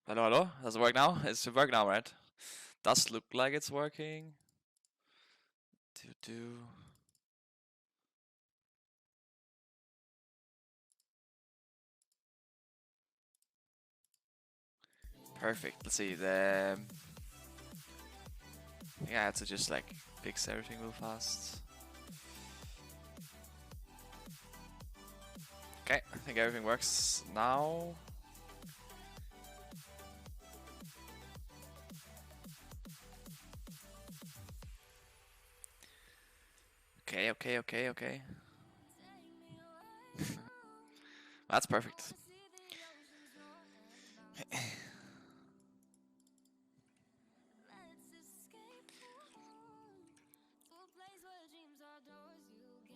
Hello, hello. Does it work now? It's work now, right? Does look like it's working. Do. Perfect. Let's see. I think I had to just like fix everything real fast. Okay, I think everything works now. Okay. That's perfect.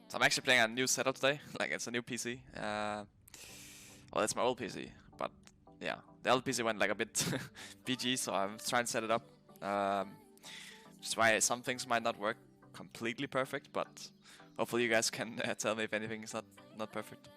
So I'm actually playing a new setup today. Like it's a new PC. Well, it's my old PC, but yeah, the old PC went like a bit PG, so I'm trying to set it up. Which is why some things might not work completely perfect, but hopefully you guys can tell me if anything is not perfect.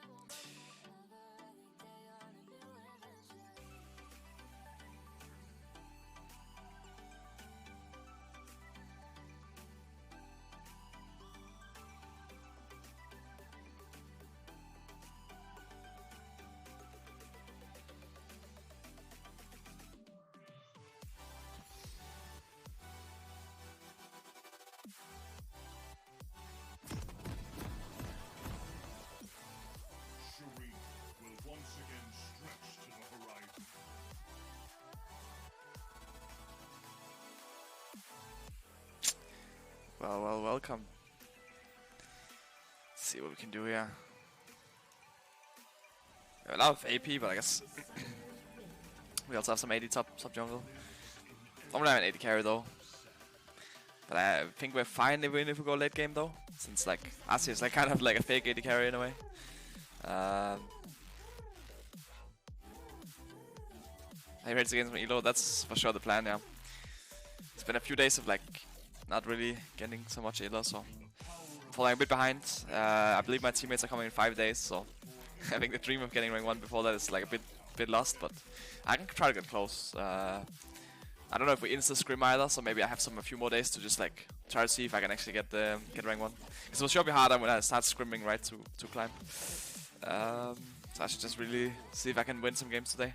Well, welcome. Let's see what we can do here. We have a lot of AP, but I guess we also have some AD top jungle. Don't really have an AD carry though. But I think we're fine even if we go late game though. Since like Asi is like kind of like a fake AD carry in a way. He rates against me Elo, that's for sure the plan, yeah. It's been a few days of like not really getting so much Elo, so I'm falling a bit behind. I believe my teammates are coming in 5 days, so having the dream of getting rank 1 before that is like a bit lost, but I can try to get close. I don't know if we insta scrim either, so maybe I have a few more days to just like try to see if I can actually get rank 1. Because it will sure be harder when I start scrimming right to climb. So I should just really see if I can win some games today.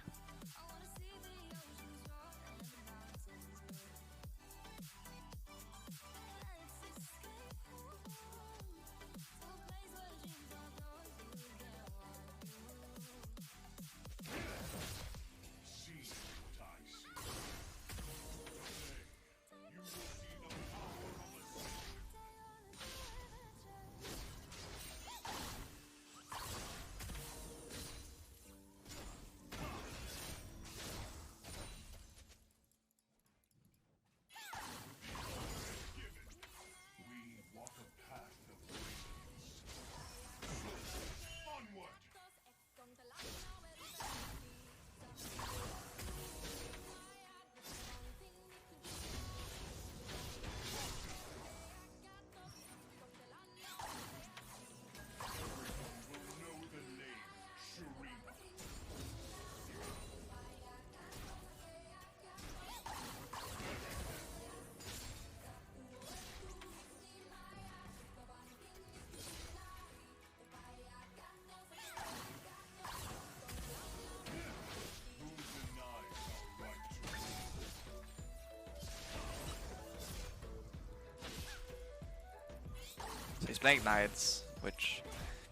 So he's playing Knights, which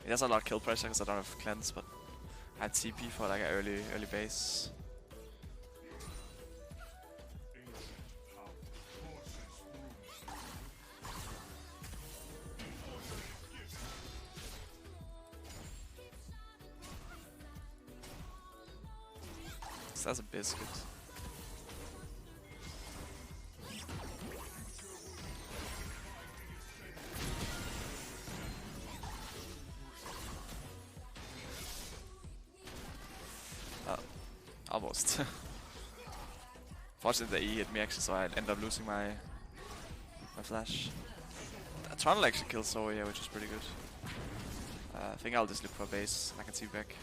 he has a lot of kill pressure because I don't have cleanse, but I had CP for like an early base. So that's a biscuit. Almost. Fortunately, the E hit me actually, so I ended up losing my flash. Trundle actually kills Zoe here, which is pretty good. I think I'll just look for a base. I can see back.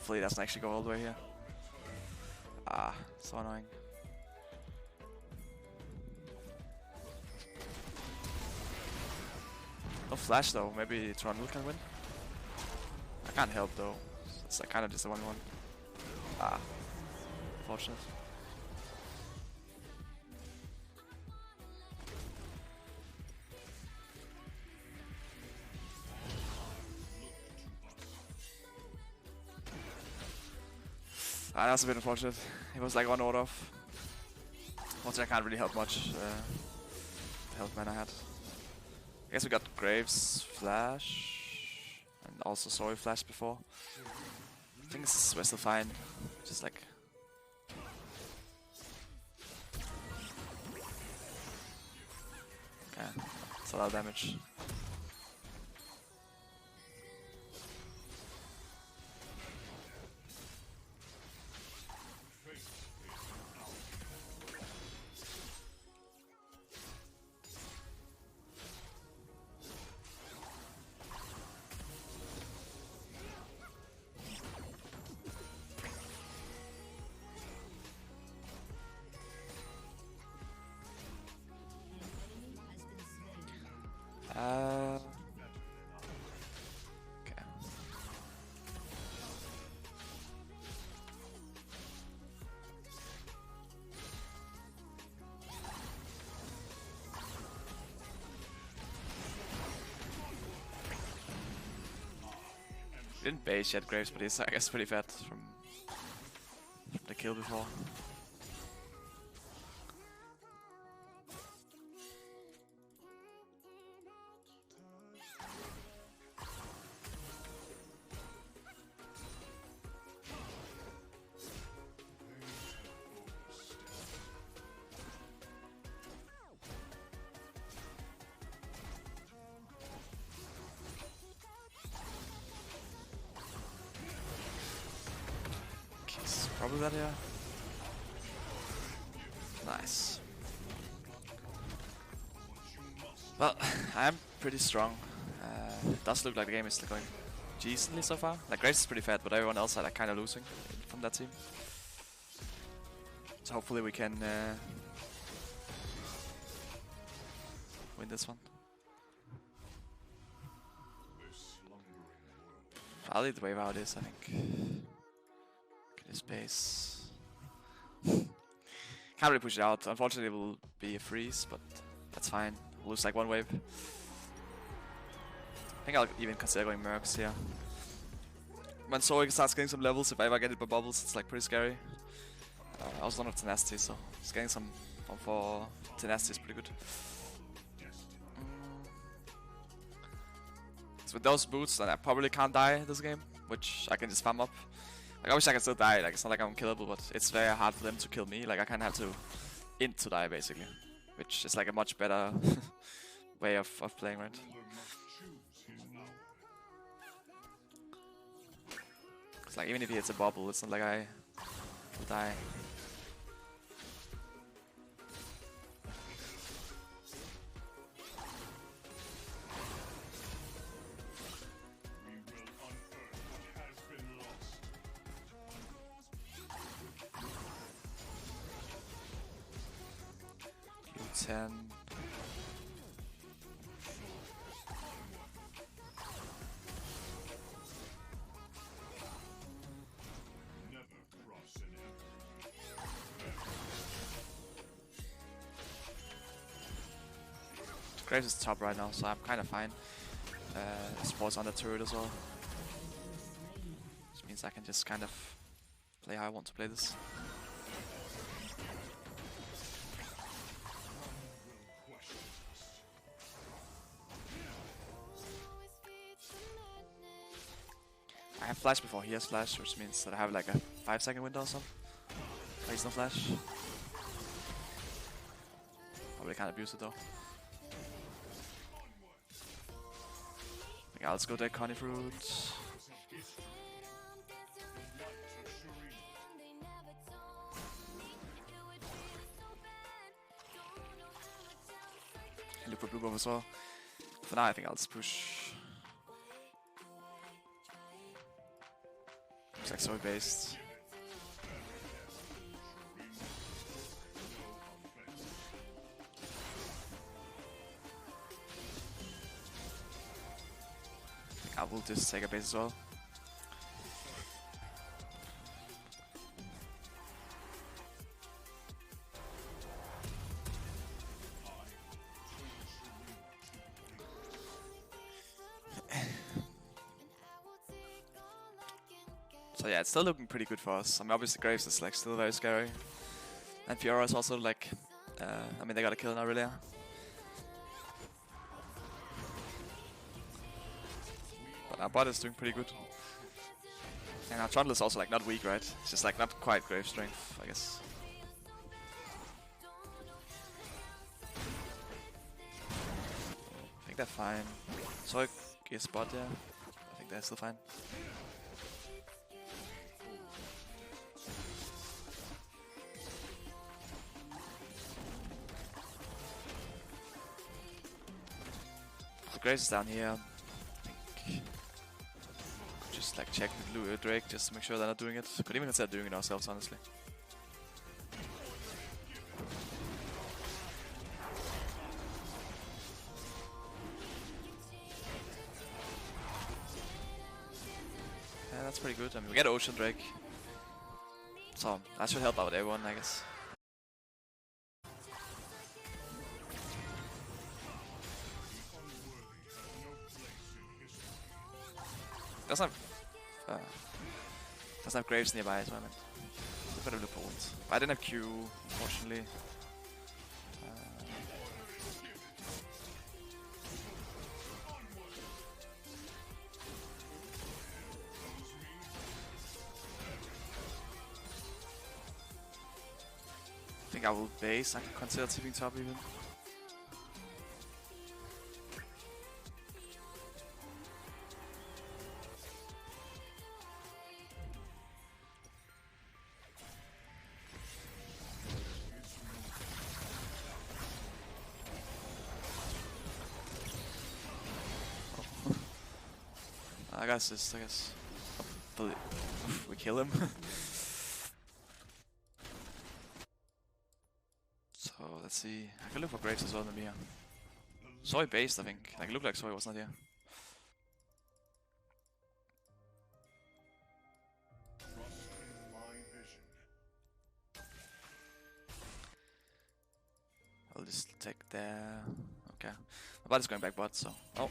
Hopefully it doesn't actually go all the way here. Ah, so annoying. No flash though, maybe Tronul can win. I can't help though. It's like kind of just a 1-1. Ah, unfortunate. Ah, that was a bit unfortunate. It was like 1 order off. Unfortunately, I can't really help much. The health man I had. I guess we got Graves flash and also Sorry flash before. I think we're still fine. Just like yeah, it's a lot of damage. Okay. Didn't base yet Graves, but he's I guess pretty fat from the kill before. Probably that, yeah. Nice. Well, I am pretty strong. It does look like the game is going decently so far. Like Graves is pretty fat, but everyone else are like kind of losing from that team. So hopefully we can win this one. I'll lead the wave out this, I think. Space. Can't really push it out. Unfortunately, it will be a freeze, but that's fine. We'll lose like 1 wave. I think I'll even consider going Mercs here. When Zoe starts getting some levels, if I ever get it by bubbles, it's like pretty scary. I also don't have Tenacity, so just getting some for Tenacity is pretty good. So with those boots, then I probably can't die this game, which I can just farm up. Like, I wish I could still die, like, it's not like I'm unkillable, but it's very hard for them to kill me. Like, I kind of have to int to die, basically. Which is like a much better way of playing, right? It's like, even if he hits a bubble, it's not like I will die. Q10. Graves is top right now, so I'm kind of fine. Sports on the turret as well. Which means I can just kind of play how I want to play this. I have flash before he has flash, which means that I have like a 5-second window or something. Oh, he's no flash. Probably can't abuse it though. Yeah, let's go take Connie Fruit. Look for blue buff as well. For now, I think I'll just push. like so based. I will just take a base as well. So yeah, it's still looking pretty good for us. I mean, obviously Graves is like still very scary, and Fiora is also like, I mean, they got a kill now, really. But our bot is doing pretty good, and our Trundle is also like not weak, right? It's just like not quite Grave strength, I guess. I think they're fine. Zoik is bot, yeah. I think they're still fine. Graves is down here. I think just like check with Drake just to make sure they're not doing it. Could even consider doing it ourselves, honestly. Yeah, that's pretty good. I mean, we get Ocean Drake, so that should help out everyone, I guess. Doesn't have Graves nearby, so I meant a bit of the port. But I didn't have Q, unfortunately. I think I will base. I can consider tipping top even. I got assist, I guess. Hopefully we kill him. So let's see. I can look for Graves as well, maybe. Yeah. Soy based, I think. Like, it looked like Soy was not here. I'll just take there. Okay. My bot is going back bot, so. Oh.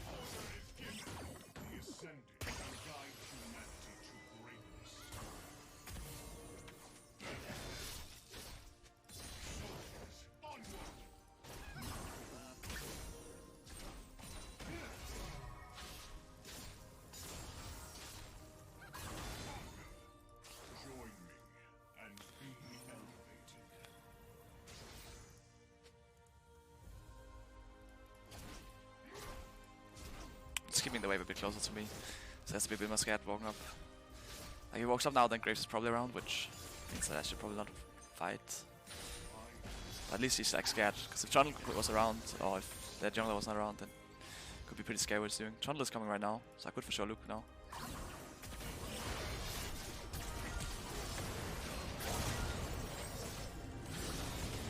Just keeping the wave a bit closer to me, so that's a bit more scared walking up. Like, he walks up now, then Graves is probably around, which means that I should probably not fight. But at least he's like scared, because if Trundle was around, or if their jungler was not around, then it could be pretty scary what he's doing. Trundle is coming right now, so I could for sure look now.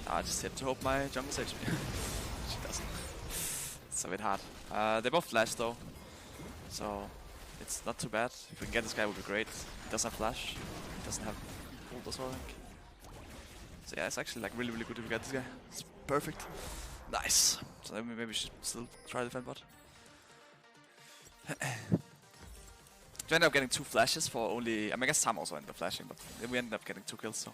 I just had to hope my jungle saves me. She doesn't. It's a bit hard. They both flash though, so it's not too bad. If we can get this guy, it would be great. He doesn't have flash. He doesn't have ult as well, I think. So yeah, it's actually like really good if we get this guy. It's perfect. Nice. So then maybe we should still try the defend bot. We ended up getting 2 flashes for only. I mean, I guess Sam also ended up flashing, but then we ended up getting 2 kills. So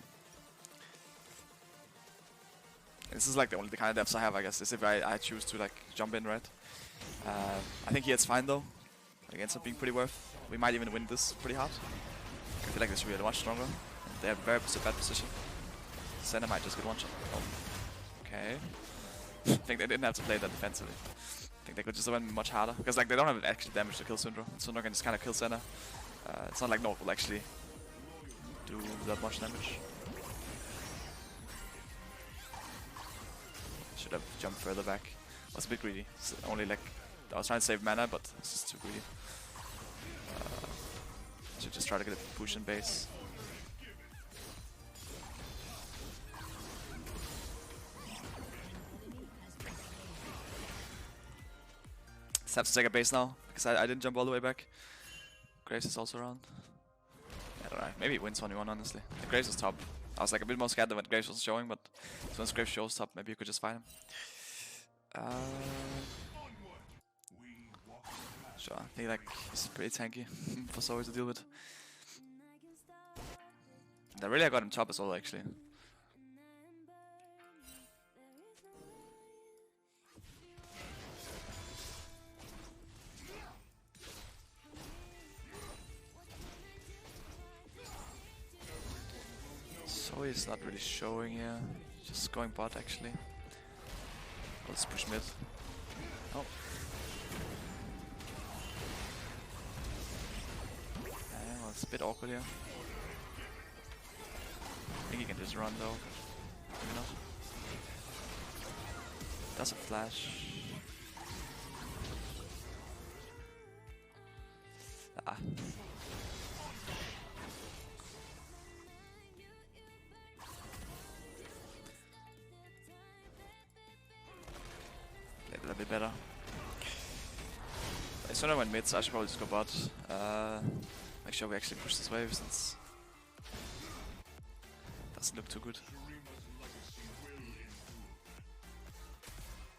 this is like the only kind of depths I have, I guess, is if I choose to like jump in, right? I think it's fine though. It ends up being pretty worth. We might even win this pretty hard. I feel like this should be much stronger. They have a very bad position. Senna might just get one shot. Oh. Okay. I think they didn't have to play that defensively. I think they could just have went much harder. Because like they don't have actually damage to kill Syndra. Syndra can just kind of kill Senna. It's not like Nord will actually do that much damage. Should have jumped further back. I was a bit greedy. So only like I was trying to save mana, but it's just too greedy. Should just try to get a push in base. Just have to take a base now, because I didn't jump all the way back. Graves is also around. I don't know, maybe he wins 1v1 honestly. The Graves is top. I was like a bit more scared than when Graves was showing, but once Graves shows top, maybe you could just fight him. Sure, I think like he's pretty tanky for Zoe to deal with. And I really got him top as well actually. Zoe is not really showing here. Just going bot actually. Let's push mid. Oh. Well, it's a bit awkward here. I think he can just run though. Maybe not. Does a flash. Ah. Played a little bit better. As soon as I went mid, so I should probably just go bot. Make sure we actually push this wave since it doesn't look too good.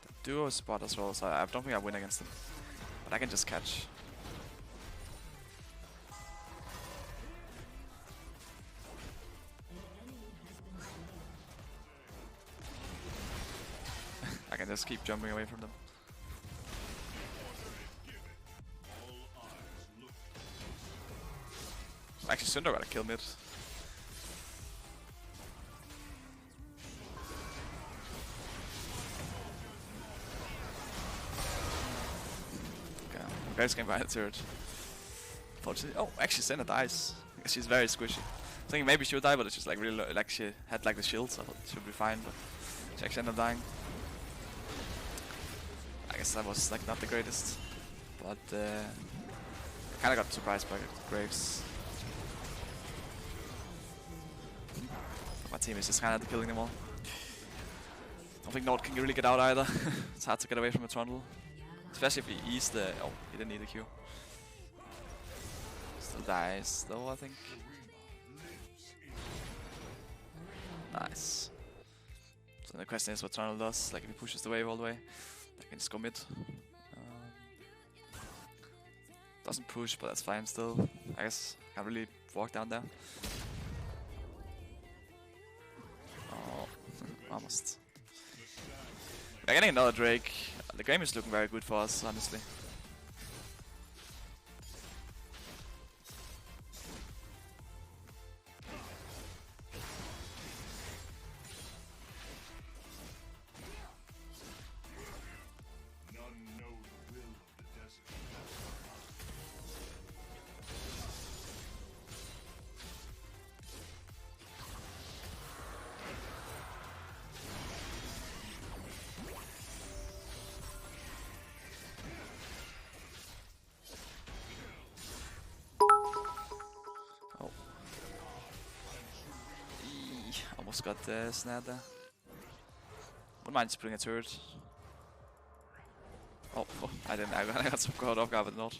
The duo is bot as well, so I don't think I win against them. But I can just catch. I can just keep jumping away from them. Actually, Syndra got a kill mid. Okay, Graves came by the turret. Fortunately, oh, actually Senna dies. She's very squishy. I think maybe she would die, but it's just like really low, like she had like the shield, so she would be fine. But she actually ended up dying. I guess that was like not the greatest, but I kind of got surprised by Graves. My team is just kind of killing them all. I don't think Nord can really get out either. It's hard to get away from a Trundle. Especially if he E's the... Oh, he didn't need the Q. Still dies though, I think. Nice. So the question is what Trundle does. Like if he pushes the wave all the way, I can just go mid. Doesn't push, but that's fine still. I guess I can't really walk down there. Almost. We're getting another Drake. The game is looking very good for us, honestly. Almost got snared there. Wouldn't mind just putting a turret. Oh, I didn't. I got some caught off guard, but not.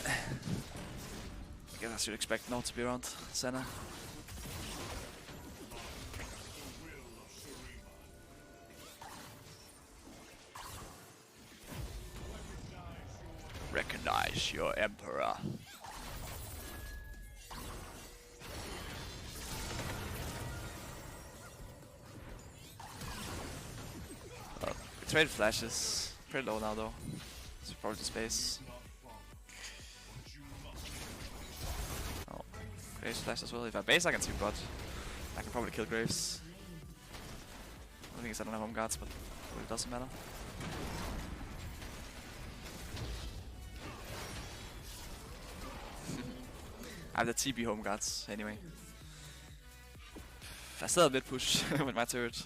I guess I should expect Nord to be around Senna. Recognize your emperor. Trade flashes. Pretty low now though. It's probably the space. Oh, Graves flash as well. If I base I can see bot. I can probably kill Graves. The thing is I don't have home guards, but it doesn't matter. I have the TB home guards anyway. I still have a mid push with my turret.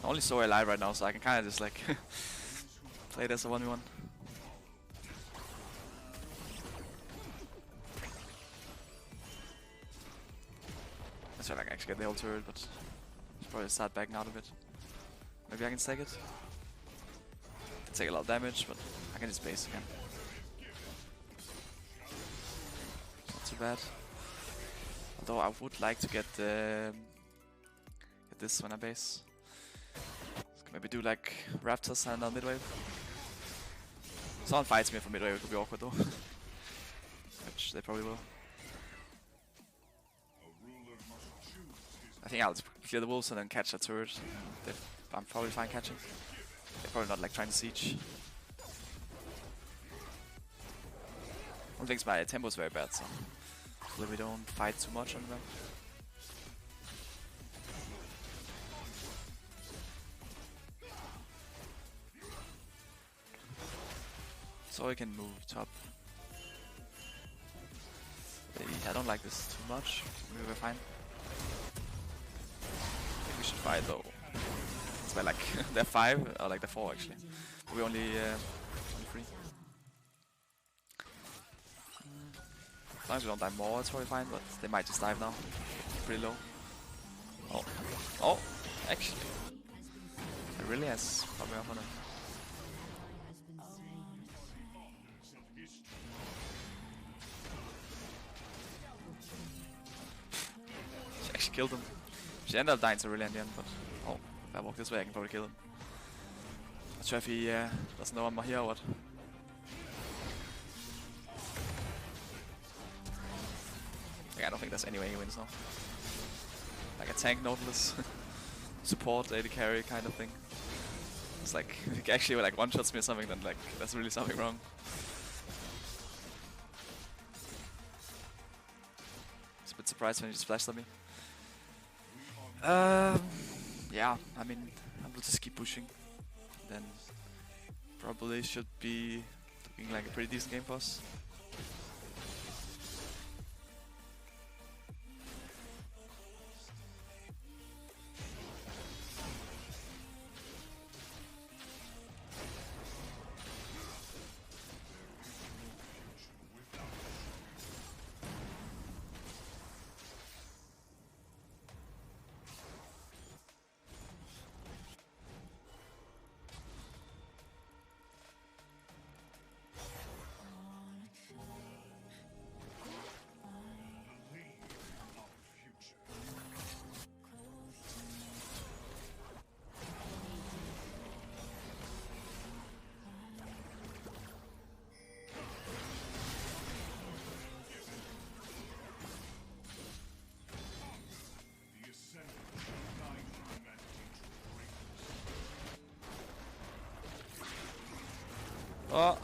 only so alive right now, so I can kind of just like play it as a 1v1. That's why I can actually get the whole turret, but should probably start backing out a bit. Maybe I can stack it. Can take a lot of damage, but I can just base again. Not too bad. Although I would like to get this when I base. So maybe do like Raptors and mid wave. Someone fights me for mid wave, it could be awkward though. Which they probably will. I think I'll just clear the wolves and then catch a turret. I'm probably fine catching. They're probably not like trying to siege. One thing's my tempo is very bad, so hopefully we don't fight too much on them. So I can move top. I don't like this too much. Maybe we're fine. I think we should fight though. It's by like they're 5 or like they're 4 actually. But we only 3. As long as we don't die more, it's probably fine. But they might just dive now. Pretty low. Oh, oh, actually, it really has popped me off on it. She actually killed him. She ended up dying to really in the end, but oh, if I walk this way I can probably kill him. Not sure if he doesn't know I'm here or what. Like, I don't think there's any way he wins now. Like a tank Nautilus. Support, AD carry kind of thing. It's like, actually like one-shots me or something, then like, there's really something wrong. It's a bit surprised when he just flashed at me. Yeah, I mean, I will just keep pushing. Then probably should be looking like a pretty decent game for us. Oh,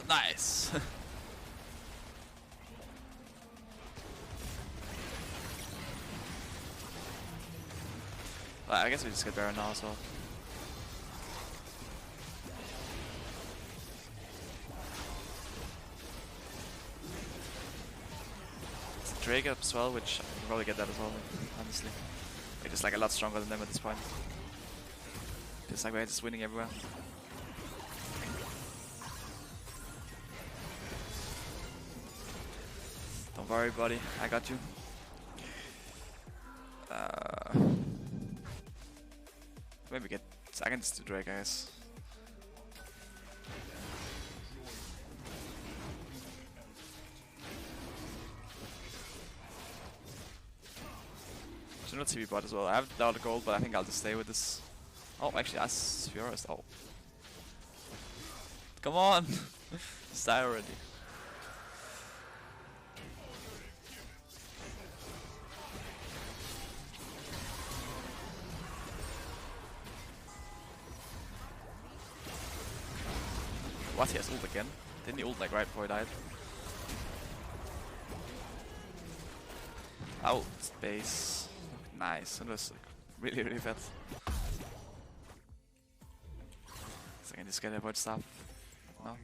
nice. Well, I guess we just get Baron now as well. It's a Drake up as well, which I can probably get that as well, honestly. We're just like a lot stronger than them at this point. Feels like we're just winning everywhere. Don't worry, buddy. I got you. Maybe get. I can just do Drake, I guess. Should not TV bot as well. I have a lot of gold, but I think I'll just stay with this. Oh, actually, that's Furious. Oh. Come on! Just die already. What? He has ult again? Didn't he ult like right before he died? Oh, space. Nice. That was like, really fat. So I can just get a void staff. No.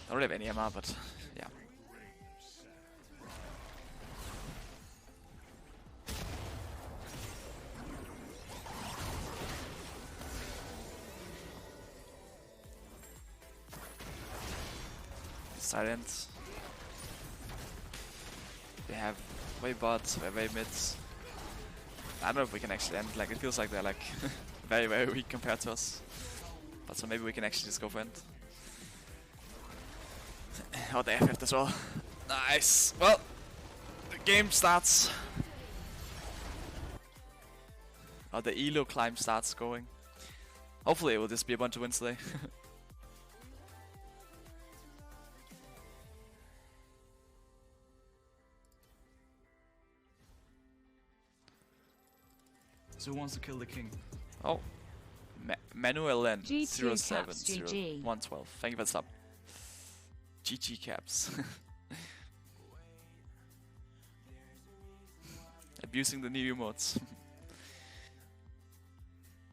Don't really have any MR, but yeah. Silent. They have way bots, way mids. I don't know if we can actually end. Like, it feels like they're like very, very weak compared to us. But so maybe we can actually just go for end. Oh, they have as well. Nice. Well, the game starts. Oh, the elo climb starts going. Hopefully it will just be a bunch of wins today. So who wants to kill the king? Oh. Manuel N. G2 07 Caps, GG. 112. Thank you for the sub. GG Caps. Abusing the new emotes.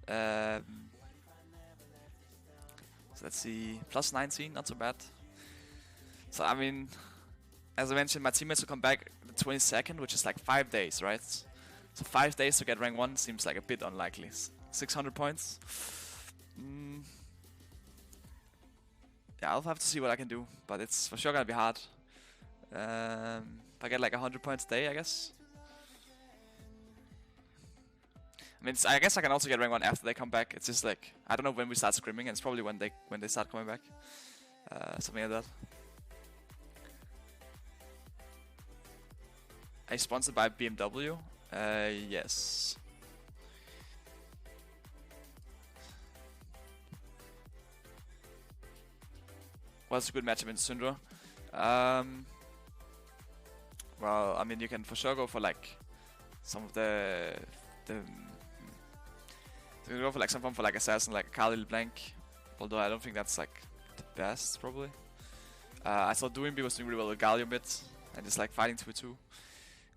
So let's see. Plus 19, not so bad. So I mean, as I mentioned, my teammates will come back the 22nd, which is like 5 days, right? So 5 days to get rank 1 seems like a bit unlikely. 600 points. Yeah, I'll have to see what I can do, but it's for sure gonna be hard. If I get like 100 points a day, I guess. I mean, I guess I can also get rank 1 after they come back. It's just like, I don't know when we start scrimming, and it's probably when they start coming back. Something like that. Are you sponsored by BMW? Yes. What's a good matchup in Syndra? Well, I mean, you can for sure go for like some of the you can go for like some form for like assassin, like Khalil Blank. Although I don't think that's like the best, probably. I saw Doinby was doing really well with Galio mid and just like fighting 2v2.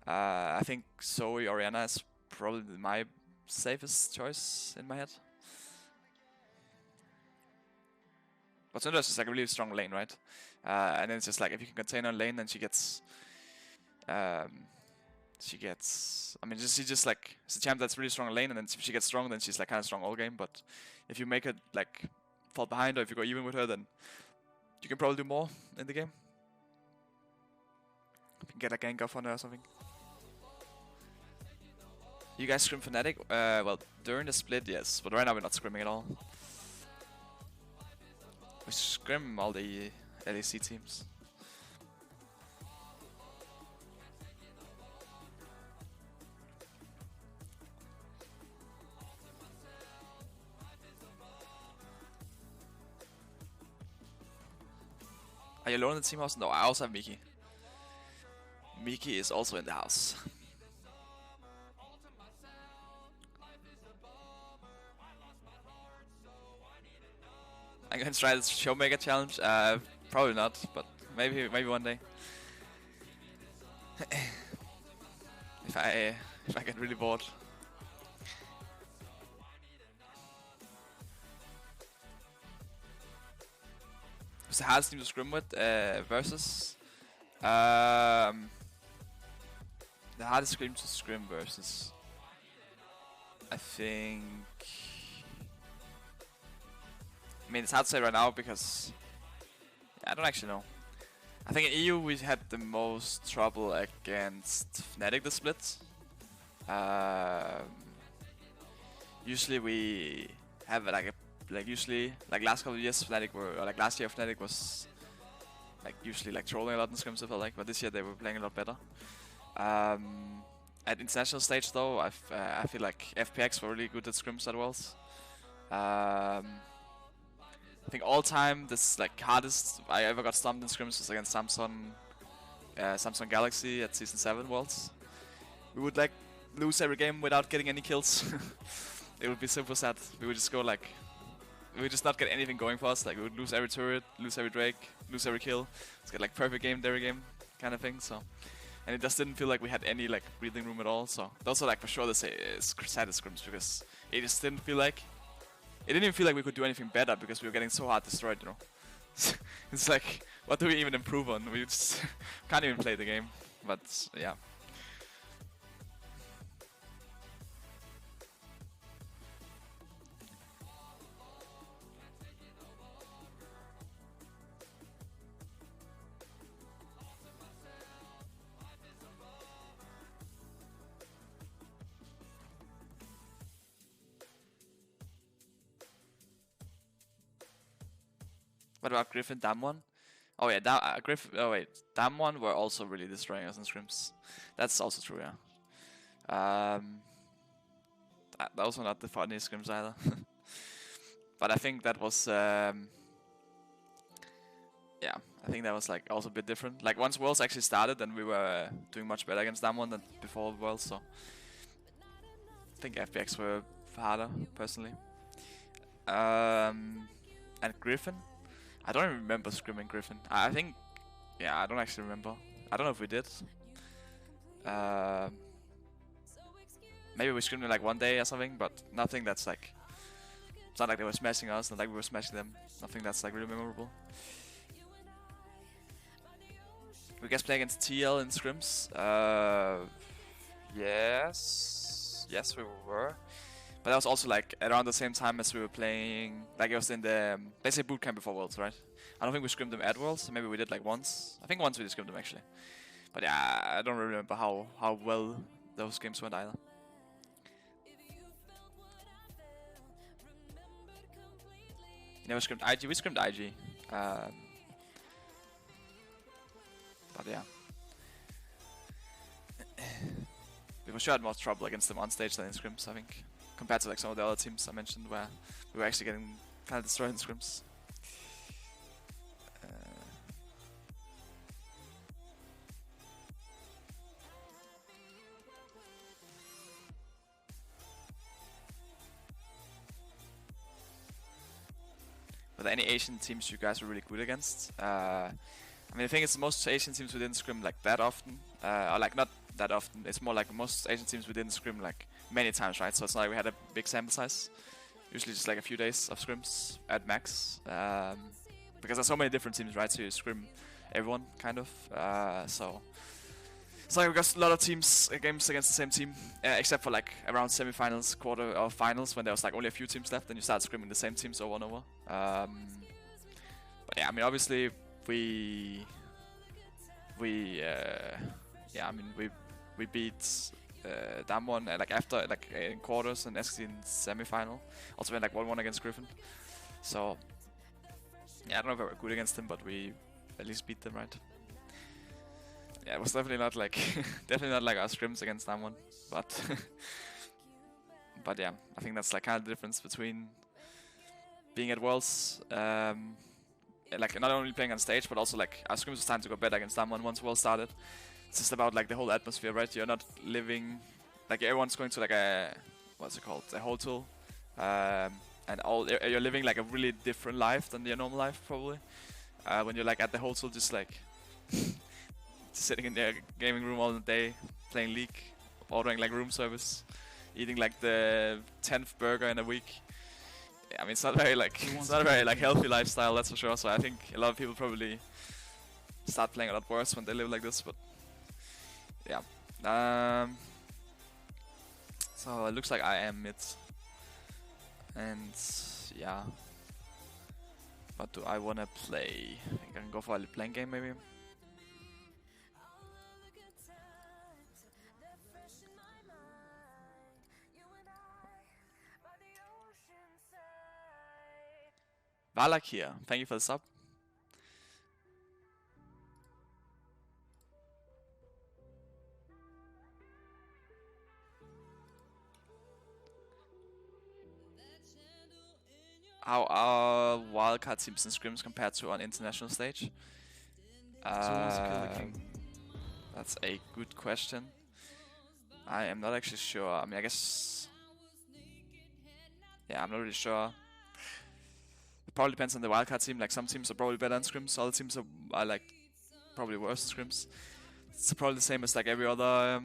I think Zoe Oriana is probably my safest choice in my head. But Syndra is just like a really strong lane, right? And then it's just like if you can contain her lane, then she gets. I mean, she just like it's a champ that's really strong in lane, and then if she gets strong, then she's like kind of strong all game. But if you make her like fall behind, or if you go even with her, then you can probably do more in the game. You can get a gank off on her or something. You guys scrim Fnatic? Well, during the split, yes, but right now we're not scrimming at all. We scrim all the LEC teams. Are you alone in the team house? No, I also have Miki. Miki is also in the house. I'm gonna try this Showmaker challenge. Probably not, but maybe one day. if I get really bored. Who's the hardest team to scrim with? Versus. The hardest team to scrim versus. I think. I mean, it's hard to say right now because I don't actually know. I think in EU we had the most trouble against Fnatic the split. Usually we have like usually like last couple of years Fnatic were, or like last year Fnatic was like usually like trolling a lot in scrims, I felt like, but this year they were playing a lot better. At international stage though, I feel like FPX were really good at scrims at Worlds. I think all time this like hardest I ever got stumped in scrims was against Samsung Galaxy at Season 7 Worlds. We would like lose every game without getting any kills. It would be super sad. We would just go like, we would just not get anything going for us. Like we would lose every turret, lose every Drake, lose every kill. Let's get like perfect game every game kind of thing. So, and it just didn't feel like we had any like breathing room at all. So those are like for sure the saddest scrims because it just didn't feel like. It didn't even feel like we could do anything better because we were getting so hard destroyed, you know. It's like, what do we even improve on? We just can't even play the game. But yeah. What about Griffin, Damwon? Oh yeah, Griffin. Oh wait, Damwon were also really destroying us in scrims. That's also true, yeah. Those were not the funniest scrims either. But I think that was yeah, I think that was like also a bit different. Like once Worlds actually started, then we were doing much better against Damwon than before Worlds. So I think FPX were harder personally. And Griffin, I don't even remember scrimming Griffin. I think, yeah, I don't actually remember. I don't know if we did. Maybe we scrimmed like one day or something, but nothing that's like. It's not like they were smashing us, not like we were smashing them. Nothing that's like really memorable. We guys play against TL in scrims. Yes, we were. But that was also like around the same time as we were playing. Like it was in the basically bootcamp before Worlds, right? I don't think we scrimmed them at Worlds. So maybe we did like once. I think once we did scrimmed them actually. But yeah, I don't really remember how well those games went either. Never scrimmed IG. We scrimmed IG. But yeah. We for sure had more trouble against them on stage than in scrims, I think. Compared to like some of the other teams I mentioned where we were actually getting kind of destroyed in scrims. Were there any Asian teams you guys were really good against? I mean, I think it's most Asian teams we didn't scrim like that often. Or like not that often. It's more like most Asian teams we didn't scrim like many times, right? So it's not like we had a big sample size. Usually just like a few days of scrims at max. Because there's so many different teams, right? So you scrim everyone, kind of. So it's like we got a lot of teams games against the same team, except for like around semifinals, quarter or finals when there was like only a few teams left, and you start scrimming the same teams over and over. But yeah, I mean obviously we beat Damwon like after like in quarters and SKT in semifinal. Also went like 1-1 against Griffin. So yeah, I don't know if we were good against them, but we at least beat them, right? Yeah, it was definitely not like definitely not like our scrims against Damwon, but but yeah, I think that's like kind of the difference between being at Worlds, like not only playing on stage, but also like our scrims was time to go better against Damwon once Worlds started. It's just about like the whole atmosphere, right? You're not living like everyone's going to like a what's it called, a hotel, and you're living like a really different life than your normal life probably. When you're like at the hotel, just like sitting in their gaming room all day, playing League, ordering like room service, eating like the 10th burger in a week. Yeah, I mean it's not very like healthy lifestyle, that's for sure. So I think a lot of people probably start playing a lot worse when they live like this. But yeah, so it looks like I am mid, and yeah. What do I wanna play? I think I can go for a playing game maybe. Valakir, thank you for the sub. How are wildcard teams and scrims compared to on international stage? So who wants to kill the king? That's a good question. I am not actually sure. I mean, I guess... Yeah, I'm not really sure. It probably depends on the wildcard team. Like, some teams are probably better in scrims, other teams are like, probably worse in scrims. It's probably the same as like every other...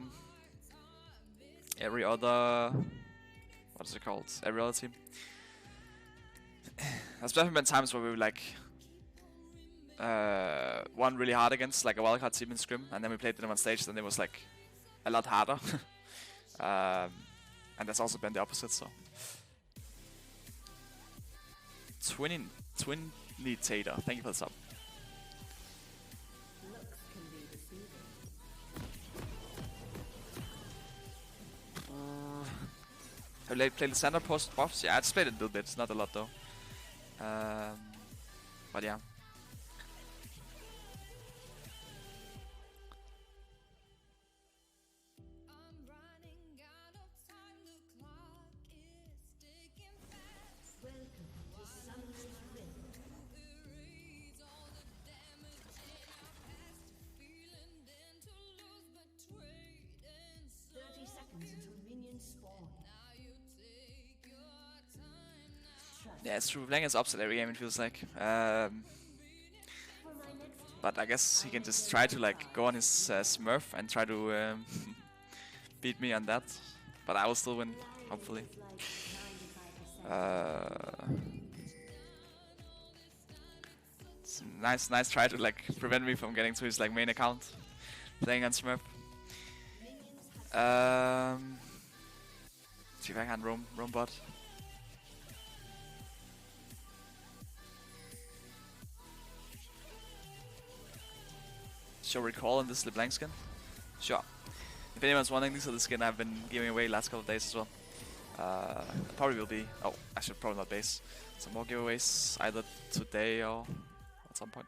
what is it called? Every other team. There's definitely been times where we like won really hard against like a wildcard team in scrim, and then we played them on stage, then it was like a lot harder. And that's also been the opposite. So Twinitator, thank you for the sub. Have you played the standard post buffs? Yeah, I just played it a little bit, not a lot though. But yeah. Yeah, it's true. Lang is upset every game, it feels like. But I guess he can just try to like go on his Smurf and try to beat me on that. But I will still win, hopefully. It's a nice try to like prevent me from getting to his like main account, playing on Smurf. See if I can roam bot. Show recall in this LeBlanc skin? Sure. If anyone's wondering, these are the skin I've been giving away last couple of days as well. Probably will be. Oh, I should probably not base. Some more giveaways either today or at some point.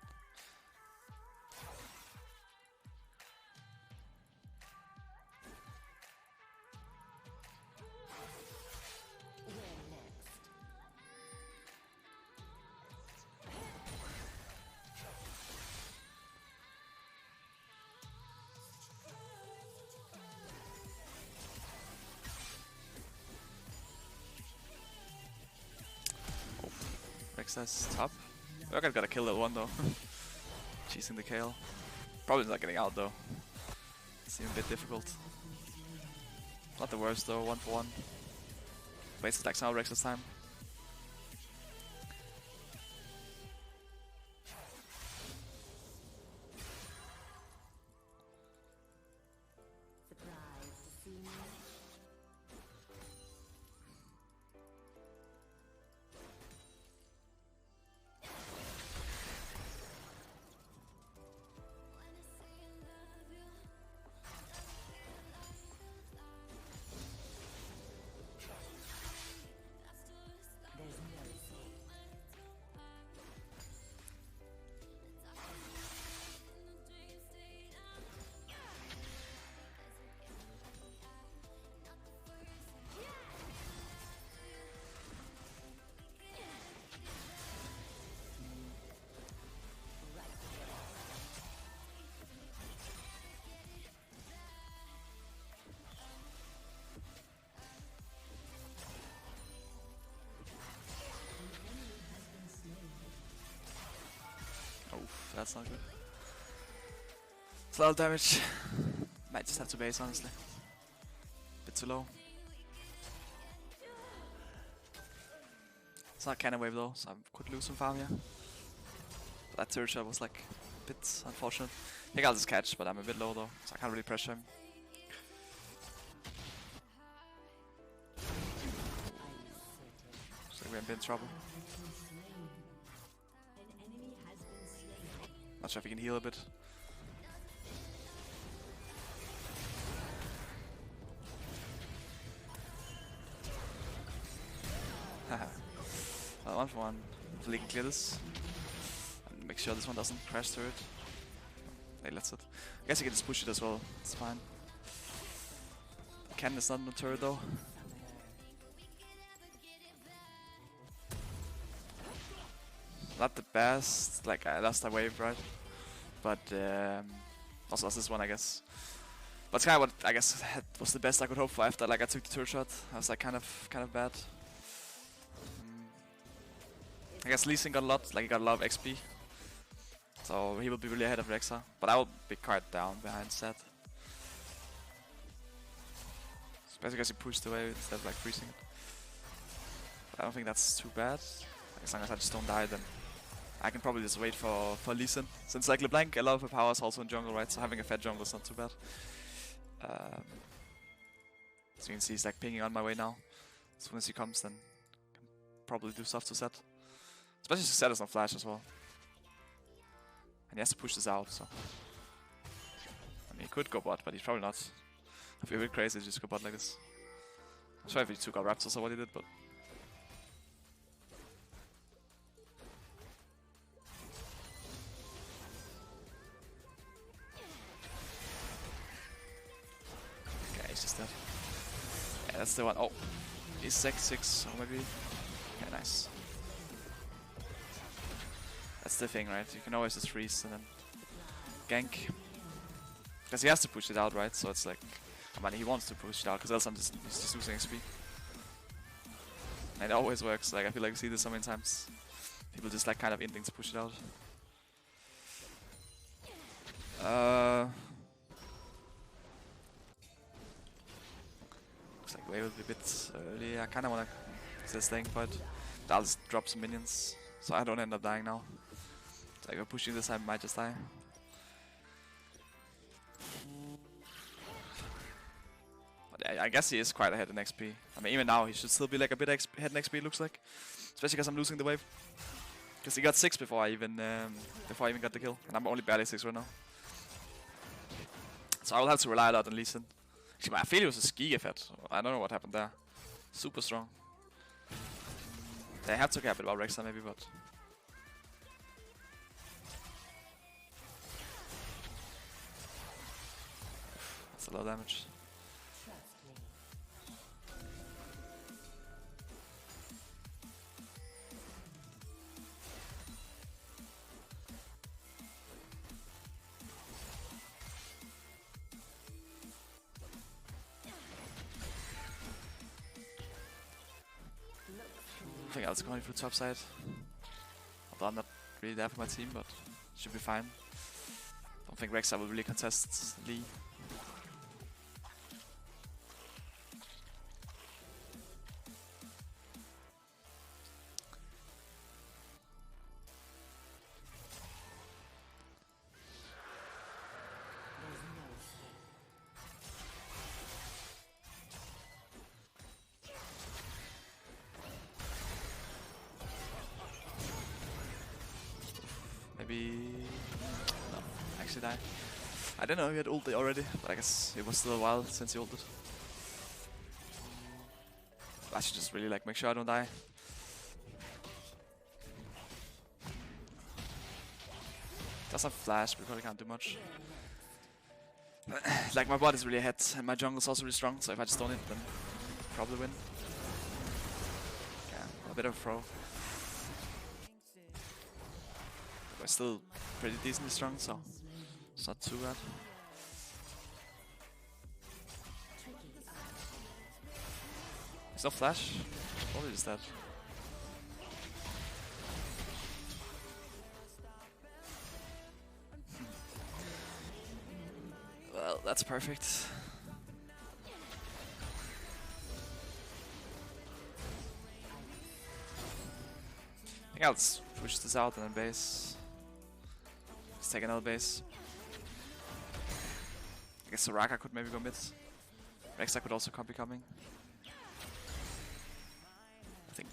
Rex's top. Urgot got a kill that one though. Cheesing the Kayle. Probably not getting out though. Seems a bit difficult. Not the worst though, 1-for-1. Wasted like some Rex this time. Oof, that's not good. It's a lot of damage. Might just have to base, honestly. Bit too low. It's not cannon wave though, so I could lose some farm here. But that third shot was like a bit unfortunate. I think I'll just catch, but I'm a bit low though, so I can't really pressure him. So we're in a bit in trouble. Not sure if he can heal a bit. Haha. 1-for-1. Hopefully he can clear this. And make sure this one doesn't crash through it. Hey, let's it. I guess he can just push it as well. It's fine. Cannon is not in the turret though. Not the best. Like I lost a wave, right? But also lost this one, I guess. But it's kind of what I guess was the best I could hope for after like I took the turret shot. I was like kind of bad. I guess Lee Sin got a lot, like he got a lot of XP. So he will be really ahead of Rexa. But I will be quite down behind Seth. Especially because he pushed away instead of like freezing it. But I don't think that's too bad. As long as I just don't die, then I can probably just wait for Lee Sin. Since like LeBlanc, a lot of her power is also in jungle, right? So having a fed jungle is not too bad. So you can see he's like pinging on my way now. As soon as he comes, then can probably do stuff to Set. Especially since Set is on flash as well. And he has to push this out, so. I mean, he could go bot, but he's probably not. I feel a bit crazy to just go bot like this. I'm sure if he took out Raptors or what he did, but. That's the one. Oh, he's 6-6, so maybe. Yeah, nice. That's the thing, right? You can always just freeze and then gank. Because he has to push it out, right? So it's like, I mean, he wants to push it out, because else he's just losing XP. And it always works. Like, I feel like you see this so many times. People just like kind of ending to push it out. Looks like Wave will be a bit early. I kind of want to say staying put. I'll just drop some minions, so I don't end up dying now. So if I'm pushing this, I might just die. But I guess he is quite ahead in XP. I mean, even now, he should still be like a bit ahead in XP, looks like. Especially because I'm losing the wave. Because he got 6 before I even got the kill. And I'm only barely 6 right now. So I will have to rely a lot on Lee Sin. Actually, I feel it was a Ski effect. I don't know what happened there. Super strong. They have to care a bit about Rek'Sai maybe, but... That's a lot of damage. I think I was going for the top side. Although I'm not really there for my team, but should be fine. Don't think Rek'Sai will really contest Lee. Maybe... No, actually died. I didn't know he had ulted already, but I guess it was still a while since he ulted. I should just really like make sure I don't die. Does have flash, but probably can't do much. Like my bot is really ahead, and my jungle is also really strong, so if I just don't hit, then probably win. Yeah, a bit of a throw. But still pretty decently strong, so it's not too bad. He's no flash. Probably just dead. Well, that's perfect. I think I'll just push this out and then base. Let's take another base. I guess Soraka could maybe go mid. Rek'Sai could also be coming. I think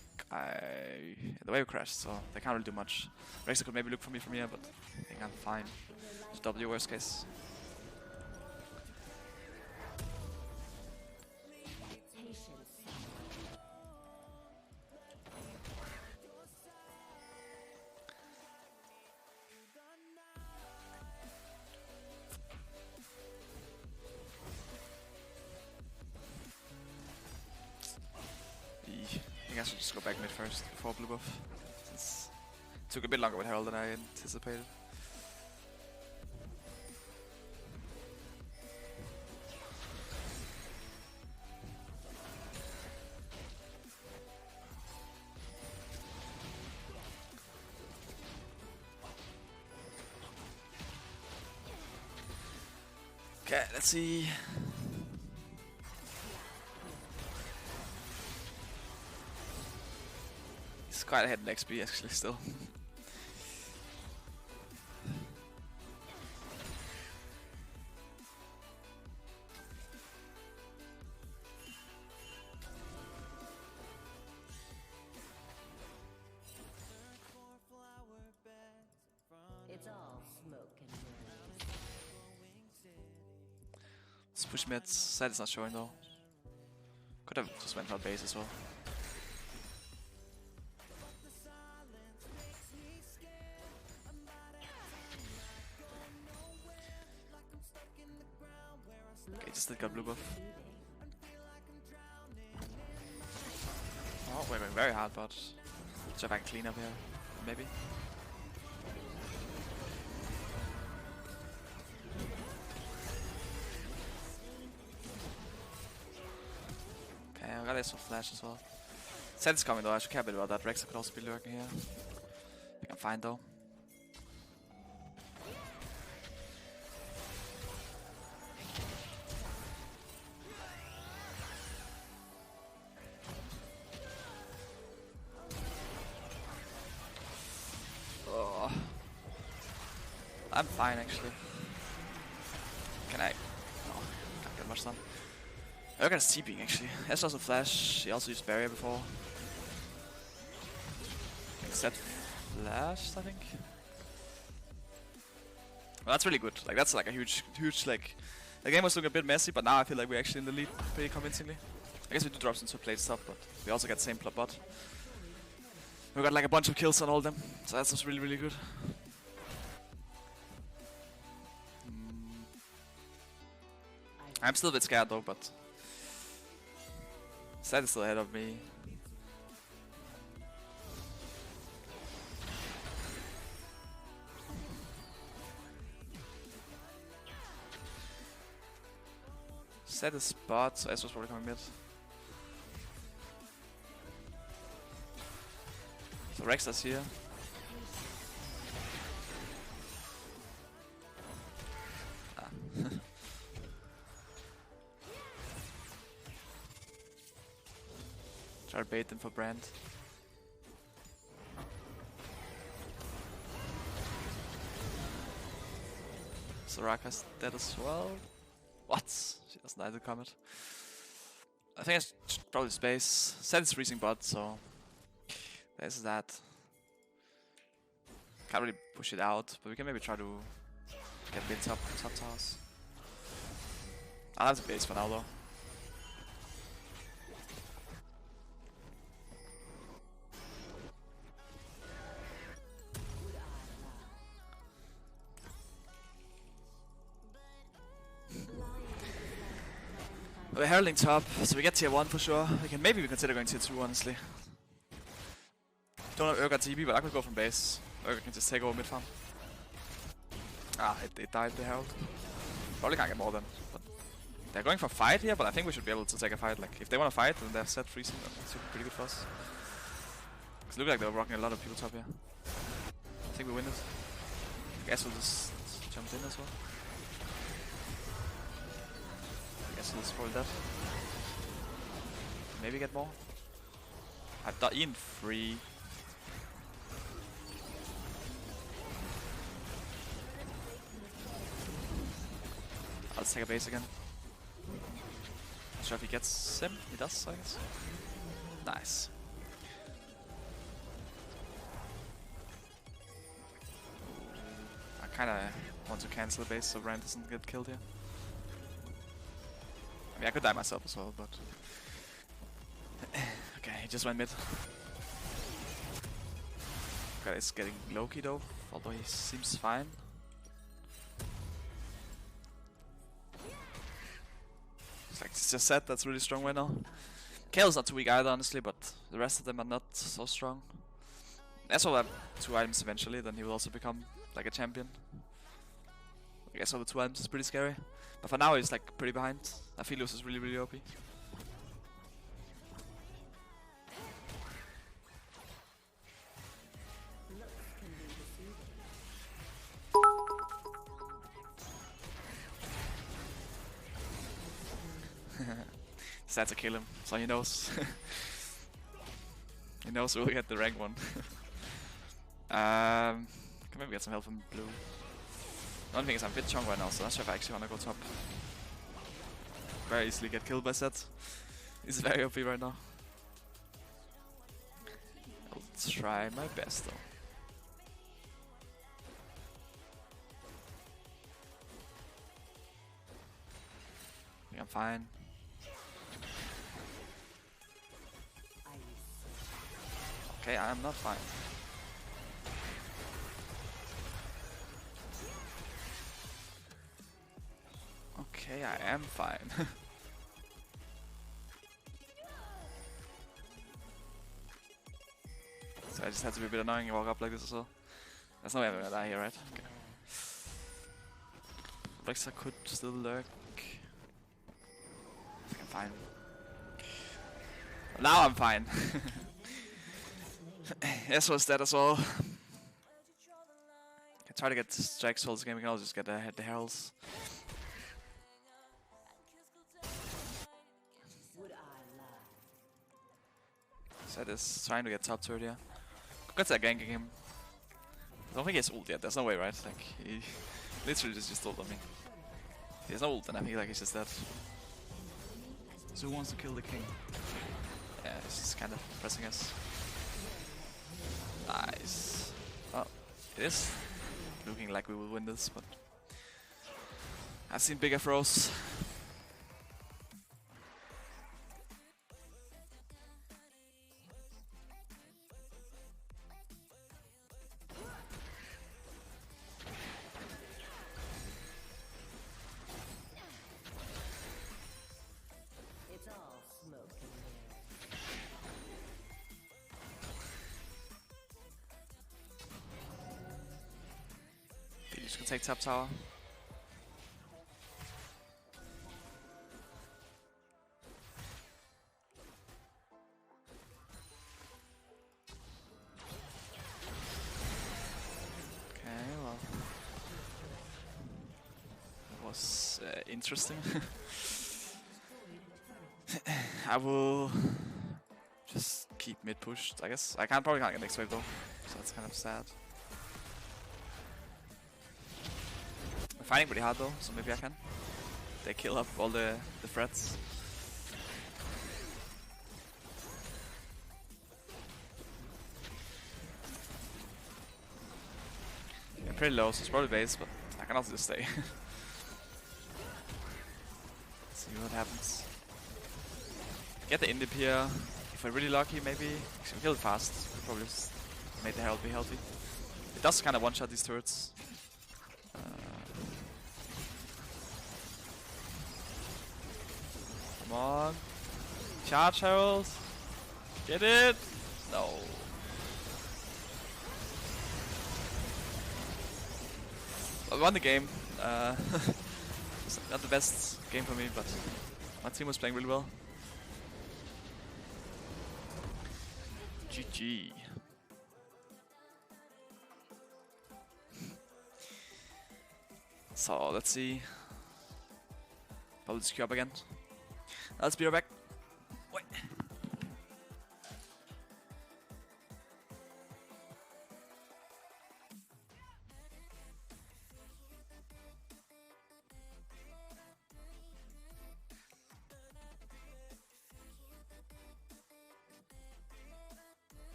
the wave crashed, so they can't really do much. Rek'Sai could maybe look for me from here, but I think I'm fine. Just W worst case. I think I should just go back mid first before blue buff, since it took a bit longer with Herald than I anticipated. Okay, let's see. He's quite ahead in XP actually still. It's all smoke and mirrors. Let's push mid. Side is not showing though. Could have just went out base as well. Okay, just did got blue buff. very hard, but see if I can clean up here, maybe. Okay, I got some flash as well. Zed's coming though, I should care a bit about that. Rex could also be lurking here. I think I'm fine though. Oh. I'm fine actually. Can I? No, can't get much done. I got TPing actually. Has also flash. He also used barrier before. Except flash, I think. Well, that's really good. Like that's like a huge like. The game was looking a bit messy, but now I feel like we're actually in the lead pretty convincingly. I guess we do drop some plate stuff, but we also got same plot bot. We got like a bunch of kills on all of them, so that's just really good. I'm still a bit scared though, but Zed is still ahead of me. Zed is spot, so S was probably coming mid. So Rex is here. Ah. Try to bait them for Brand. Soraka's dead as well. What? She doesn't like the comet. I think I should probably space. Zed is freezing bot, so there's that. Can't really push it out, but we can maybe try to get bits up towers. I'll have the base for now though. We're heralding top, so we get tier 1 for sure. We can maybe consider going tier 2 honestly. Don't have Urgot TP, but I could go from base. Urgot can just take over mid farm. Ah, it died the herald. Probably can't get more than. But they're going for fight here, but I think we should be able to take a fight. Like if they want to fight, then they're set freezing. That's pretty good for us. Cause it looks like they're rocking a lot of people top here. I think we win this. I guess we'll just jump in as well. I guess we'll spoil that. Maybe get more. I've got Ian free. I'll take a base again. Not sure if he gets him. He does, I guess. Nice. I kinda want to cancel the base so Brand doesn't get killed here. I mean, I could die myself as well, but... Okay, he just went mid. Okay, it's getting Loki though, although he seems fine. It's just Zed that's really strong right now. Kale's not too weak either, honestly, but the rest of them are not so strong. As well have 2 items eventually, then he will also become like a champion. I guess all the 2 items is pretty scary. But for now he's like pretty behind. Aphelios is really OP. Sad to kill him, so he knows. He knows we'll get the rank 1. Can maybe get some help from blue. The only thing is I'm a bit strong right now, so I'm not sure if I actually want to go top. Very easily get killed by Zed. He's very OP right now. I'll try my best though. I think I'm fine. Okay, I'm not fine. Okay, I am fine. So I just had to be a bit annoying and walk up like this as well. There's no way I'm gonna die here, right? Okay. Rexa could still lurk. I think I'm fine. Now I'm fine. Yes, was dead as well. Can try to get Jack's whole game. We can also just get the Heralds. Would I lie? Zed is trying to get top turret here. Could get ganking him. I don't think he has ult yet. There's no way, right? Like he literally just ult on me. He has no ult, and I think like he's just dead. So who wants to kill the king? Yeah, he's just kind of pressing us. Nice. Oh, it is looking like we will win this, but I've seen bigger throws. It's all smoke and mirrors. You just can take top tower. Okay, well, that was interesting. I will just keep mid pushed, I guess. I probably can't get next wave though, so that's kind of sad. I'm fighting pretty hard though, so maybe I can. They kill up all the threats. I'm pretty low, so it's probably base, but I can also just stay. See what happens. Get the indip here. If we're really lucky, maybe we can kill it fast. We'll probably just make the Herald be healthy. It does kind of one-shot these turrets. Come on. Charge, Herald. Get it! No. I won the game. It's not the best game for me, but my team was playing really well. GG. So let's see. Probably just queue up again. Let's be right back. Wait.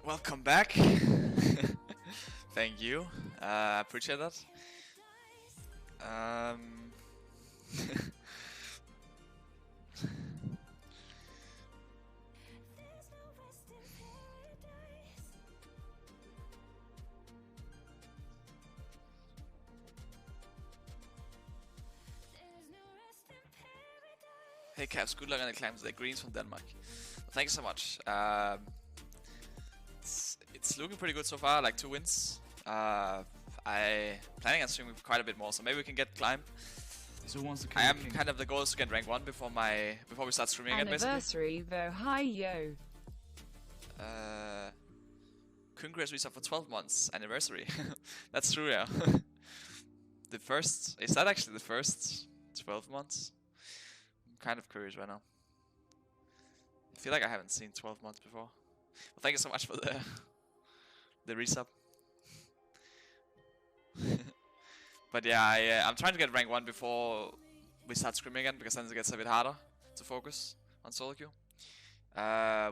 Welcome back. Thank you. Appreciate that. Hey Caps, good luck on the climb to the greens from Denmark. Thanks so much. It's looking pretty good so far, like 2 wins. I planning on streaming quite a bit more, so maybe we can get climb. So who wants to kill I the am king? kind of the goal is to get rank 1 before we start streaming again, basically. Anniversary, though. Hi, yo. Congress reset for 12 months anniversary. That's true, yeah. Is that actually the first 12 months? I'm kind of curious right now. I feel like I haven't seen 12 months before. Well, thank you so much for the resub. But yeah, I'm trying to get rank 1 before we start scrimming again, because then it gets a bit harder to focus on solo queue.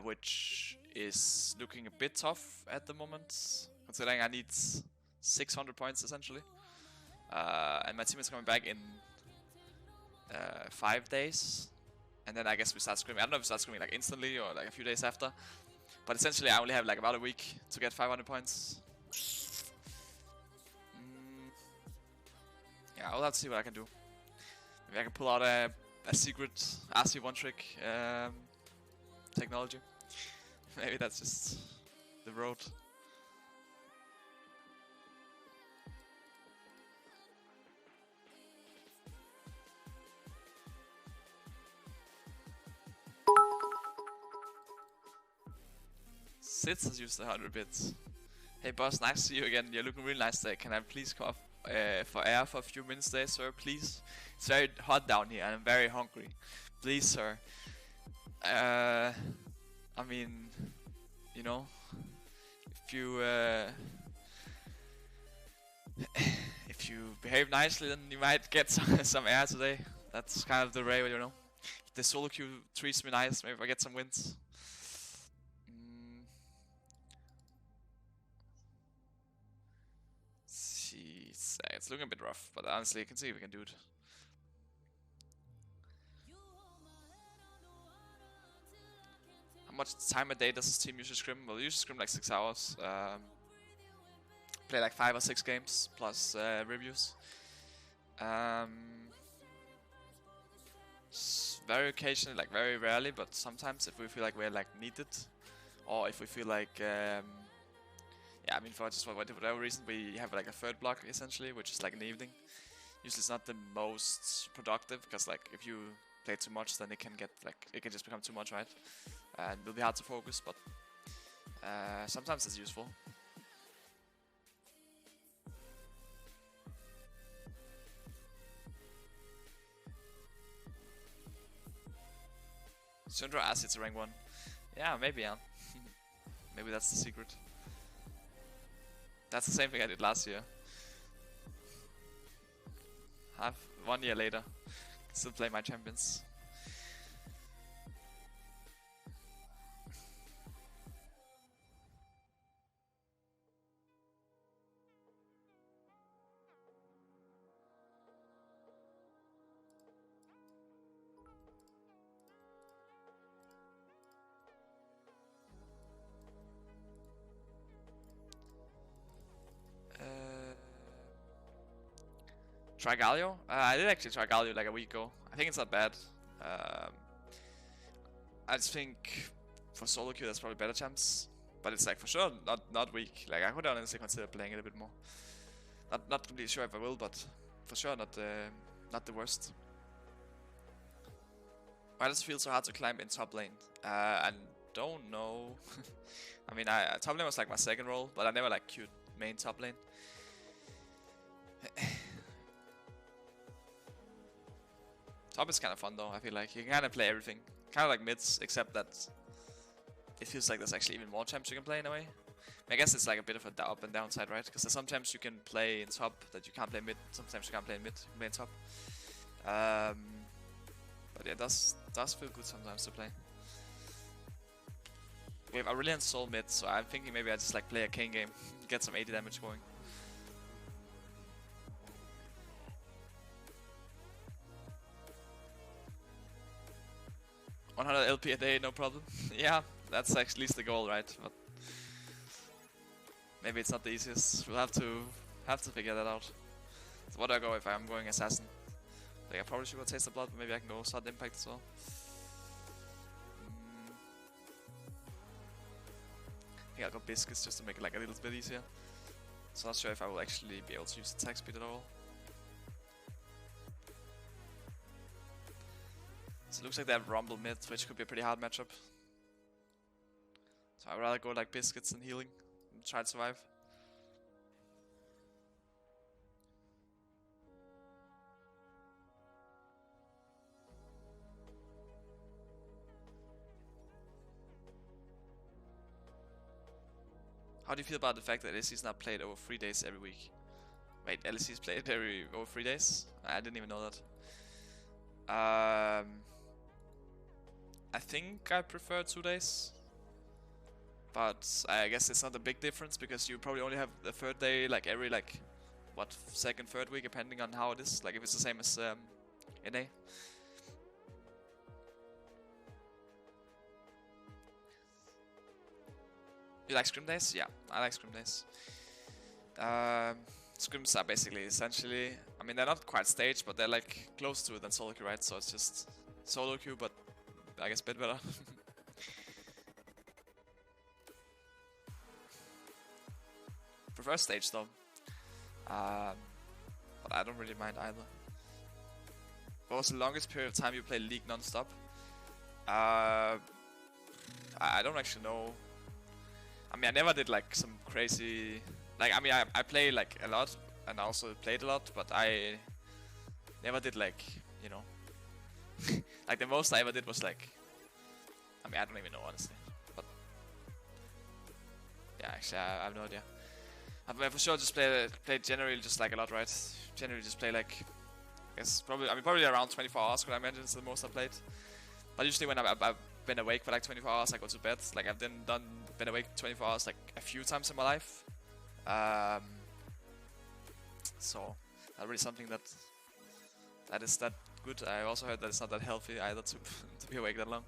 Which is looking a bit tough at the moment, considering I need 600 points essentially. And my team is coming back in 5 days. And then I guess we start scrimming. I don't know if we start scrimming like instantly or like a few days after. But essentially I only have like about a week to get 500 points. Yeah, I'll have to see what I can do. Maybe I can pull out a secret RC1 trick technology. Maybe that's just the road. Sits has used 100 bits. Hey boss, nice to see you again. You're looking really nice today. Can I please come up for air for a few minutes today, sir? Please. It's very hot down here and I'm very hungry. Please, sir. I mean, you know, if you behave nicely, then you might get some air today. That's kind of the way, you know. If the solo queue treats me nice, maybe I get some wins. It's looking a bit rough, but honestly, I can see if we can do it. How much time a day does this team usually scrim? Well, we usually scrim like 6 hours. Play like 5 or 6 games plus reviews. Very occasionally, like very rarely, but sometimes if we feel like we're like needed, or if we feel like yeah, I mean, for whatever reason, we have like a third block essentially, which is like in the evening. Usually, it's not the most productive because, like, if you play too much, then it can just become too much, right? And it'll be hard to focus, but sometimes it's useful. Sundra asks it's a rank 1. Yeah, maybe, yeah. Maybe that's the secret. That's the same thing I did last year. 1 year later, still play my champions. Try Galio? I did actually try Galio like a week ago. I think it's not bad. I just think for solo queue there's probably better champs, but it's like for sure not weak. Like I could honestly consider playing it a bit more. Not completely sure if I will, but for sure not the worst. Why does it feel so hard to climb in top lane? I don't know. I mean, top lane was like my second role, but I never like queued main top lane. Top is kind of fun though, I feel like. You can kind of play everything. Kind of like mids, except that it feels like there's actually even more champs you can play in a way. I guess it's like a bit of a up and downside, right? Because there's some champs you can play in top that you can't play mid. Sometimes you can't play in mid, you can play in top. But yeah, it does feel good sometimes to play. We have Aurelion Soul mid, so I'm thinking maybe I just like play a Kayn game, get some 80 damage going. $100 LP a day, no problem. Yeah, that's at least the goal, right? But maybe it's not the easiest. We'll have to figure that out. So what do I go if I'm going assassin? Like I probably should go Taste the Blood, but maybe I can go Sudden Impact as well. I think I'll go Biscuits just to make it like a little bit easier. So not sure if I will actually be able to use attack speed at all. So it looks like they have Rumble mid, which could be a pretty hard matchup. So I'd rather go like Biscuits and healing and try to survive. How do you feel about the fact that LEC is not played over 3 days every week? Wait, LEC is played over 3 days? I didn't even know that. I think I prefer 2 days. But I guess it's not a big difference because you probably only have the third day like every like, what, second, third week depending on how it is. Like if it's the same as NA. You like scrim days? Yeah, I like scrim days. Scrims are basically, essentially, I mean they're not quite staged, but they're like close to it than solo queue, right? So it's just solo queue, but I guess a bit better. Prefer stage though. But I don't really mind either. What was the longest period of time you played League non-stop? I don't actually know. I mean, I never did like some crazy, like, I mean, I play like a lot and I also played a lot, but I never did like, you know, like the most I ever did was like, I mean, I don't even know honestly, but yeah, actually, I have no idea. I for sure just play generally just like a lot, right? Generally just play like, I guess probably, I mean, probably around 24 hours, could I imagine, is the most I played. But usually when I've been awake for like 24 hours, I go to bed. Like I've been awake 24 hours like a few times in my life. So not really something that is that good. I also heard that it's not that healthy either to to be awake that long.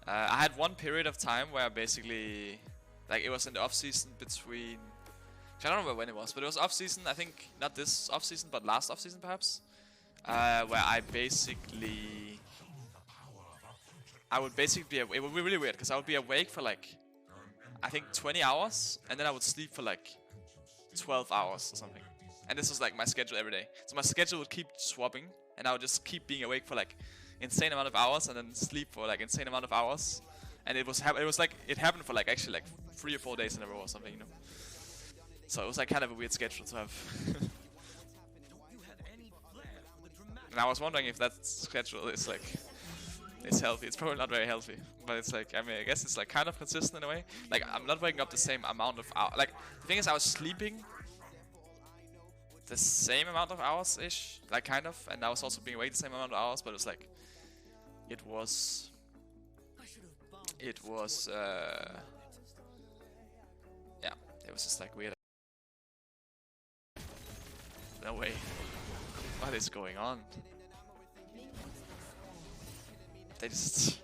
I had one period of time where basically, like it was in the off season between, I don't remember when it was, but it was off season. I think not this off season, but last off season perhaps, where I would basically be, it would be really weird because I would be awake for like, I think 20 hours and then I would sleep for like 12 hours or something. And this was like my schedule every day. So my schedule would keep swapping and I would just keep being awake for like insane amount of hours and then sleep for like insane amount of hours. And it was like, it happened for like actually like 3 or 4 days in a row or something, you know. So it was like kind of a weird schedule to have. And I was wondering if that schedule is like, it's healthy. It's probably not very healthy, but it's like, I mean, I guess it's like kind of consistent in a way. Like I'm not waking up the same amount of hours. Like the thing is, I was sleeping the same amount of hours ish, like kind of, and I was also being awake the same amount of hours. But it was like, it was yeah, it was just like weird. No way. What is going on? They just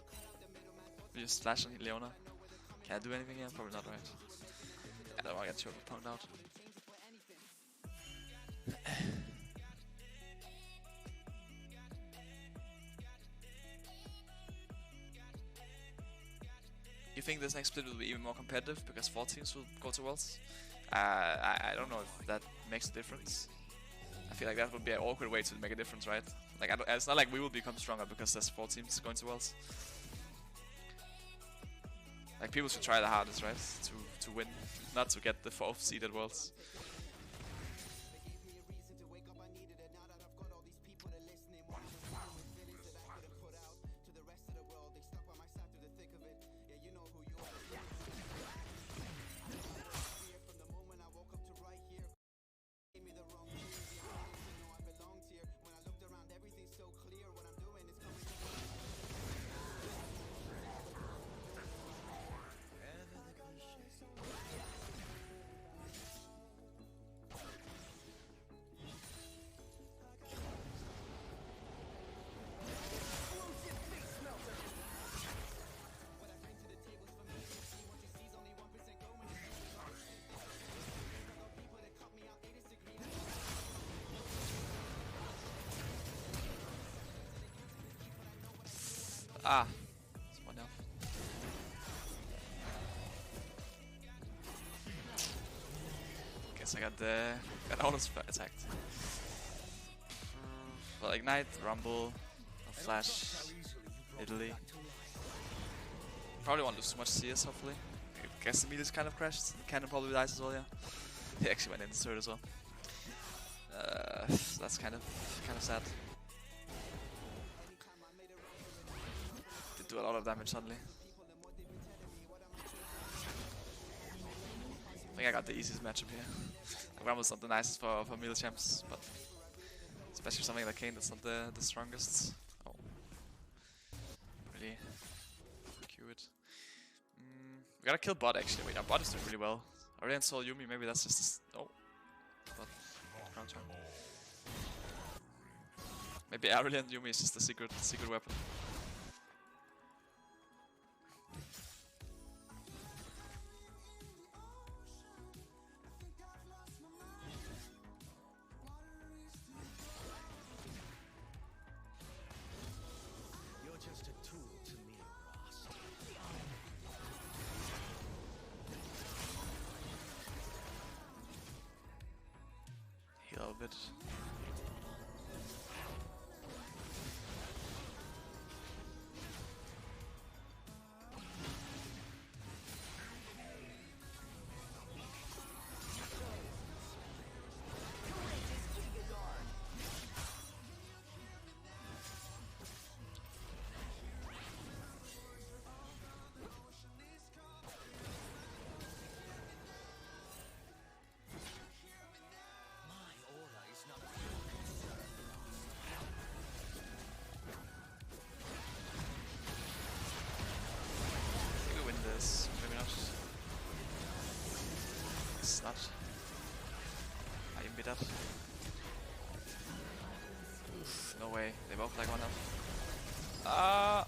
flash on Leona. Can I do anything here? Probably not, right? I don't want to get triple pwned out. You think this next split will be even more competitive because 4 teams will go to Worlds? I don't know if that makes a difference. I feel like that would be an awkward way to make a difference, right? Like, it's not like we will become stronger because there's 4 teams going to Worlds. Like, people should try the hardest, right? To win, not to get the 4th seed at Worlds. Ah, it's one off. Guess I got all attacked. Well, Ignite, Rumble, Flash, Italy. Probably won't lose too much CS, hopefully. I guess the meter is kind of crashed. The cannon probably dies as well, yeah. He actually went in the third as well. That's kind of sad. Did do a lot of damage suddenly. I think I got the easiest matchup here. Rumble's not the nicest for melee champs, but especially something like Kayn that's not the strongest. Oh. Really cute. We gotta kill bot actually. Wait, our bot is doing really well. Aurelion saw Yuumi, maybe that's just oh. But crown charm. Maybe Aurelion Yuumi is just the secret weapon. Heal a bit. Maybe not. It's not. I even beat that. Oof, no way. They both like one up.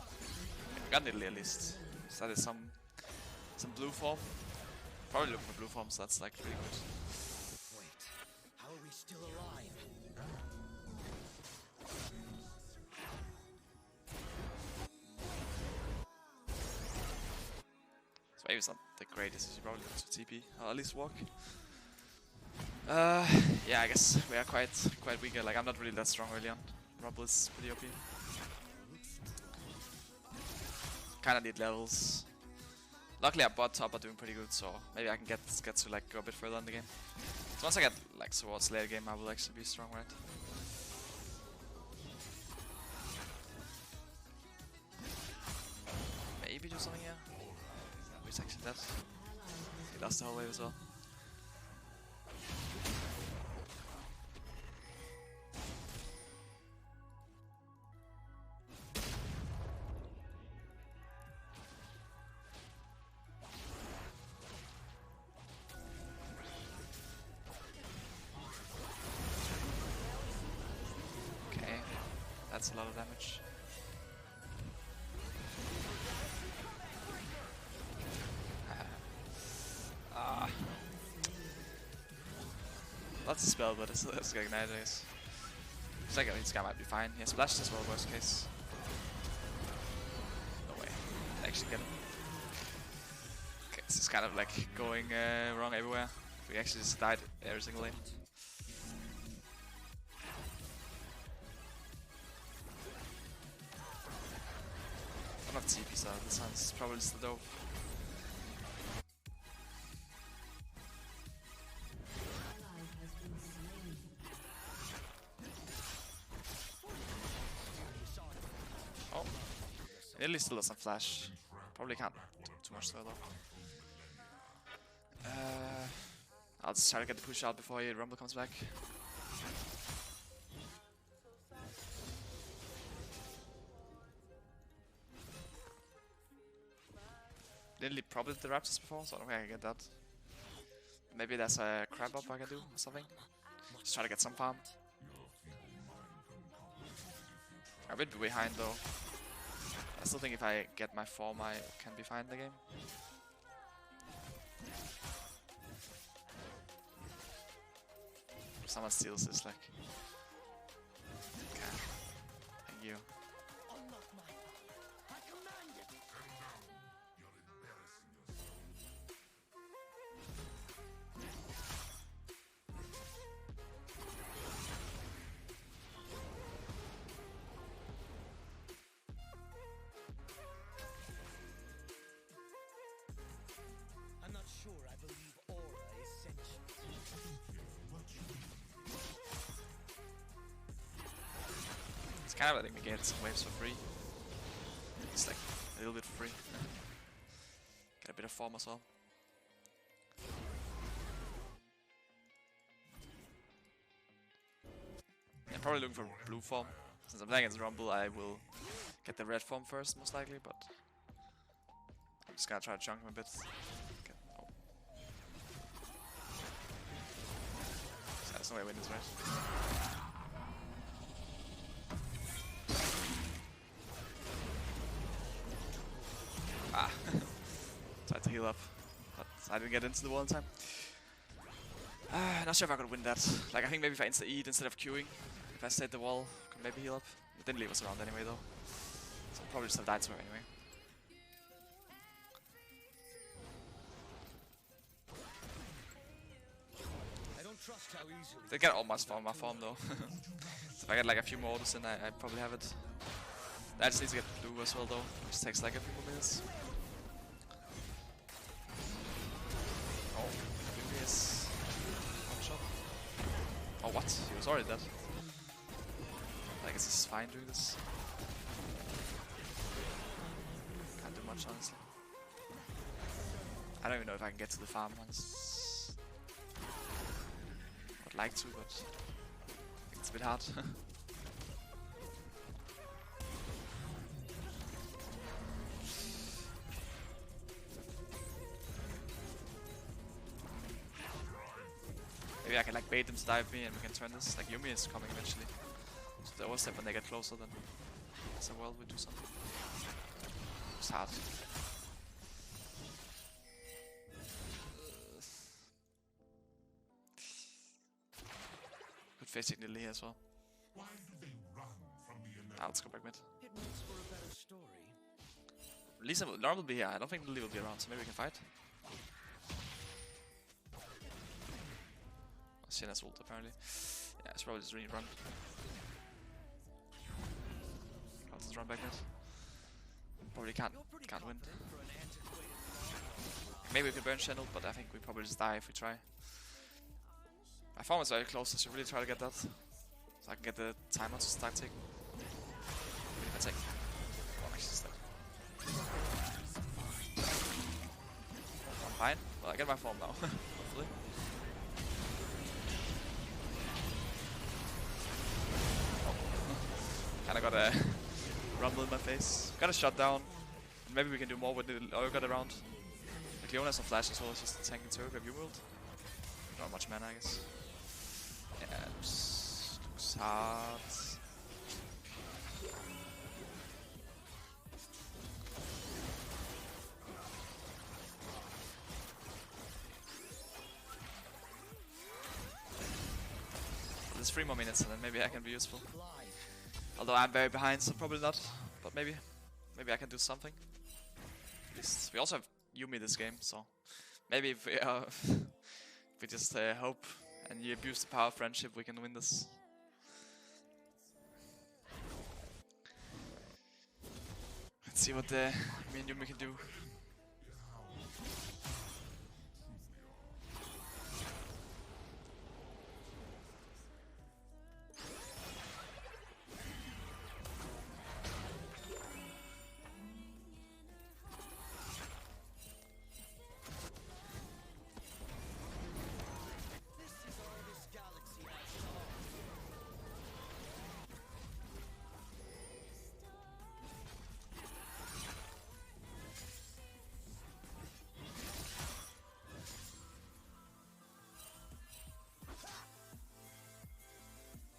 We got Italy at least. So that is some blue form. Probably looking for blue forms, so that's like really good. Wait, how are we still alive? So maybe it's not the greatest, you probably go to TP, or at least walk. Yeah, I guess we are quite weaker. Like I'm not really that strong early on. Rumble is pretty OP. Kinda need levels. Luckily our bot top are doing pretty good, so maybe I can get to like go a bit further in the game. So once I get like towards later game I will actually be strong, right? Maybe do something here. Which actually does. He lost the whole wave as well. Okay, that's a lot of damage. That's a spell, but it's getting Ignite, I guess. Looks like this guy might be fine. He has splashed as well, worst case. No way. I actually get him. Okay, this is kind of like going wrong everywhere. We actually just died every single lane. I'm not TP, so this one's probably still dope. Oh, Italy still doesn't flash. Probably can't do too much though. I'll just try to get the push out before Rumble comes back. Italy probably did the Raptors before, so I don't think I can get that. Maybe there's a crab up I can do or something. Just try to get some farm. I'm a bit behind though. I still think if I get my form I can be fine in the game. If someone steals this, like... Okay. Thank you. kind of letting me get some waves for free. It's like a little bit free. Get a bit of form as well. I'm probably looking for blue form. Since I'm playing against Rumble, I will get the red form first, most likely, but I'm just gonna try to chunk him a bit. Okay. Oh. So there's no way I win this, right? Ah. Tried to heal up, but I didn't get into the wall in time. Not sure if I could win that. Like, I think maybe if I insta-eat instead of queuing, if I stayed the wall, could maybe heal up. It didn't leave us around anyway, though. So I'll probably just have died to her anyway. I don't trust how easily. They get almost for my form, though. So if I get like a few more autos in, I probably have it. I just need to get blue as well, though, which takes like a few more minutes. Oh, blue is one shot. Oh, what? He was already dead. I guess it's fine doing this. Can't do much, honestly. I don't even know if I can get to the farm once. I'd like to, but I think it's a bit hard. Maybe I can like bait them to dive me and we can turn this. Like Yuumi is coming eventually. So the overstep when they get closer, then so well we do something. It's hard. Good face Lily as well. Ah, let's go back mid. It makes for a better story. Lisa will Normal will be here. I don't think Lily will be around, so maybe we can fight. Siena's ult apparently. Yeah, it's probably just run. I'll just run back mid. Probably can't win. Maybe we can burn Channel, but I think we probably just die if we try. My farm is very close, I should really try to get that. So I can get the timer to start ticking. If I take. Oh, actually, it's dead. I'm fine. Well, I get my form now, hopefully. Kinda got a rumble in my face. Got a shutdown. Maybe we can do more with the Urgot around. Like Leona has some flash as well, it's just tanking turret. We have U-World. Not much mana, I guess. Yeah, just looks hard. There's 3 more minutes and then maybe I can be useful. Although I'm very behind, so probably not. But maybe I can do something. At least we also have Yuumi this game, so maybe if we, if we just hope and you abuse the power of friendship, we can win this. Let's see what me and Yuumi can do.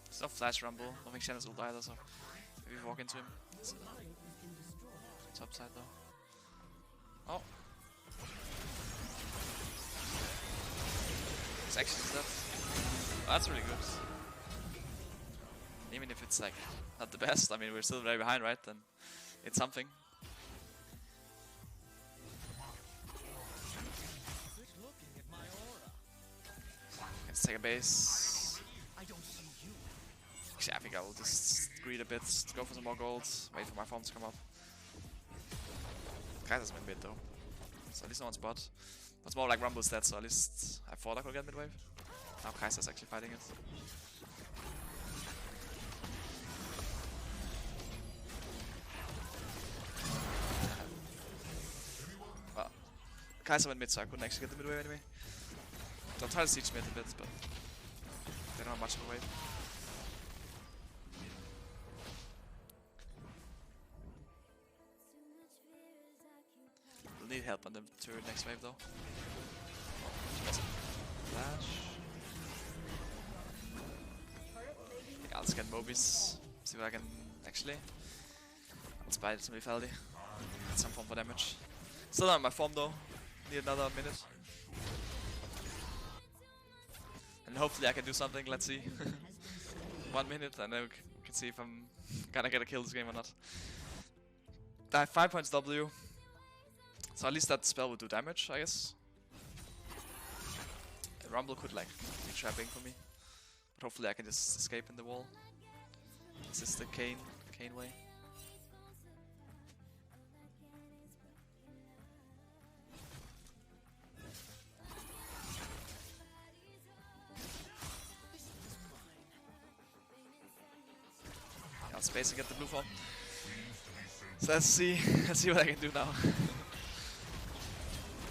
There's no flash rumble, I don't think Shanna's ult either, so maybe we walk into him. Top side though. Oh! It's actually dead. Oh, that's really good. Even if it's like not the best, I mean we're still very behind, right? Then it's something. Let's take a base. Actually, I think I will just greed a bit, go for some more gold, wait for my farm to come up. Kai'Sa's been mid though, so at least no one's bot. It's more like Rumble's dead, so at least I thought I could get mid wave. Now Kai'Sa's actually fighting it. Kai'Sa went mid, so I couldn't actually get the mid wave anyway. So I'll try to siege mid a bit, but they don't have much of a wave. We'll need help on the turret next wave though. Flash. Yeah, I'll scan Mobius. See what I can actually. I'll spy some lethality. Get some form for damage. Still not on my form though. Need another minute. And hopefully I can do something, let's see. 1 minute and then we can see if I'm gonna get a kill this game or not. I have 5 points W. So at least that spell would do damage, I guess. Rumble could like be trapping for me. But hopefully I can just escape in the wall. This is the Kayn way. I'll space and get the blue form. So let's see what I can do now.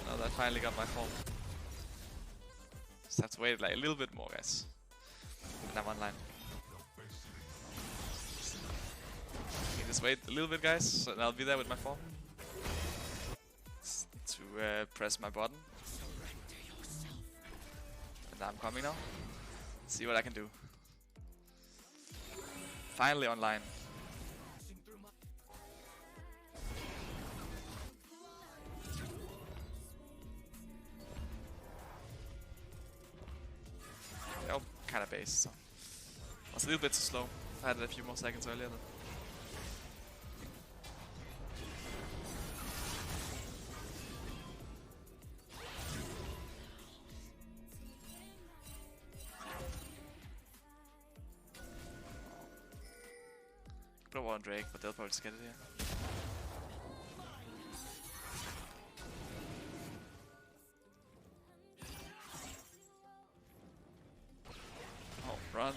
Now that I finally got my form. Just have to wait like a little bit more, guys. And I'm online. Okay, just wait a little bit, guys, and I'll be there with my form. Just need to press my button. And I'm coming now. See what I can do. Finally online. Oh, kind of base. So. Was a little bit too slow. I had it a few more seconds earlier. Then. Could have won Drake, but they'll probably just get it here. Oh, run.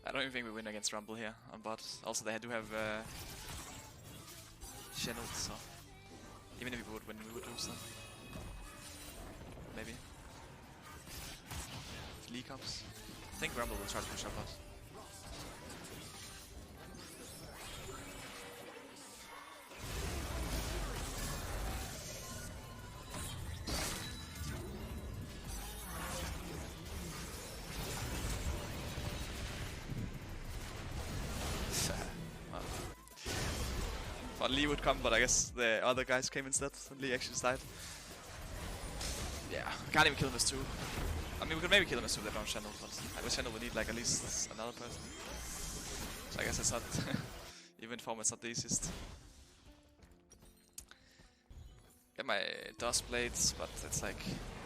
I don't even think we win against Rumble here on bot. Also, they do have Channel, so even if we would win, we would lose them. Maybe. If Lee comes. I think Rumble will try to push up bot. Thought Lee would come, but I guess the other guys came instead, and Lee actually died. Yeah, I can't even kill him as 2. I mean, we could maybe kill him as 2 that don't channel, but I guess channel would need like at least another person. So I guess it's not, even form it's not the easiest. Get my dust blades, but it's like,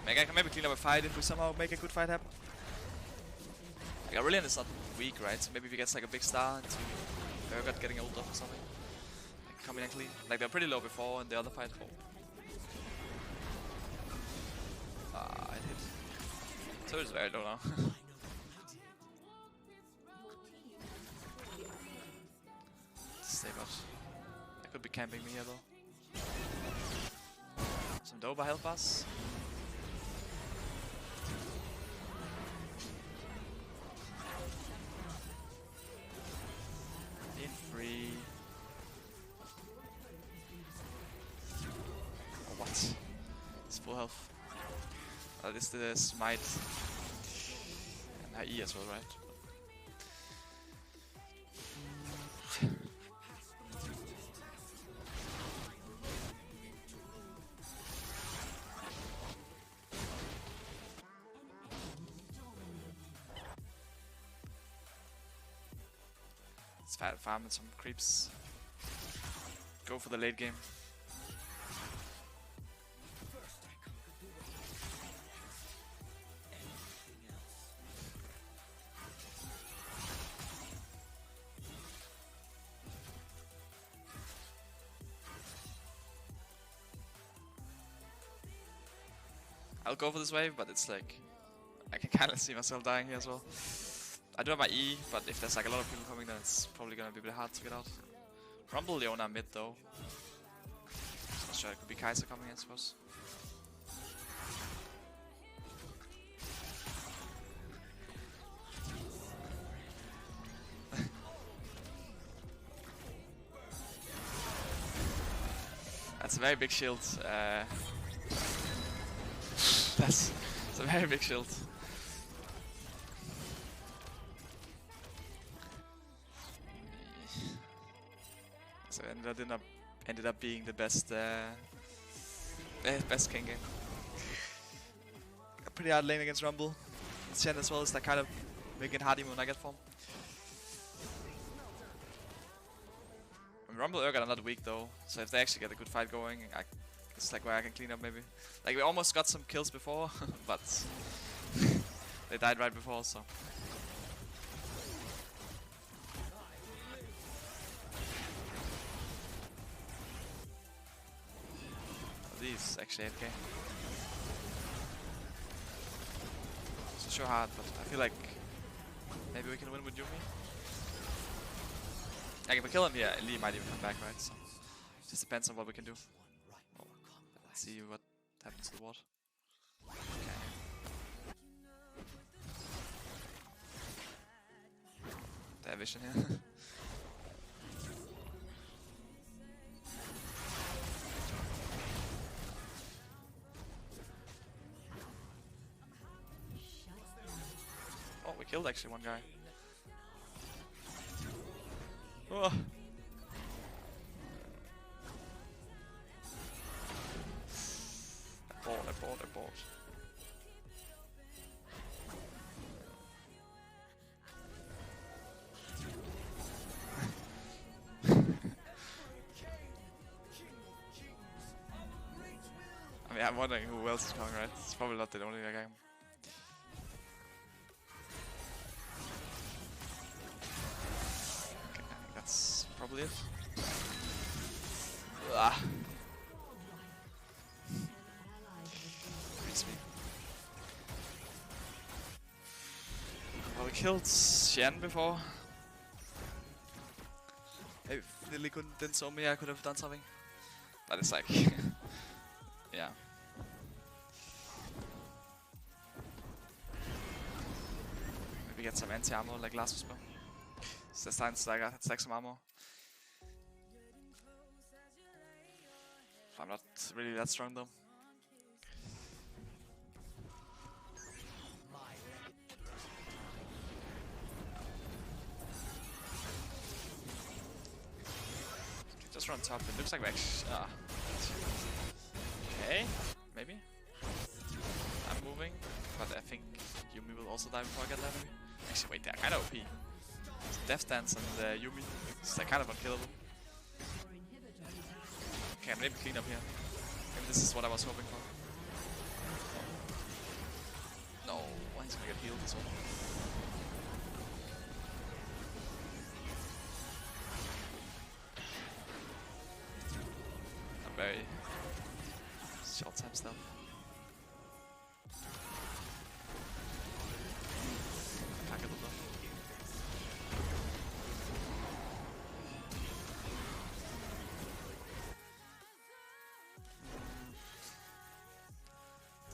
I can maybe clean up a fight if we somehow make a good fight happen. Like, Aurelion is not weak, right? So maybe if he gets like a big star into Urgot getting ult off or something. Like, coming and clean. Like, they're pretty low before in the other fight. Oh. I hit. So it's very low now. Stay bot. They could be camping me here though. Some Doba help us. In free. Oh, what? It's full health. This is the smite and HE as well, right? Let's farm and some creeps. Go for the late game. I'll go for this wave, but it's like I can kind of see myself dying here as well. I do have my E, but if there's like a lot of people coming, then it's probably gonna be a bit hard to get out. Rumble Leona mid though. Not sure, it could be Kaiser coming in, I suppose. That's a very big shield. That's a very big shield. So ended up being the best best king game. A pretty hard lane against Rumble. Shen as well is like kind of making it hard even when I get form. Rumble Urgot are not weak though, so if they actually get a good fight going, it's like where I can clean up maybe. Like we almost got some kills before, but they died right before, so. These actually AFK. It's sure hard, but I feel like maybe we can win with Yuumi. Like if we kill him here, Lee might even come back, right? So just depends on what we can do. Oh, let's see what happens to the ward. Okay. Their vision here. Oh, we killed actually one guy. Oh. I bought. I mean, I'm wondering who else is coming, right? It's probably not the only guy. That's probably it. Ah. Beats me. Well, we killed Shen before. If Lily didn't saw me, I could have done something. But it's like, yeah. Maybe get some anti-armor like last whisper. So it's time to stack some armor. I'm not really that strong though. Just run top. It looks like we actually. Okay, maybe. I'm moving, but I think Yuumi will also die before I get there. Maybe. Actually, wait, they're kind of OP. Death Dance and Yuumi. They're kind of unkillable. Okay, maybe clean up here. Maybe this is what I was hoping for. No, he's gonna get healed as well. I'm very short time stuff. Can't get it though.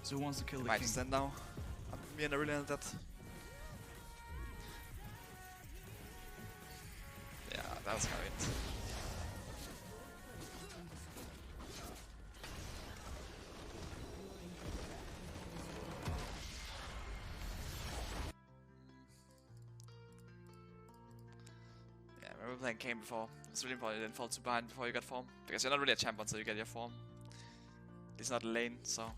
So who wants to kill the Might king? stand now. Me and Aurelian at that. Yeah, that was kind of it. Yeah, I remember playing Kane before. It's really important you didn't fall too behind before you got form. Because you're not really a champ until you get your form. It's not a lane, so.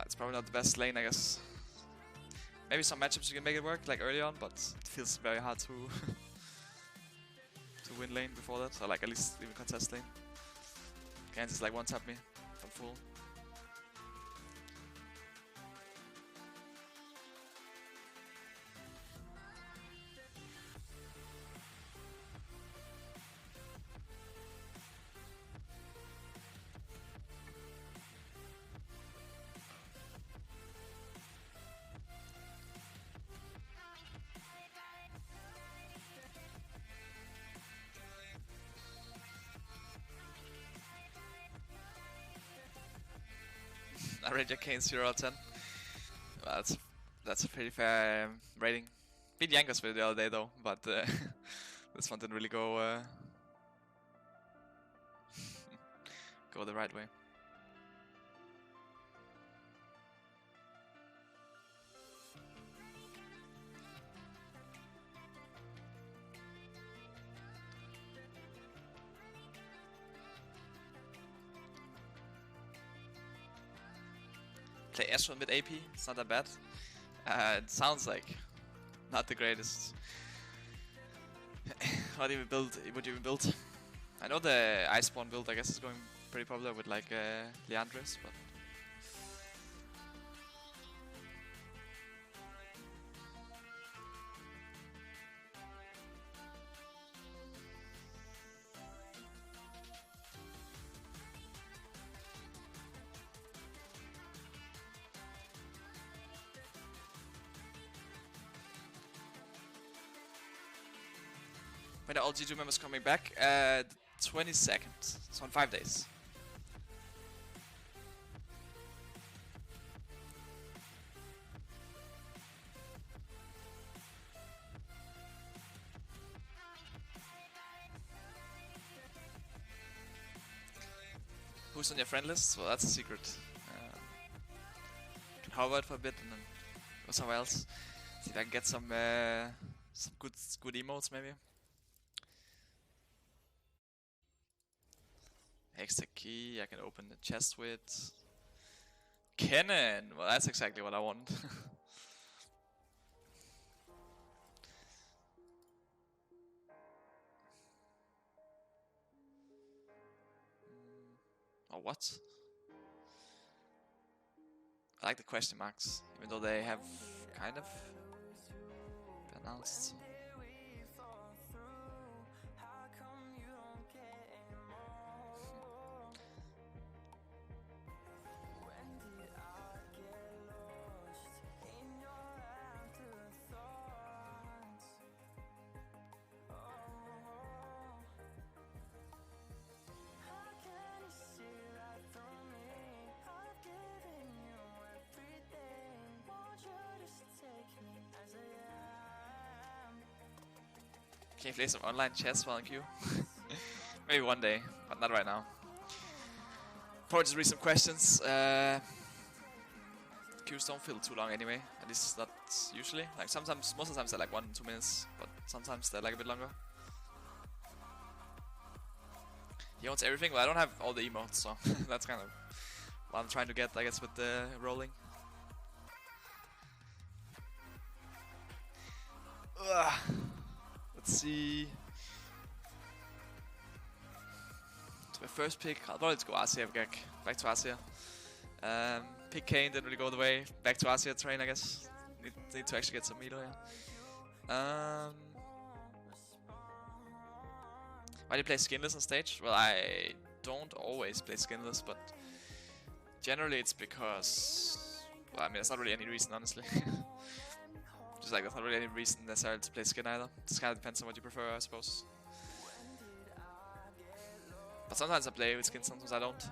It's probably not the best lane, I guess. Maybe some matchups you can make it work, like early on, but it feels very hard to to win lane before that, or like at least even contest lane. Can't just like one tap me from full. I rate your Kane 0 out of 10. Well, that's a pretty fair rating. Beat Yankers with the other day though, but this one didn't really go go the right way. Play Astral mid AP, it's not that bad. It sounds like not the greatest. What even build? Would you even build? I know the Iceborne build, I guess, is going pretty popular with like Leandris, but when are all G2 members coming back? The 22nd, so in 5 days. Who's on your friend list? Well, that's a secret. Can hover it for a bit and then go somewhere else. See if I can get some good emotes maybe. Extra key, I can open the chest with. Kennen! Well, that's exactly what I want. Oh, what? I like the question marks, even though they have kind of been announced. Can you play some online chess while in queue? Maybe one day, but not right now. Probably just read some questions. Queues don't feel too long anyway, at least not usually. Like sometimes, most of the times they're like 1-2 minutes, but sometimes they're like a bit longer. He owns everything, well I don't have all the emotes, so that's kind of what I'm trying to get, I guess, with the rolling. Ugh. Let's see. It's my first pick. I'll probably just go Asia back to Asia. Pick Kane didn't really go the way. Back to Asia train, I guess. Need to actually get some meter, yeah. Why do you play skinless on stage? Well, I don't always play skinless, but generally it's because, well, I mean, there's not really any reason, honestly. Just like, there's not really any reason necessarily to play skin either. Just kind of depends on what you prefer, I suppose. But sometimes I play with skin, sometimes I don't.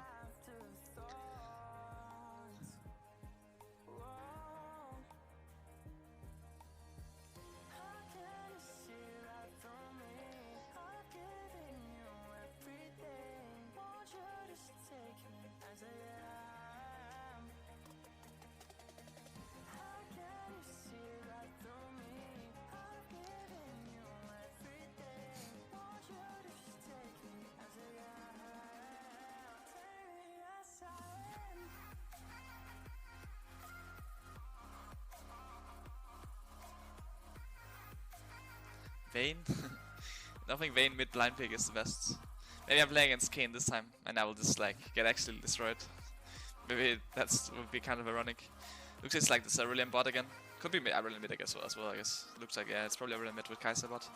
Vayne? I don't think Vayne mid blind pick is the best. Maybe I'm playing against Kane this time and I will just like get actually destroyed. Maybe that would be kind of ironic. Looks it's like this Aurelian bot again. Could be Aurelian mid I guess as well, I guess. Looks like, yeah, it's probably Aurelian mid with Kai'Sa bot.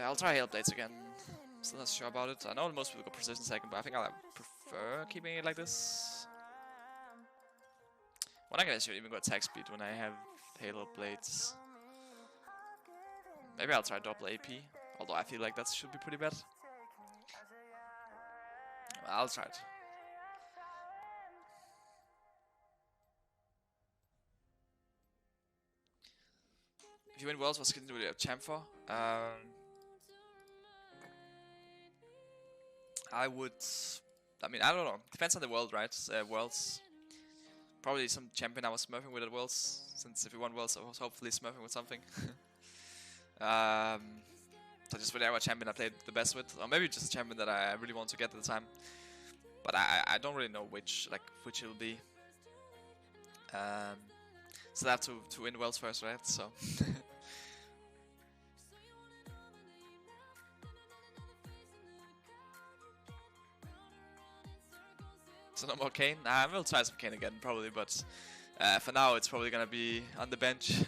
I'll try Hail Blades again. Still not sure about it. I know most people go Precision second, but I think I prefer keeping it like this. When I should even go attack speed when I have Halo Blades. Maybe I'll try double AP, although I feel like that should be pretty bad. I'll try it. If you win Worlds, what skin do you have champ for? I would... I mean, I don't know. Depends on the world, right? Worlds. Probably some champion I was smurfing with at Worlds. Since if you won Worlds, I was hopefully smurfing with something. So just whatever champion I played the best with. Or maybe just a champion that I really want to get at the time. But I don't really know which it'll be. So I have to win Worlds first, right? So... So no more Kayn? Nah, we'll try some Kayn again probably, but for now it's probably gonna be on the bench.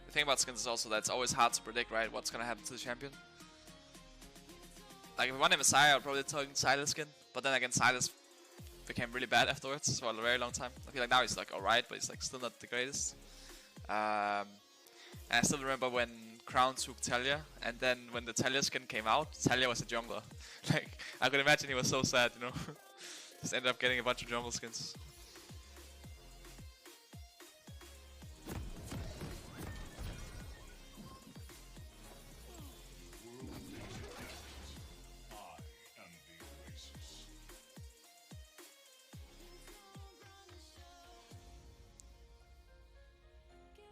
The thing about skins is also that it's always hard to predict, right, what's gonna happen to the champion. Like if we won a Messiah, I'd probably take Sylas skin, but then again Sylas became really bad afterwards for a very long time. I feel like now he's like alright, but he's like still not the greatest. And I still remember when Crown took Talia, and then when the Talia skin came out, Talia was a jungler. Like I could imagine he was so sad, you know. Just ended up getting a bunch of jungle skins.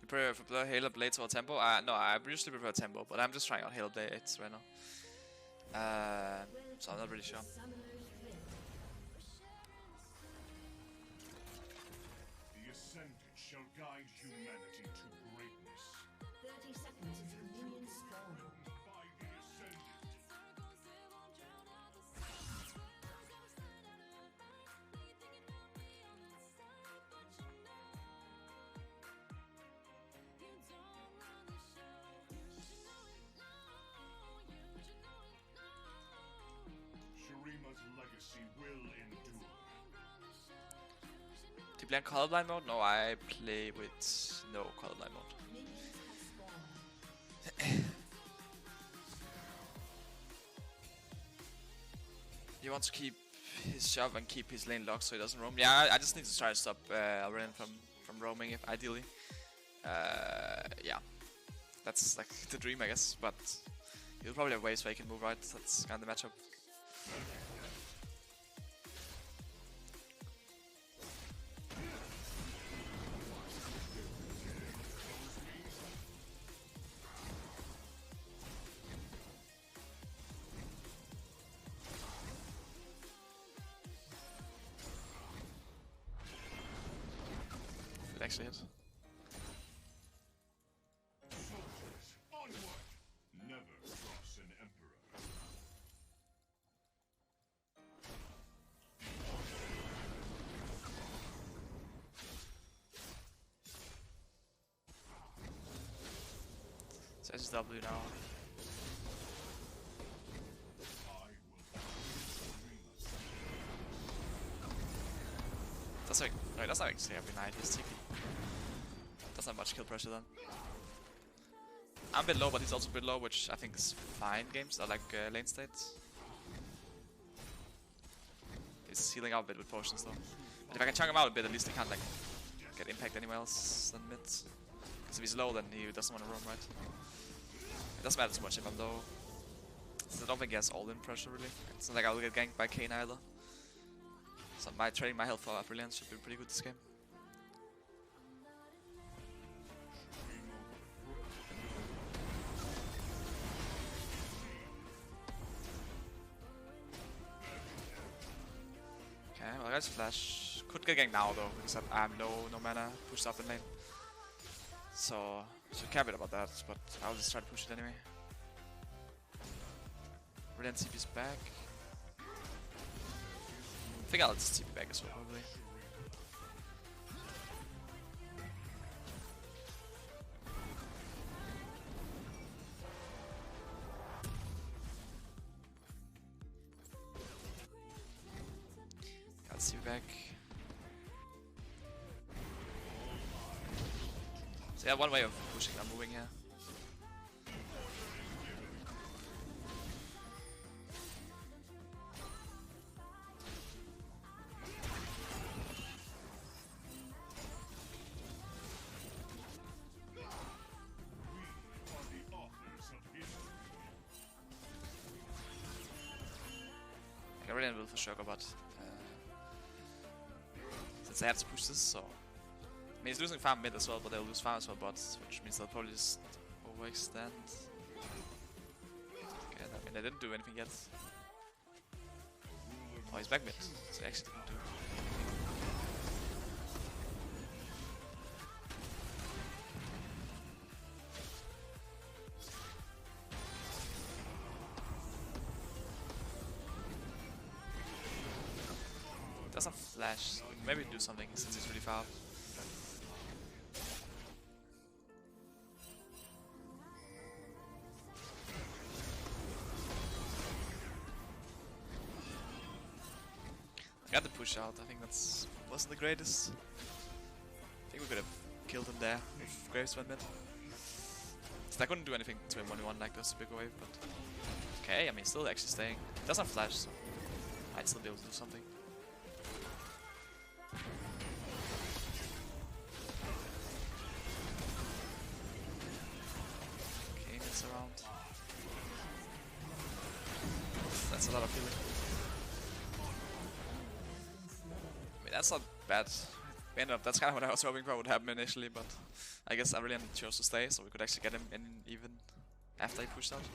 You prefer Halo Blades or Tempo? No, I usually prefer Tempo, but I'm just trying out Halo Blades right now. So I'm not really sure. The Ascended shall guide humanity to greatness. 30 seconds until minions spawn. By the Ascended. Shurima's legacy will endure. Do you play in colorblind mode? No, I play with no colorblind mode. Minions have spawned. He wants to keep his shop and keep his lane locked so he doesn't roam. Yeah, I just need to try to stop Aurelion from roaming, if ideally. Yeah, that's like the dream, I guess. But he'll probably have ways where he can move right. That's kind of the matchup. It actually hit. Soldiers, onward! Never cross an emperor. So SW now. I will Shurima's. That's like, no, that's not actually every night. He's TP. That's not much kill pressure then. I'm a bit low, but he's also a bit low, which I think is fine games. I like lane states. He's healing out a bit with potions though. But if I can chunk him out a bit, at least he can't like get impact anywhere else than mid. Because if he's low, then he doesn't want to roam, right? It doesn't matter too much if I'm low. So I don't think he has all-in pressure really. It's not like I'll get ganked by Kayn either. So trading my health for Brilliance should be pretty good this game. Okay, well I got flash. Could get ganked now though, because I have no mana pushed up in lane. So should care a bit about that, but I'll just try to push it anyway. Brilliant TP's back. I think I'll just TP back as well, probably. So yeah, one way of pushing and moving here. Are the authors of history. I really will for sure, but since they have to push this, so I mean he's losing farm mid as well, but they'll lose farm as well bots, which means they'll probably just overextend. Okay, I mean they didn't do anything yet. Oh, he's back mid, so he actually didn't do. Doesn't flash, so we can maybe do something since he's really far up. I got the push out, I think that's wasn't the greatest. I think we could have killed him there if Graves went mid. So I couldn't do anything to him 1v1 like this big wave, but okay, I mean still actually staying. Doesn't flash, so I'd still be able to do something. Around. That's a lot of healing. I mean, that's not bad. We ended up, that's kind of what I was hoping for would happen initially, but I guess Aurelion chose to stay, so we could actually get him in even after he pushed out.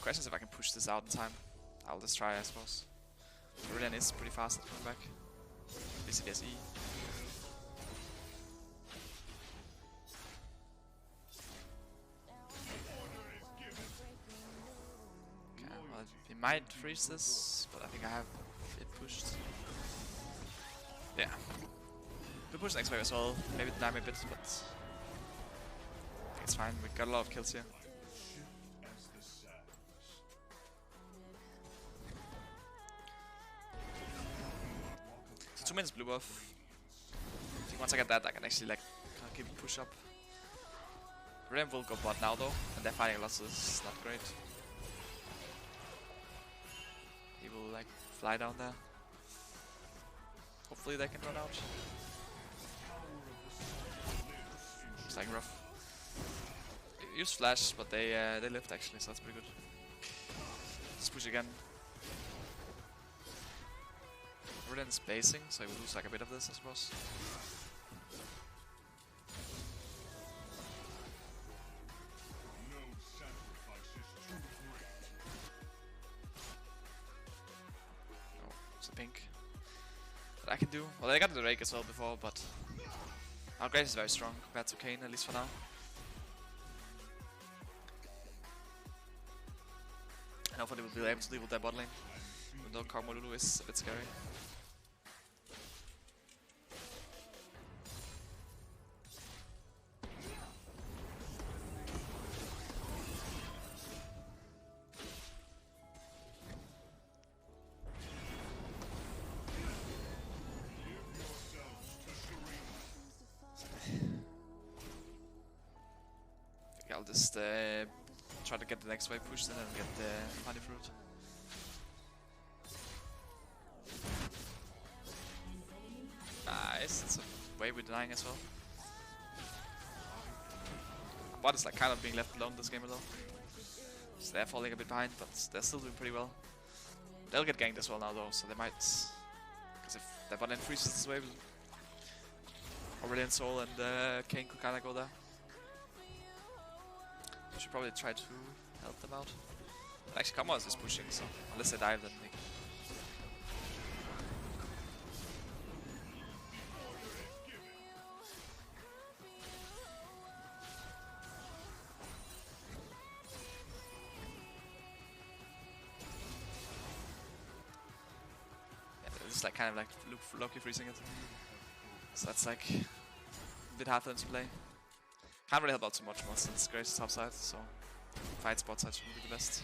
Question is if I can push this out in time. I'll just try, I suppose. Aurelion is pretty fast at coming back. BCDSE. He might freeze this, but I think I have it pushed. Yeah. We push next wave as well, maybe deny me a bit, but I think it's fine. We got a lot of kills here. So 2 minutes blue buff. I think once I get that, I can actually like keep a push up. Rem will go bot now though, and they're fighting a lot, so this is not great. He will like fly down there. Hopefully they can run out. It's like rough. Use flash, but they lived actually, so that's pretty good. Let's push again. We're then spacing, so we lose like a bit of this, I suppose. Pink. That I can do. Well, I got the Rake as well before, but our Graves is very strong compared to Kayn, at least for now. And hopefully we'll be able to deal with their bot lane, even though Kog'Maw is a bit scary. I'll just try to get the next wave pushed and then get the honey fruit. Nice, it's a wave we're denying as well. Bot is like kind of being left alone this game as well. So they're falling a bit behind, but they're still doing pretty well. They'll get ganked as well now though, so they might, because if their bot lane freezes this wave, Aurelion Sol and Kayn could kinda go there. Should probably try to help them out. But actually, Kog'Maw is just pushing, so unless they dive, then they... Yeah, they're just like kind of like Loki freezing it. So that's like a bit hard for them to play. Can't really help out too much more since Graves is top side, so fight spot side shouldn't be the best.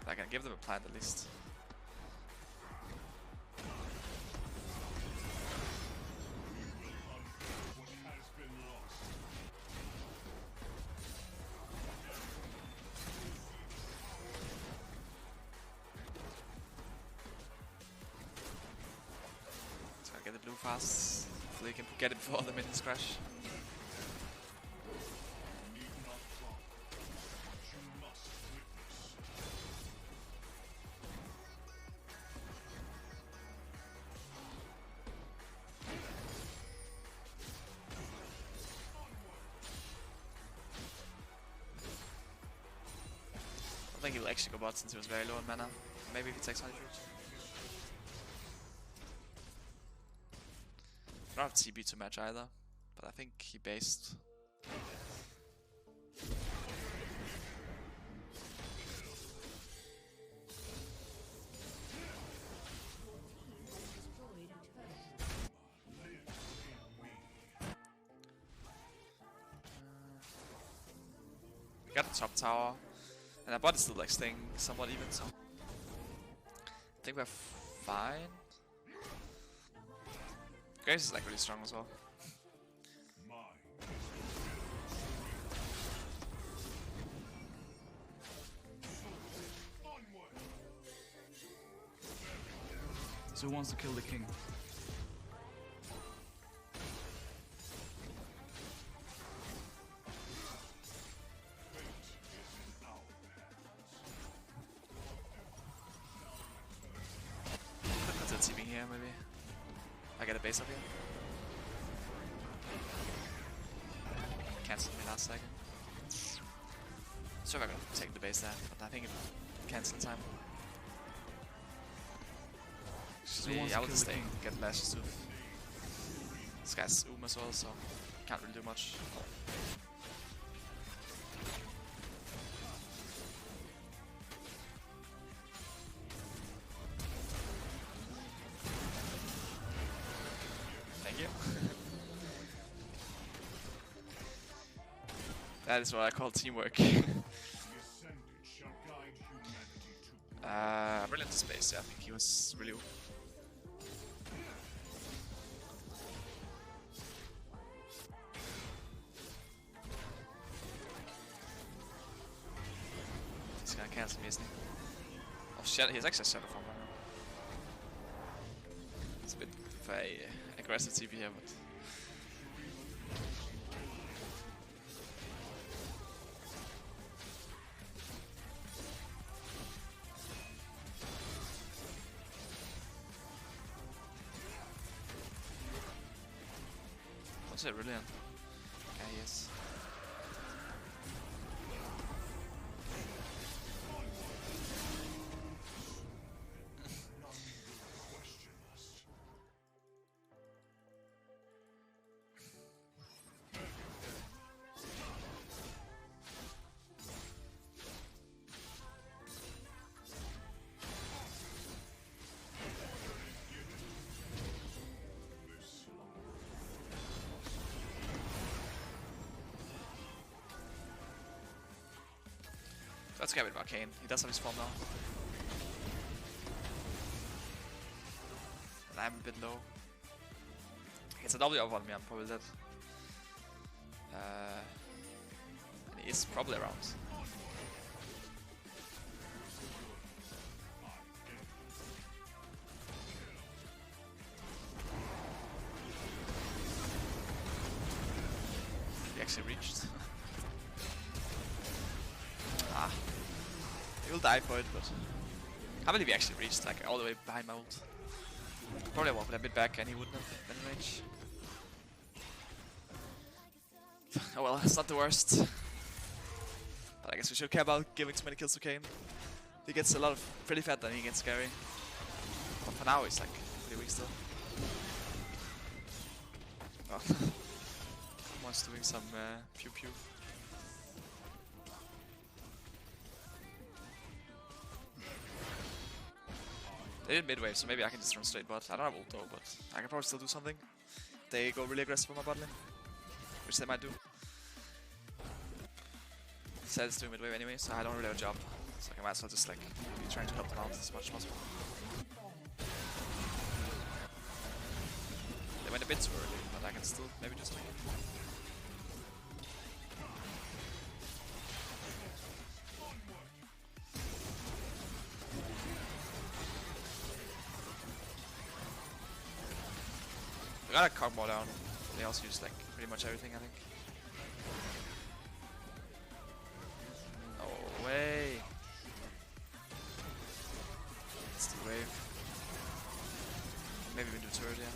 But I can give them a plant at least. blue fast. Hopefully he can get it before the minions crash. I think he'll actually go bot since he was very low in mana. Maybe if he takes 100. I don't have TB to match either, but I think he based. Got the top tower, and our bot is still like staying somewhat even, so I think we're fine. Graves is like really strong as well. So who wants to kill the king? Consider TPing here maybe. I get a base up here. Cancelled me last second. So I'm gonna take the base there, but I think it cancel time. Actually, I will stay, get lashes too. This guy's as well, so can't really do much. Thank you. That is what I call teamwork. Brilliant space, yeah, I think he was really. He's gonna cancel me, isn't he? Oh shit, he's actually a shadow form right now. It's a bit of a aggressive TP here, but. What's it, brilliant? Yeah, he is. Let's get rid of Arcane. He does have his form now. And I'm a bit low. It's a W up on me, I'm probably dead. And he is probably around. He actually reached. Ah. He will die for it, but I believe he actually reached like all the way behind my ult. Probably walked a bit back and he wouldn't have been in range. Oh well, it's not the worst. But I guess we should care about giving too many kills to Kayn. He gets a lot of pretty fat, then he gets scary. But for now he's like pretty weak still. Oh. Someone's doing some pew pew. They did mid wave, so maybe I can just run straight bot. I don't have ult though, but I can probably still do something. They go really aggressive on my bot lane, which they might do. Zed's doing mid wave anyway, so I don't really have a job. So I might as well just like be trying to help them out as much as possible. They went a bit too early, but I can still maybe just win. got a Kog'Maw down. They also use like pretty much everything, I think. No way. It's the wave. Maybe we do turret, yeah.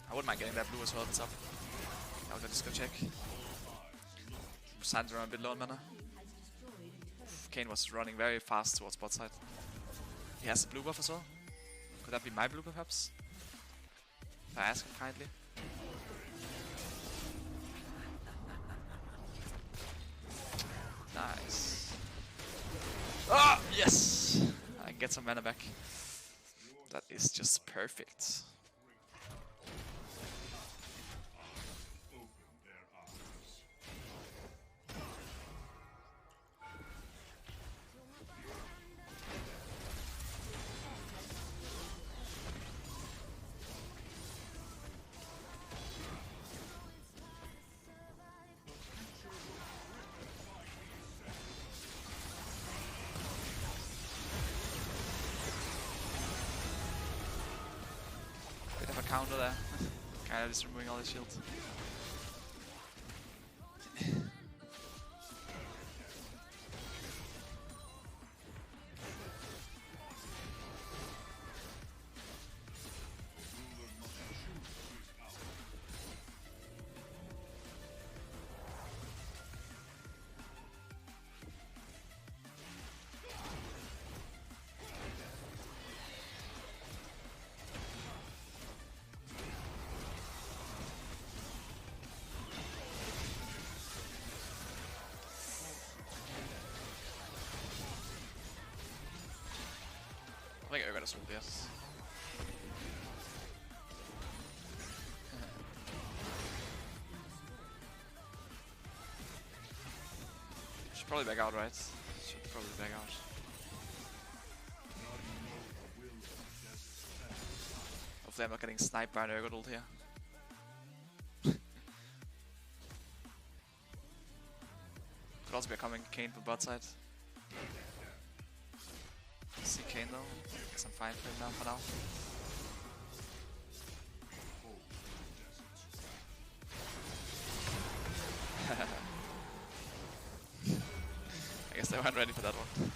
I wouldn't mind getting that blue as well if it's up. I'll just go check. Sands around a bit low on mana. Kayn was running very fast towards bot side. He has a blue buff as well. Could that be my blue perhaps? If I ask him kindly. Nice. Ah, yes! I can get some mana back. That is just perfect. Bit of a counter there. Kind of just removing all his shields. I think I gotta swap this. Should probably back out, right? Should probably back out. Hopefully I'm not getting sniped by an Urgot ult here. Could also be coming Kayn from bot side. See Kayn though. Guess I'm fine for him now for now. I guess they weren't ready for that one.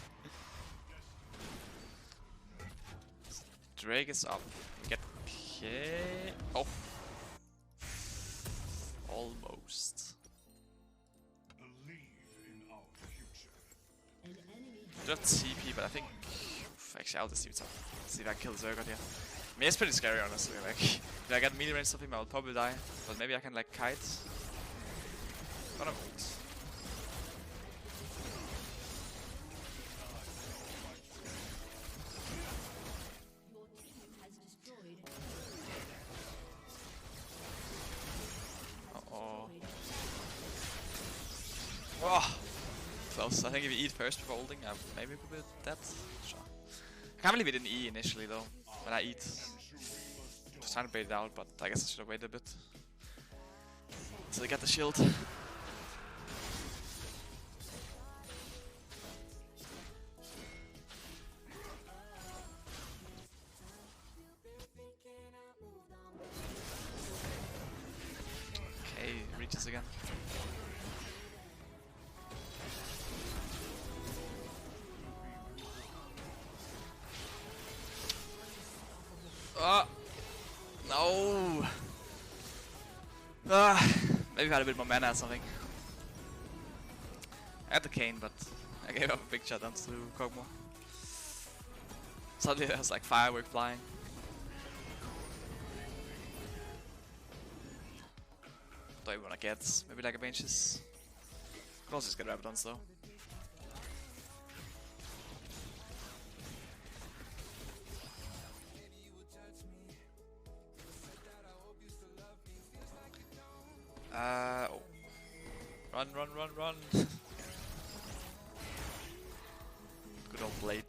Drake is up. Get okay. Oh. Almost. Believe in our future. An enemy I do have TP, but I think actually I'll just see what's up. See if I can kill Zergot here. I mean, it's pretty scary honestly. Like, if I get melee range of him, I'll probably die. But maybe I can like kite. Gonna wait. your team has destroyed. Uh-oh. Oh! Close. I think if you eat first before holding, maybe we'll be dead. Sure. I can't believe we didn't E initially though, when I eat. Just trying to bait it out, but I guess I should have waited a bit. So they get the shield. Okay, reaches again. No! Maybe I had a bit more mana or something. I had the Kayn, but I gave up a big shot onto Kog'Maw. Suddenly there was like firework flying. Don't even wanna get maybe like a benches. Could also just get Rabadons though. Oh. Run, run, run, run. Good old Blade.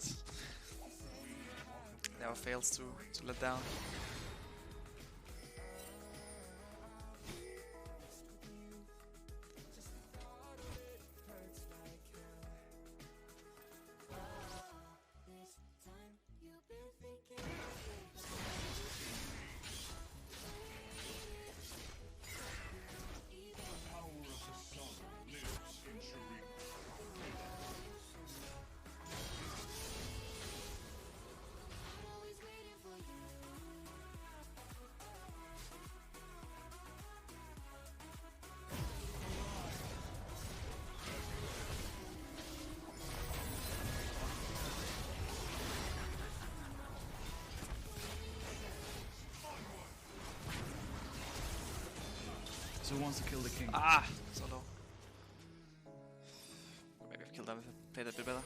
Never fails to let down. So who wants to kill the king? Ah, so low. Maybe I've killed them if I played a bit better.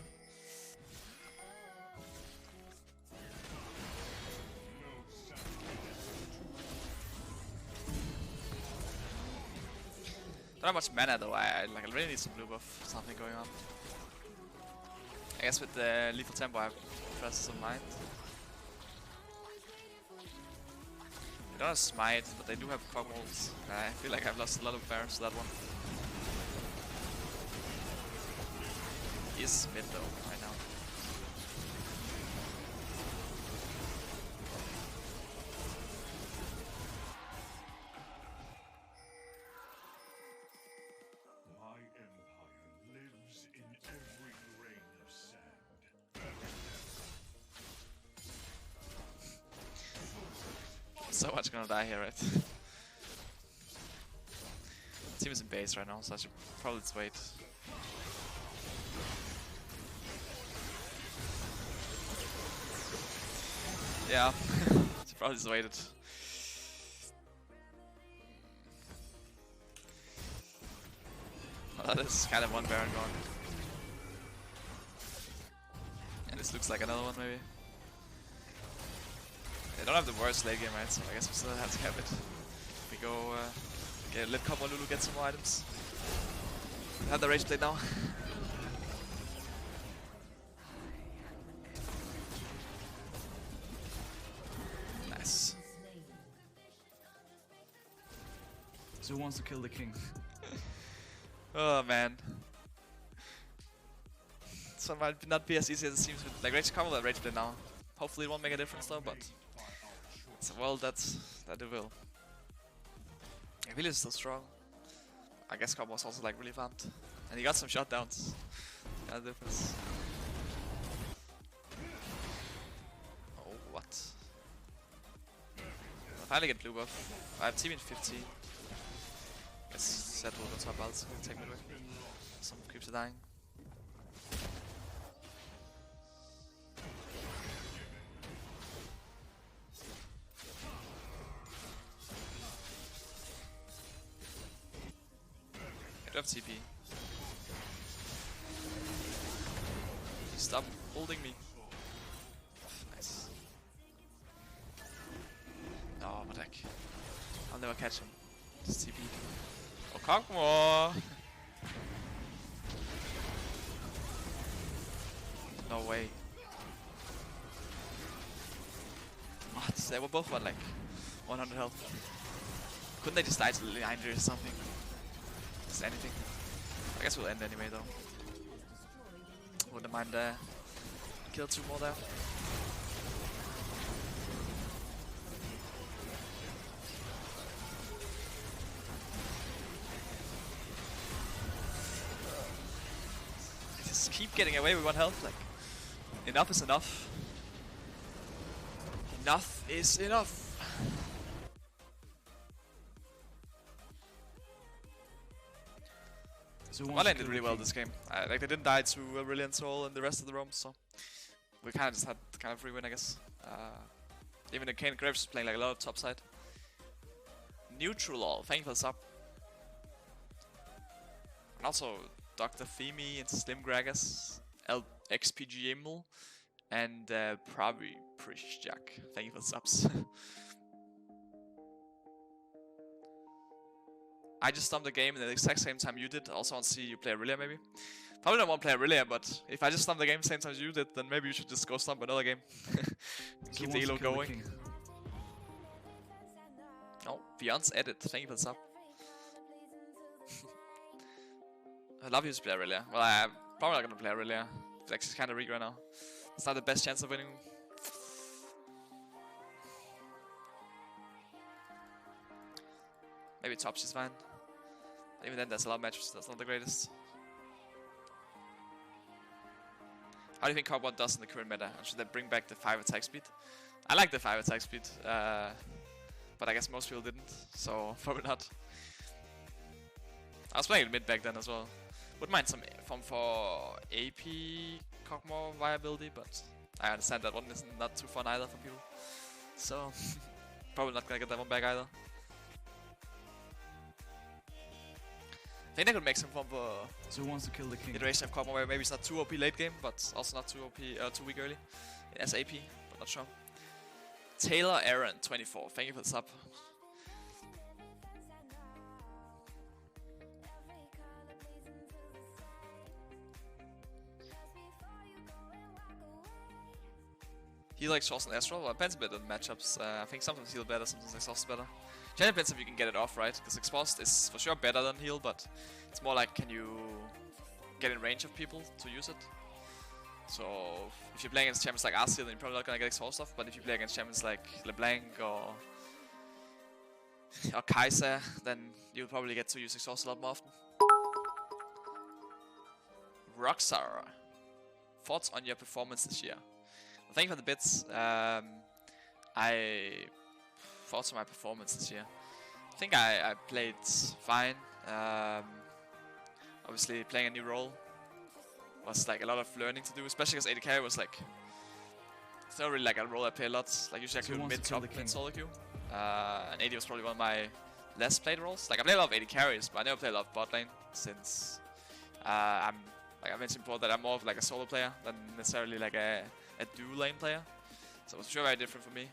Don't have much mana though. I really need some blue buff, something going on. I guess with the lethal tempo I have presence of mind. They don't have smite, but they do have cogmolds. I feel like I've lost a lot of barons to that one. He is mid though, right now. My empire lives in every grain of sand. So much gonna die here, right? Team is in base right now, so I should probably just wait. Yeah, should probably just wait it. Well, this is kind of one Baron gone. And this looks like another one, maybe. They don't have the worst late game, right? So I guess we still have to have it. We go let Cobra Lulu get some more items. We have the Rage Blade now. Nice. So who wants to kill the king? Oh man. This one might not be as easy as it seems with like Rage Combo that Rage Blade now. Hopefully it won't make a difference though, but it's a world that it will. Really is still strong. I guess Cobb was also like really vamped. And he got some shutdowns. Yeah, difference. Oh, what? I finally get blue buff. I have team in 50. Guess Zed will go top ult, take me away. Some creeps are dying. I have TP. Stop holding me. Nice. Oh, what the heck. I'll never catch him. Just TP. Oh, Kog'Maw! No way. What? They were both on like 100 health. Couldn't they just die to the Liandry or something? Just anything. I guess we'll end anyway though. Wouldn't mind kill 2 more there. Just keep getting away with 1 health, like enough is enough. Enough is enough. So Well, ended really well this game. Like they didn't die to Aurelion Soul and the rest of the roams, so we kind of just had kind of free win, I guess. Even the Kane Graves was playing like a lot of top side. Neutral all, thank you for the sub. And also Dr. Femi and Slim Gragas, XPG Emil, and probably Prish Jack. Thank you for the subs. I just stopped the game at the exact same time you did. Also want to see you play Aurelia maybe. Probably don't want to play Aurelia, but if I just stopped the game the same time as you did, then maybe you should just go stomp another game. Keep the elo going. Oh, Beyond's edit. Thank you for the sub. I love you to play Aurelia. Well, I'm probably not going to play Aurelia. Flex is kind of weak right now. It's not the best chance of winning. Maybe top she's fine. Even then, there's a lot of matches. That's not the greatest. How do you think Cop 1 does in the current meta? And should they bring back the 5 attack speed? I like the 5 attack speed, but I guess most people didn't, so probably not. I was playing it mid back then as well. Wouldn't mind some form for AP Kog'Maw viability, but I understand that one is not too fun either for people. So, probably not gonna get that one back either. think they could make some form of So who wants to kill the king? iteration of Kog'Maw where maybe it's not too OP late game, but also not too OP, too weak early. As AP, but not sure. Taylor Aaron 24, thank you for the sub. Heal Exhaust and Astral, well, it depends a bit on matchups. I think sometimes heal better, sometimes exhaust better. Generally depends if you can get it off, right? Because exhaust is for sure better than heal, but it's more like can you get in range of people to use it. So if you play against champions like Arceal, then you're probably not gonna get exhaust off. But if you play against champions like LeBlanc or Kai'Sa, then you'll probably get to use exhaust a lot more often. Roxar, thoughts on your performance this year? Well, thank you for the bits. Thoughts on my performance this year. I think I played fine. Obviously, playing a new role was like a lot of learning to do, especially because AD carry was like, it's not really like a role I play a lot. Like usually I could mid top mid solo queue, and AD was probably one of my less played roles. Like I play a lot of AD carries, but I never play a lot of bot lane since I'm like I mentioned before that I'm more of like a solo player than necessarily like a dual lane player. So it was sure very different for me.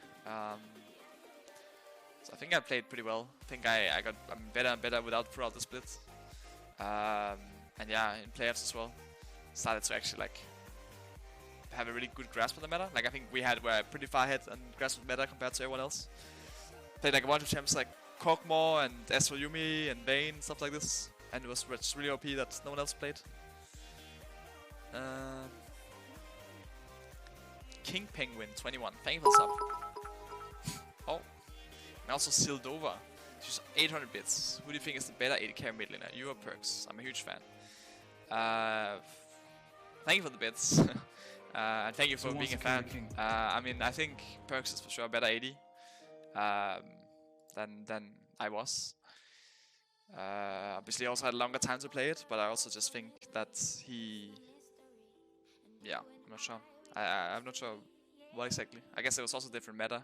So I think I played pretty well. I think I'm better and better throughout the split. And yeah, in playoffs as well, started to actually like have a really good grasp of the meta. Like I think we're pretty far ahead and grasp of the meta compared to everyone else. Played like a bunch of champs like Kog'Maw and Astral Yuumi and Vayne, stuff like this, and it was really OP that no one else played. King Penguin 21, thank you for the sub. Oh, and also Sildova, she's 800 bits. Who do you think is the better AD carry mid laner, you or Perkz? I'm a huge fan. Thank you for the bits, and thank you for being a fan. I mean, I think Perkz is for sure a better AD than I was. Obviously, I also had a longer time to play it, but I also just think that yeah, I'm not sure. I'm not sure what exactly. I guess it was also different meta.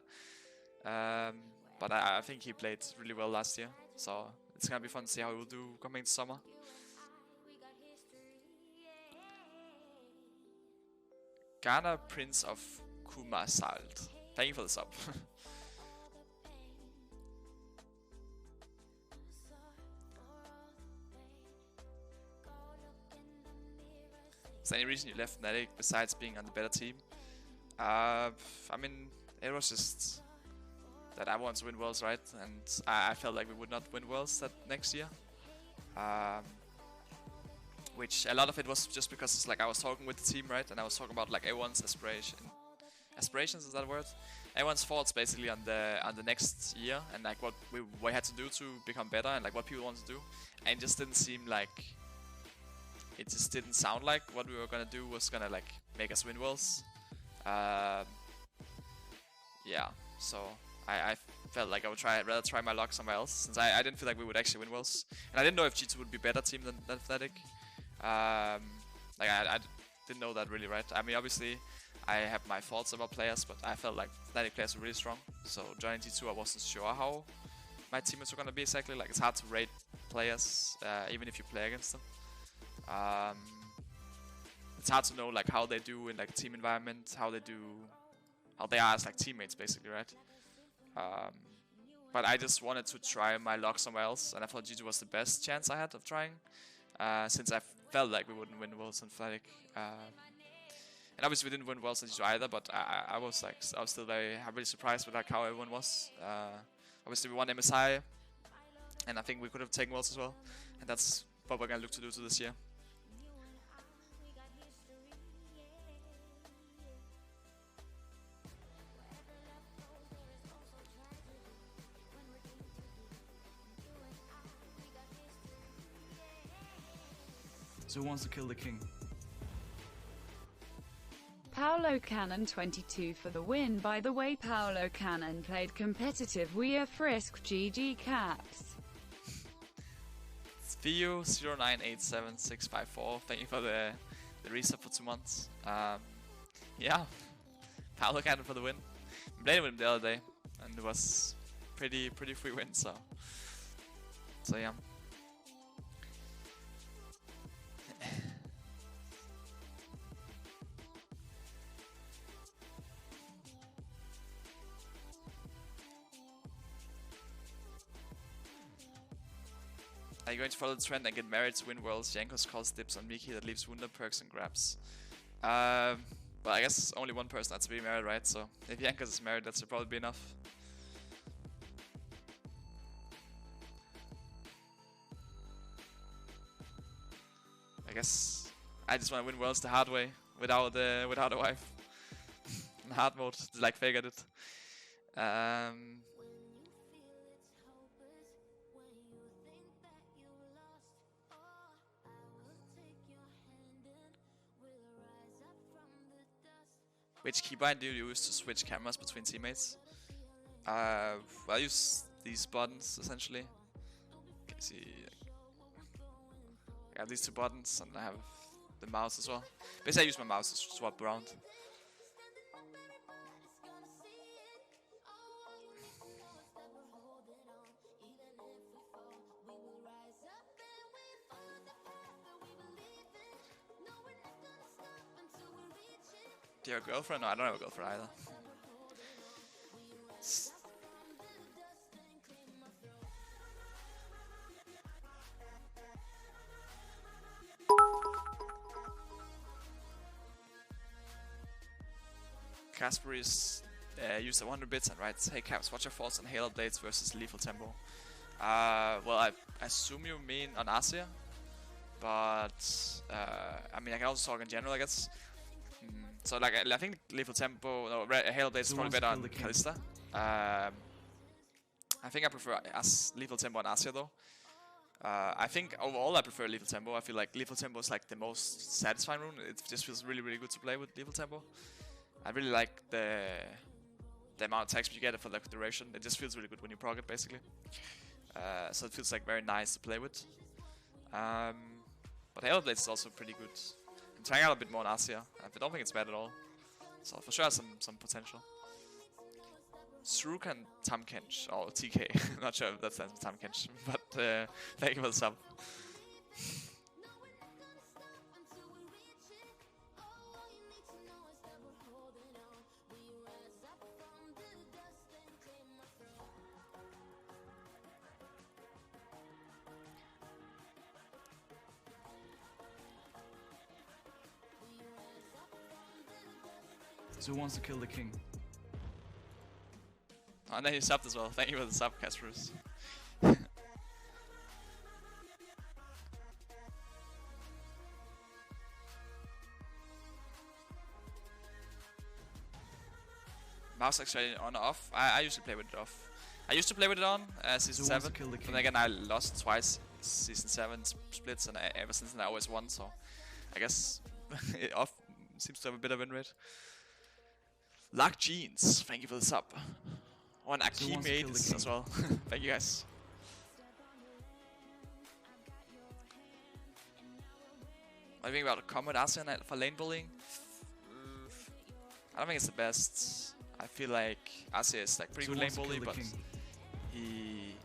But I think he played really well last year. So it's gonna be fun to see how he will do coming into summer. Ghana Prince of Kumasalt. Thank you for the sub. Is there any reason you left Fnatic besides being on the better team? I mean, it was just that I wanted to win Worlds, right? And I felt like we would not win Worlds that next year. Which a lot of it was just because it's like I was talking with the team, right? And I was talking about like everyone's aspirations, is that a word? Everyone's thoughts basically on the next year and like what we had to do to become better and like what people want to do. And it just didn't seem like, it just didn't sound like what we were gonna do was gonna like make us win Worlds. Yeah, so I felt like I would rather try my luck somewhere else, since I didn't feel like we would actually win Worlds. And I didn't know if G2 would be a better team than Fnatic. Like I didn't know that really, right? I mean, obviously I have my thoughts about players, but I felt like Fnatic players were really strong. So joining G2, I wasn't sure how my teammates were gonna be exactly. Like it's hard to rate players, even if you play against them. It's hard to know like how they do in like a team environment, how they are as like teammates basically, right? But I just wanted to try my luck somewhere else, and I thought G2 was the best chance I had of trying, since I felt like we wouldn't win Worlds on Fnatic. And obviously we didn't win Worlds on G2 either, but I was still really surprised with like how everyone was. Obviously we won MSI, and I think we could have taken Worlds as well, and that's what we're gonna look to do this year. So who wants to kill the king? Paolo Cannon 22 for the win. By the way, Paolo Cannon played competitive. We are Frisk GG Caps. Theo 0987654. Thank you for the resub for 2 months. Yeah, Paolo Cannon for the win. I played with him the other day, and it was pretty free win. So yeah. Are you going to follow the trend and get married to win worlds? Jankos calls dips on Miki that leaves Wunder perks and grabs. Well, I guess only one person has to be married, right? So if Jankos is married, that should probably be enough. I guess I just want to win worlds the hard way without a wife. In hard mode, like Faker did. Which keybind do you use to switch cameras between teammates? I use these buttons essentially. Okay, see, I have these two buttons and I have the mouse as well. Basically, I use my mouse to swap around. Do you have a girlfriend? No, I don't have a girlfriend either. Casper is used 100 bits and writes, "Hey Caps, what's your thoughts on Halo Blades versus Lethal Tempo?" Well, I assume you mean on Asia, but I mean I can also talk in general, I guess. So like I think Lethal Tempo, no, Halo Blades is probably better on Kalista. I think I prefer Lethal Tempo on Asia though. I think overall I prefer Lethal Tempo. I feel like Lethal Tempo is like the most satisfying rune. It just feels really good to play with Lethal Tempo. I really like the amount of text you get for the duration. It just feels really good when you proc it basically. So it feels like very nice to play with. But Halo Blades is also pretty good. I'm trying out a bit more on Asia. I don't think it's bad at all. So for sure has some potential. Srook and Tamkench, or TK. I'm not sure if that stands for Tamkench, but thank you for the sub. So who wants to kill the king? Oh, and then you subbed as well. Thank you for the sub, Casperus. Mouse actually on or off? I usually play with it off. I used to play with it on season 7, but then again I lost twice season 7 splits, and ever since then I always won, so I guess it off seems to have a bit of win rate. Lock Jeans, thank you for the sub. Oh, and Akeem Aids as well. Thank you guys. What do you think about Combat Asian for lane bullying? I don't think it's the best. I feel like Asia is like pretty good lane bully, but he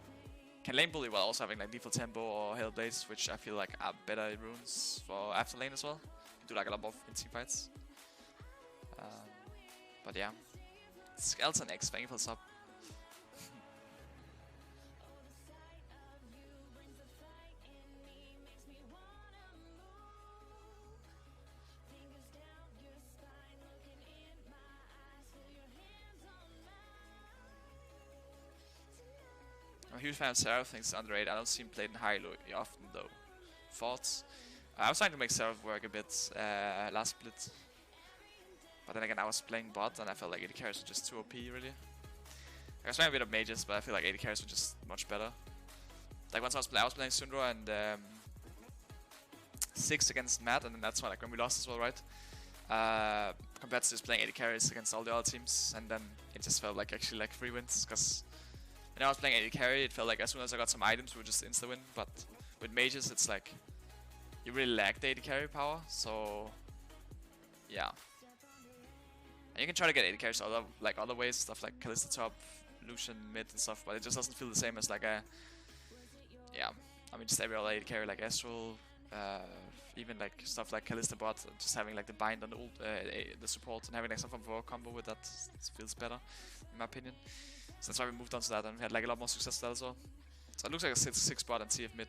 can lane bully while also having like Lethal Tempo or Halo Blades, which I feel like are better runes for after lane as well. You can do like a lot more in team fights. But yeah. Skeleton X, thank you for the sub. I'm a huge fan of Seraph, thinks it's underrated. I don't see him played in high elo often though. Thoughts? I was trying to make Seraph work a bit last split. But then again, I was playing bot and I felt like AD carries were just too OP really. I was playing a bit of mages, but I feel like AD carries were just much better. Like once I was playing Syndra and 6 against Matt, and then that's when we lost as well, right? Compared to just playing AD carries against all the other teams, and then it just felt like actually like 3 wins, because when I was playing AD carry, it felt like as soon as I got some items, we would just insta-win, but with mages, it's like you really lack the AD carry power, so yeah. And you can try to get AD carries other ways, stuff like Kalista top, Lucian mid and stuff, but it just doesn't feel the same as like a, yeah, I mean just every other AD carry like Astral, even like stuff like Kalista bot, just having like the bind on the support and having like some form of combo with that feels better, in my opinion. So that's why we moved on to that, and we had like a lot more success with that as well. So it looks like a 6 spot and TF mid.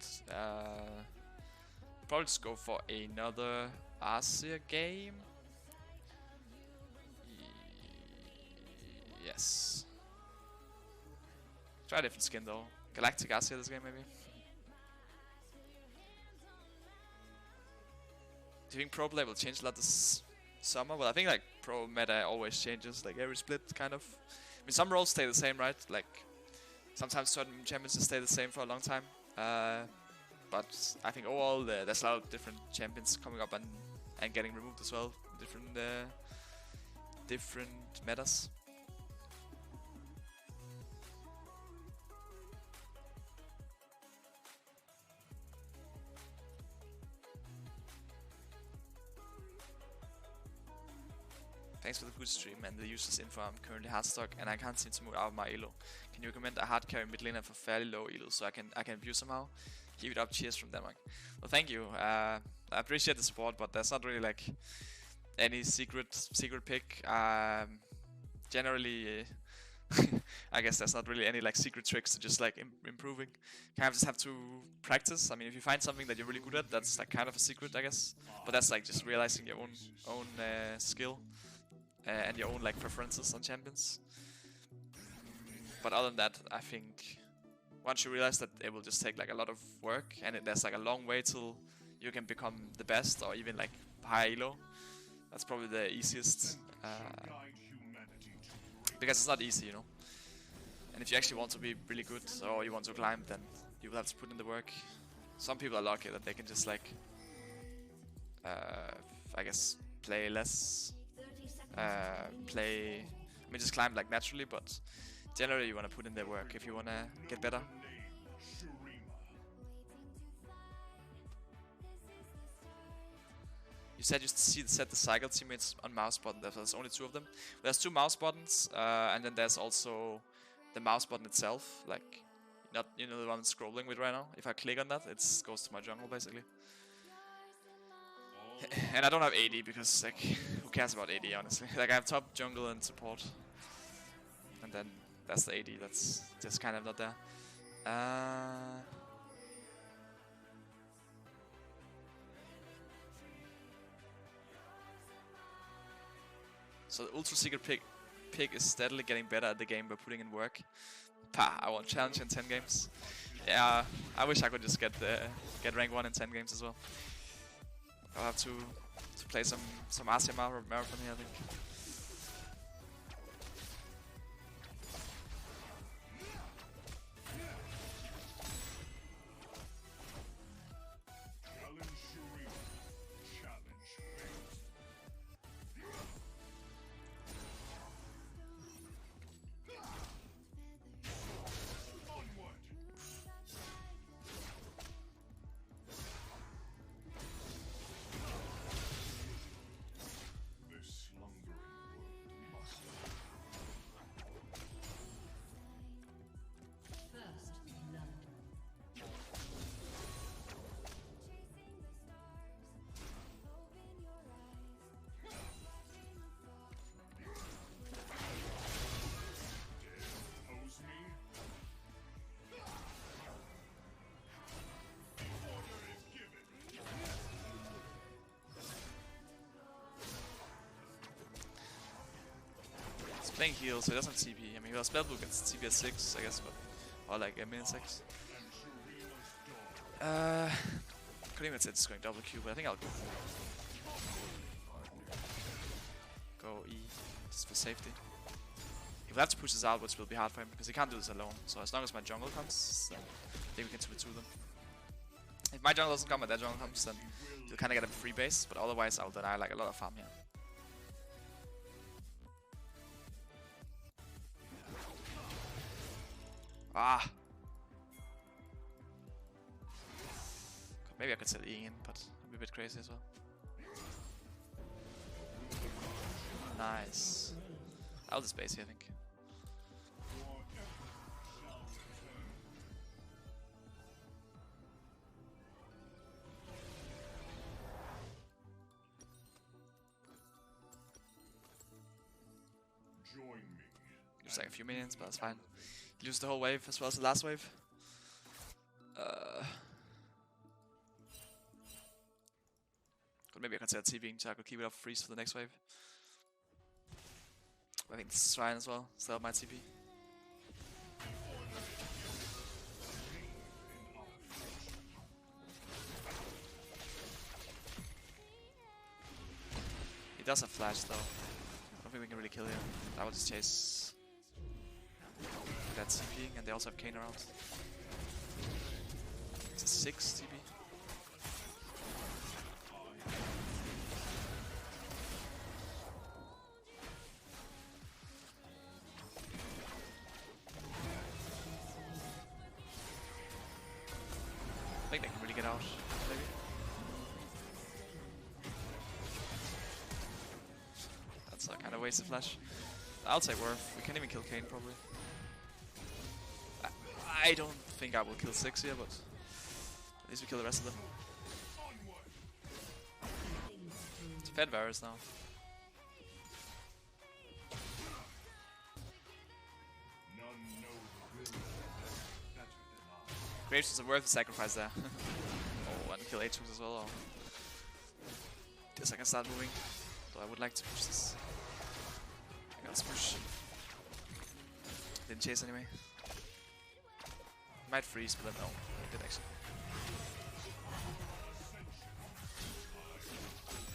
Probably just go for another Arcia game. Yes. Try a different skin though. Galactic Arcia this game maybe. Do you think pro play will change a lot this summer? Well, I think like pro meta always changes, like every split kind of. I mean, some roles stay the same, right? Like sometimes certain champions just stay the same for a long time. But I think overall there's a lot of different champions coming up and getting removed as well. Different metas. Thanks for the good stream and the user's info. I'm currently hard stock and I can't seem to move out of my elo. Can you recommend a hard carry mid laner for fairly low elo so I can view somehow? Keep it up, cheers from Denmark. Well, thank you. I appreciate the support, but there's not really like any secret pick. Generally, I guess there's not really any like secret tricks to just like improving. You kind of just have to practice. I mean, if you find something that you're really good at, that's like kind of a secret, I guess. But that's like just realizing your own skill. And your own like preferences on champions. But other than that, I think once you realize that it will just take like a lot of work and there's like a long way till you can become the best or even like high elo, that's probably the easiest. Because it's not easy, you know. And if you actually want to be really good or you want to climb, then you will have to put in the work. Some people are lucky that they can just like, I guess, play less. Just climb like naturally, but generally you want to put in the work if you want to get better. You said you set the cycle teammates on mouse button. There's only 2 of them. There's 2 mouse buttons, and then there's also the mouse button itself, like not the one I'm scrolling with right now. If I click on that, it goes to my jungle basically. And I don't have AD because like who cares about AD honestly? Like I have top, jungle and support. And then that's the AD that's just kind of not there. So the ultra secret pick is steadily getting better at the game by putting in work. I want challenge in 10 games. Yeah, I wish I could just get rank 1 in 10 games as well. I'll have to play some Arcia marathon here, I think. Playing heal, so he doesn't have TP. I mean, he was spellbook against TP at 6, I guess, but or like a min 6. Could even say it's going double Q, but I think I'll go E just for safety. He will have to push this out, which will be hard for him because he can't do this alone. So as long as my jungle comes, then I think we can split 2 them. If my jungle doesn't come and their jungle comes, then you'll kind of get a free base, but otherwise I'll deny like a lot of farm here. Ah! Maybe I could set E in, but it'd be a bit crazy as well. Nice. I'll just base here, I think. Lose like a few minions, but that's fine. He loses the whole wave as well as the last wave. maybe I consider TPing so I could keep it up freeze for the next wave. I think this is fine as well, still my TP. He does have flash though. I don't think we can really kill him. I will just chase that TPing, and they also have Kayn around. It's a 6 TP. I think they can really get out, maybe. That's a kind of wasted flash. I'll take Worth. We can even kill Kayn probably. I don't think I will kill 6 here, but at least we kill the rest of them. It's Fed Varus now. Graves is a worth the sacrifice there. Oh, and kill Aatrox as well. Guess I can start moving. Though I would like to push this. Okay, let's push. Didn't chase anyway. Might freeze, but then no, he did actually.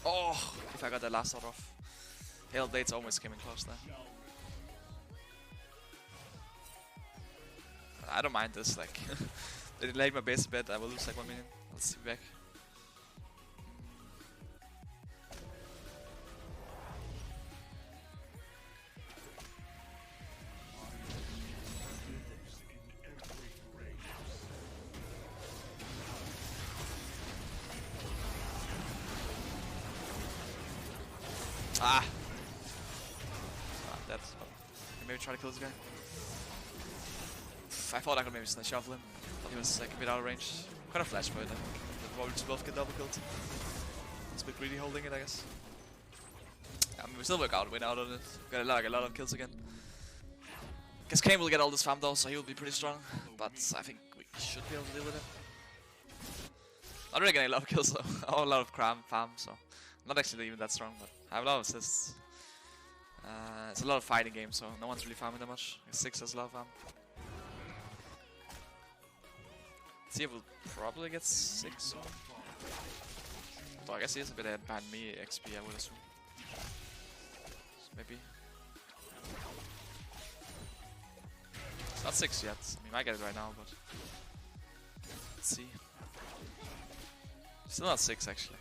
Oh, if I got that last shot off. Hail Blades almost came in close there. I don't mind this, like, they delayed my base a bit, I will lose like 1 million. Let's see back. Ah! Dead. Maybe try to kill this guy. I thought I could maybe shuffle him, but he was like a bit out of range. Kind of flash for it, I think. Probably just both get double killed. It's a bit greedy holding it, I guess. Yeah, I mean, we still win out on it. Got like a lot of kills again. Guess Kayn will get all this farm though, so he will be pretty strong. But I think we should be able to deal with him. Not really getting a lot of kills though. Oh, a lot of farm, so not actually even that strong, but I have a lot of assists. It's a lot of fighting games, so no one's really farming that much. 6 has a lot of farm. See if we'll probably get 6. Although I guess he is a bit ahead behind me, XP, I would assume. So maybe. It's not 6 yet. I mean, he might get it right now, but let's see. Still not 6 actually.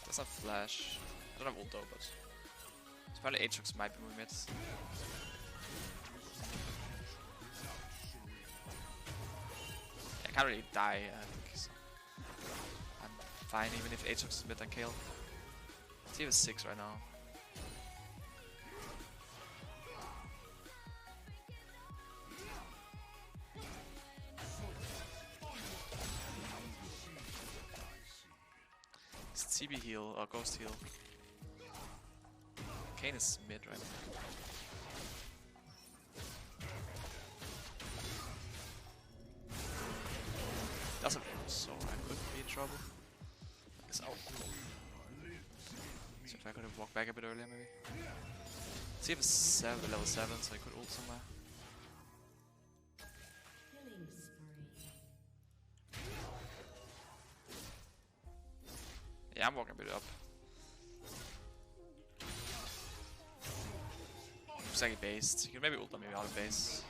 That's not flash. I don't have ult though, but apparently Aatrox might be moving mid. Yeah, I can't really die, I think. So I'm fine even if Aatrox is mid and Kayle. He has 6 right now. TB heal or ghost heal. Kayn is mid right now. Doesn't, so I could be in trouble. I guess I'll. So if I could have walked back a bit earlier maybe. See if it's level 7, so I could ult somewhere. Yeah, I'm walking a bit up. Looks like he based. You can maybe ult on maybe out of base.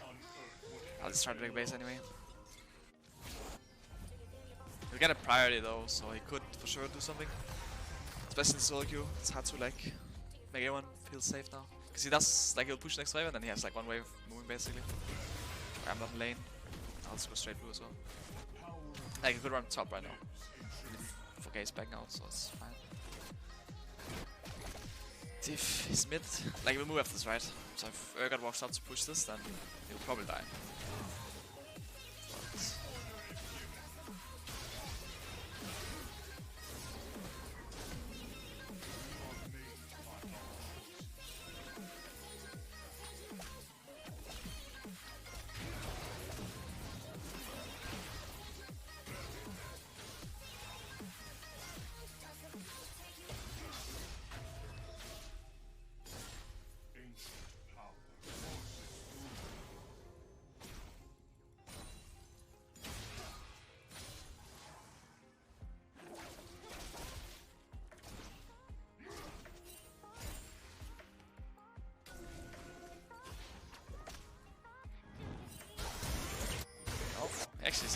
I'll just try to make a base anyway. He'll get a priority though, so he could for sure do something. Especially in solo queue, it's hard to like make everyone feel safe now. Because he does, like he'll push next wave and then he has like one wave moving basically. I'm not in lane. I'll just go straight blue as well. Like he could run top right now. Okay, he's back out, so it's fine. If he's mid, like we'll move after this, right? So if Urgot walks up to push this, then he'll probably die.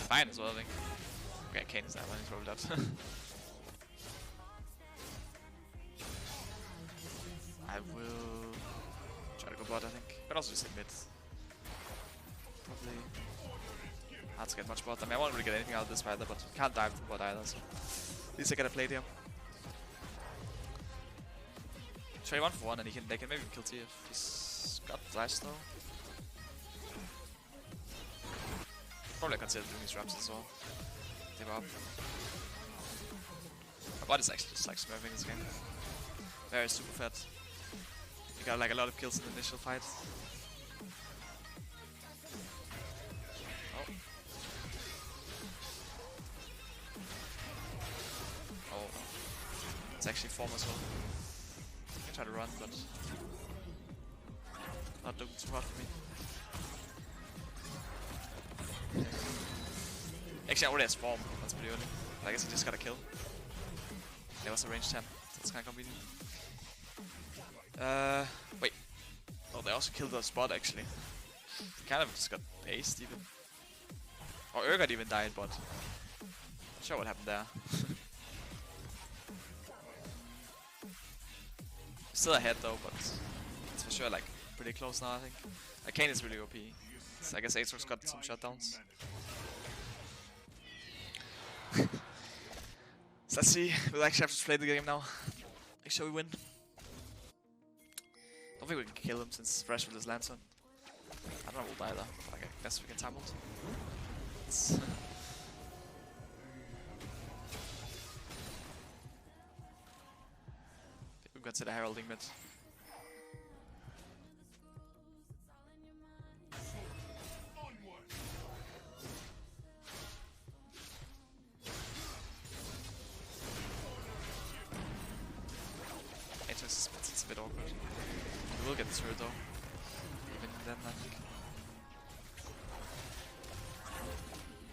fine as well, I think. Okay, Kane is there, man. He's probably dead. I will try to go bot, I think. But also just hit mid. Probably hard to get much bot. I mean, I won't really get anything out of this either, but can't dive to bot either, so at least I get a play here. Trade 1 for 1 and they can maybe kill T if he's got flash though. Probably consider doing these ramps as well. Give up. My bot is actually just like smurfing this game. Very super fat. You got like a lot of kills in the initial fight. Oh. Oh. It's actually form as well. I can try to run, but not looking too hard for me. Actually, I already has form. That's pretty early. But I guess I just got a kill. There was a range 10. That's kind of convenient. Wait. Oh, they also killed the spot actually. Kind of just got aced even. Or Urgot even died, but not sure what happened there. Still ahead though, but it's for sure like pretty close now, I think. Kane is really OP. So I guess Aatrox got some shutdowns. So let's see, we'll actually have to play the game now. Make sure we win. Don't think we can kill him since Fresh with his Lantern. I don't know we'll die though, but I guess we can time ult. We can consider heralding mid. It's a bit awkward. We will get the turret though. Even then, I think.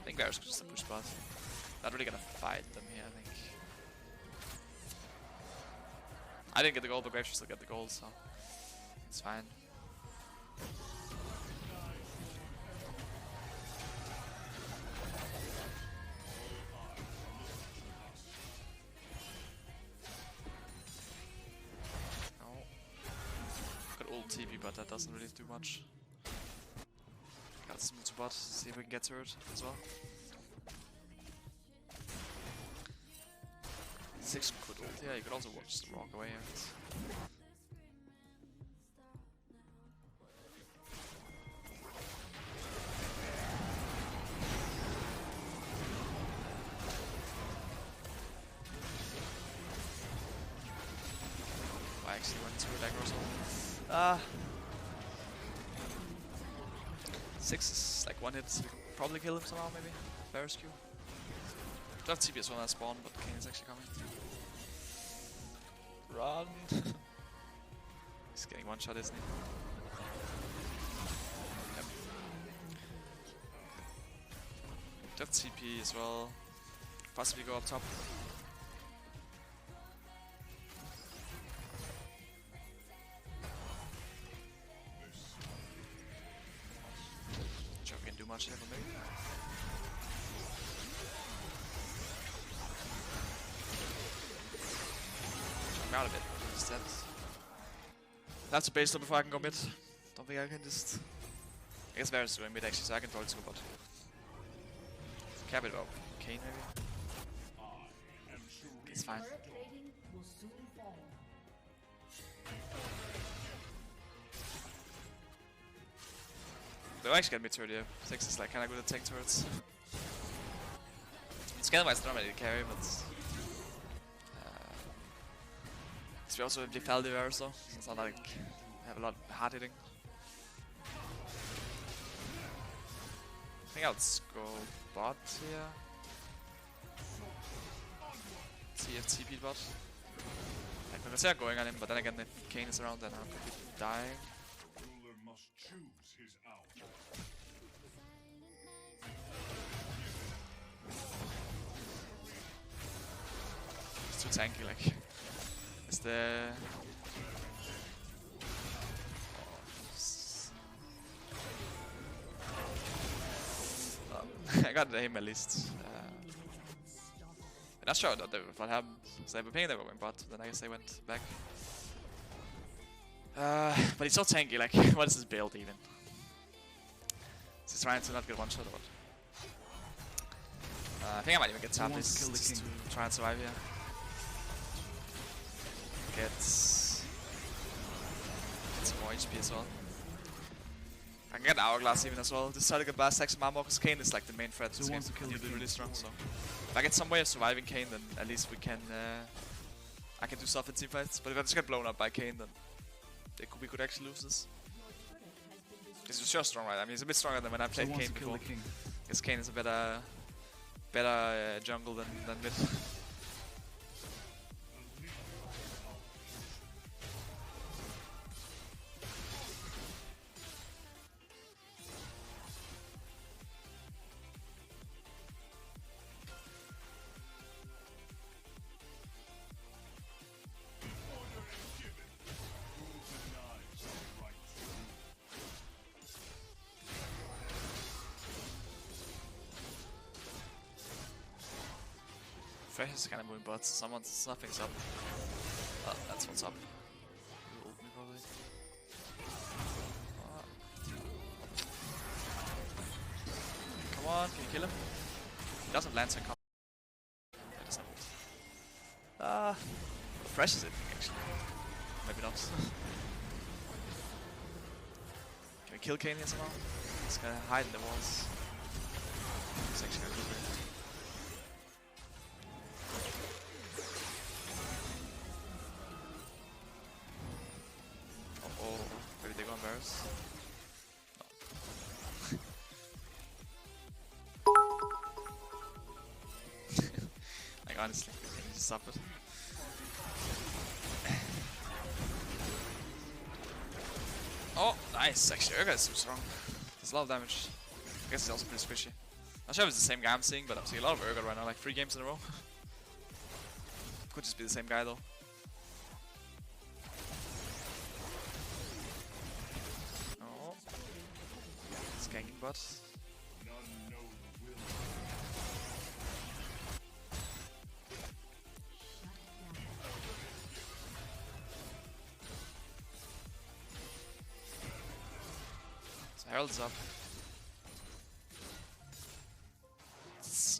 I think Varus could just push bot. Not really gonna fight them here, I think. I didn't get the gold, but Grave should still get the gold, so it's fine. TP, but that doesn't really do much. Got to move to bot, see if we can get turret as well. 6 could ult, yeah, you could also just walk away here. I actually went to a dagger or something. 6 is like 1 hit, so we can probably kill him somehow, maybe. Varus Q. Do have TP as well as spawn, but Kane is actually coming. Run! He's getting one shot, isn't he? Yep. Do have TP as well. Possibly go up top. Much here for me. Jump out a bit instead. That's a base though before I can go mid. Don't think I can just. I guess Varus is doing mid actually, so I can probably go bot. Cap it about Kane maybe. It's fine. They'll actually get mid turret here. 6 is like kinda good at tank turrets. Scale wise, not really carry, but we also have Lethal Varus though, so it's not like I have a lot of hard hitting. I think I'll just go bot here. See if TP bot. I can consider going on him, but then again if Kane is around then I'm completely dying. Ruler must choose his hour. It's too tanky, like. Is the I got him at least. I'm not sure what happened. So they were paying, they were going bot, then I guess they went back. But he's so tanky, like, what is his build even? He's trying to not get one shot or what? I think I might even get tapped wants to kill the just king? to try and survive here. Get some more HP as well. I can get Hourglass even as well. Just try to get Blast Axe Armor because Kayn is like the main threat. So This game. wants to kill the He'll be king? really strong. So if I get some way of surviving Kayn, then at least we can. I can do stuff in teamfights. But if I just get blown up by Kayn, then we could actually lose this. Because he's sure strong, right? I mean, he's a bit stronger than when I So played wants Kayn to kill before. the king. Because Kayn is a better jungle than mid. Fresh is kind of moving bots. Something's up. Oh, that's what's up. He'll ult me probably. Come on, can you kill him? He doesn't land, so come. That is not ult. Fresh is it actually. Maybe not. Can we kill Kayn here somehow? He's gonna hide in the walls. He's actually gonna do it. Maybe they go on Varus. No. Like honestly, just stop it. Oh, nice! Actually, Urgot is so strong. Does a lot of damage. I guess he's also pretty squishy. Not sure if it's the same guy I'm seeing, but I'm seeing a lot of Urgot right now, like 3 games in a row. Could just be the same guy though. Ganking bot. So Herald's up.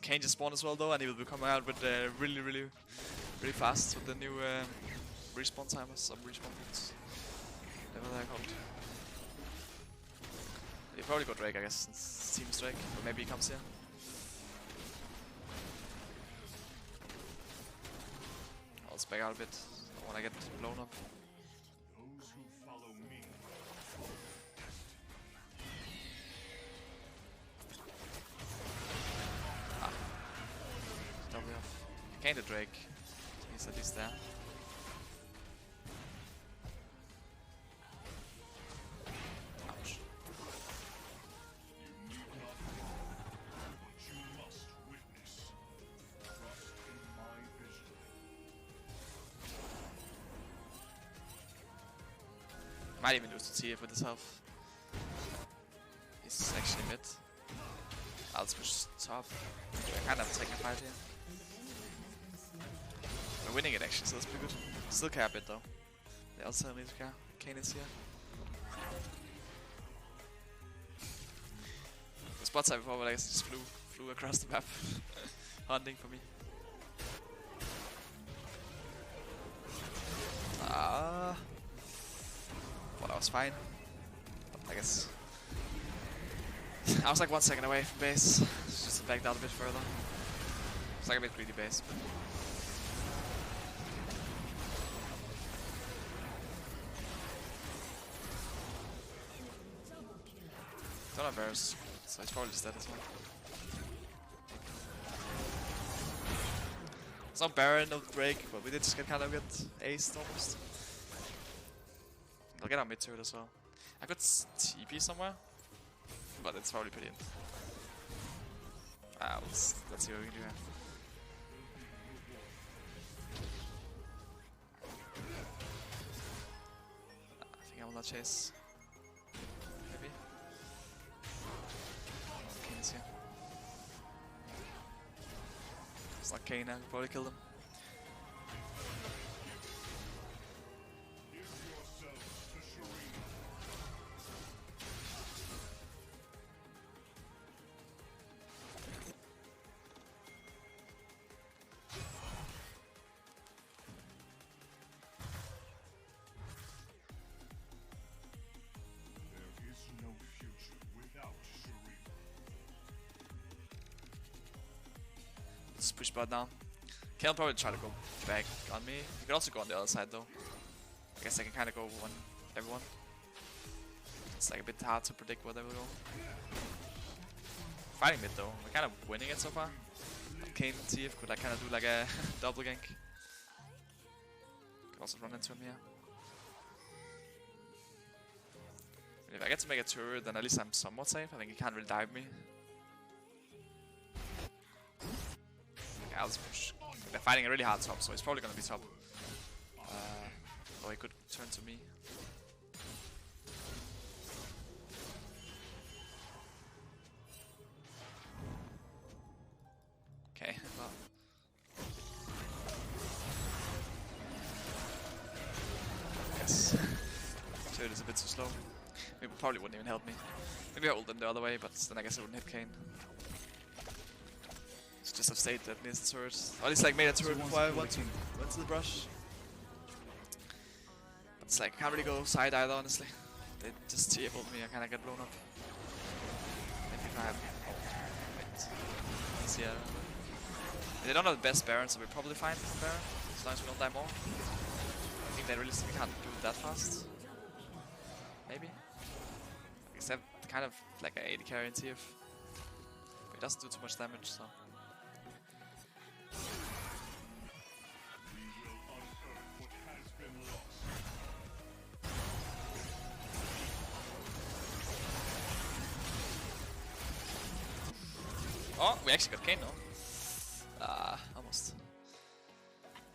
Kayn just spawned as well though, and he will be coming out with really fast with the new respawn timers, some respawn points. Whatever they're called. You probably go Drake, I guess, since Team's Drake, but maybe he comes here. I'll spec out a bit, don't wanna get blown up. Those who follow me. Double off. Kayn to Drake, he's at least there. Ouch. Might even lose to TF with his health. He's actually mid. I'll just push top. I kind of taking a fight here. We're winning it actually, so that's pretty good. Still care a bit though. They also need to care. Kayn is here. The spot side before, but I guess he just flew across the map. Hunting for me. Well, that was fine. But I guess I was like 1 second away from base. Just backed out a bit further. It's like a bit greedy base. But don't have Varus, so he's probably just dead as well. It's not Baron, no Drake, but we did just kind of get aced almost. I'll get our mid turret as well. I could TP somewhere, but it's probably pretty in. Let's see what we can do here. I think I will not chase. Maybe. Kayn is here. not Kane, I probably killed him. Give yourselves to Shurima. There is no future without Shurima. Let's push bot now. Kane probably try to go back on me. He could also go on the other side though. I guess I can kind of go one everyone. It's like a bit hard to predict where they will go. Fighting mid though, we're kind of winning it so far. Kane TF could like kind of do like a double gank. Could also run into him here. If I get to make a turret, then at least I'm somewhat safe. I think he can't really dive me. Okay, I'll just push. They're fighting a really hard top, so he's probably gonna be top. Or he could turn to me. Okay, well. Yes. Turret is a bit too slow. Maybe probably wouldn't even help me. Maybe I hold them the other way, but then I guess I wouldn't hit Kane. It's just have stayed that near the turret. Or at least like made a turret before I went to the brush. But it's like I can't really go side either, honestly. They just TF'd me, I kinda get blown up. Maybe if I have wait. Yeah. They don't have the best Baron, so we're probably fine with Baron, as long as we don't die more. I think they realistically can't do it that fast. Maybe. Except kind of like an 80 carry in TF. But it doesn't do too much damage, so. We will unearth what has been lost. Oh, we actually got Kane now. Almost.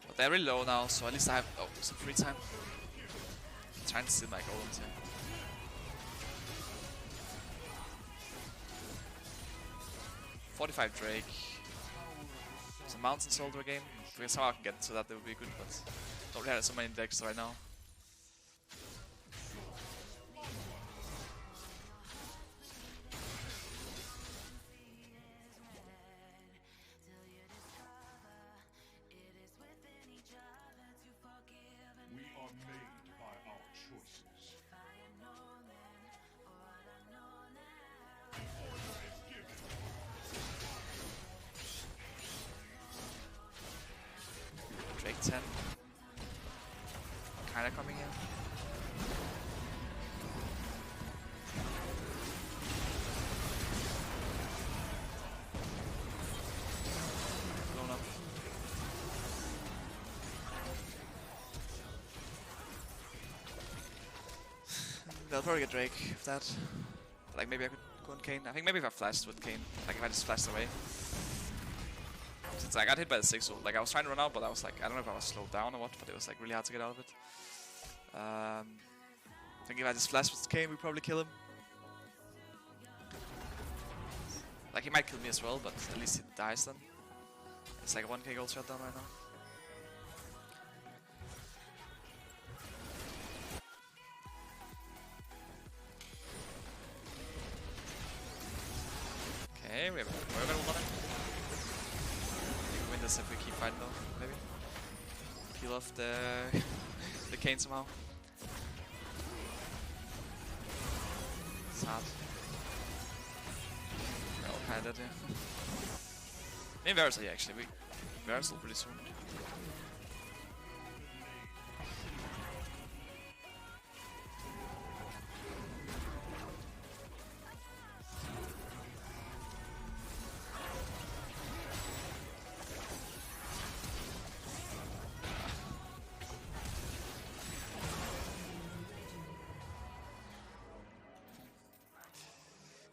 But they're really low now, so at least I have some free time. I'm trying to steal my golems here. $45 Drake. Some Mountain Soldier game. Because somehow I can get to that, would be good, but don't really have so many decks right now. We are made by our choices. Order is given. Drake 10. Kinda coming in. Blown up. They'll probably get Drake with that. But like maybe I could go on Kane. I think maybe if I flashed with Kane, like if I just flashed away. Since I got hit by the 6 ult, like I was trying to run out, but I was like, I don't know if I was slowed down or what, but it was like really hard to get out of it. I think if I just flashed with Kane, we'd probably kill him. Like he might kill me as well, but at least he dies then. It's like a 1k gold shutdown right now. Okay, we have a Morgan on it. We can win this if we keep fighting though, maybe. Peel off the the Kane somehow. It's hard. We're all kinda dead here. Maybe Varus here actually. Varus will pretty soon.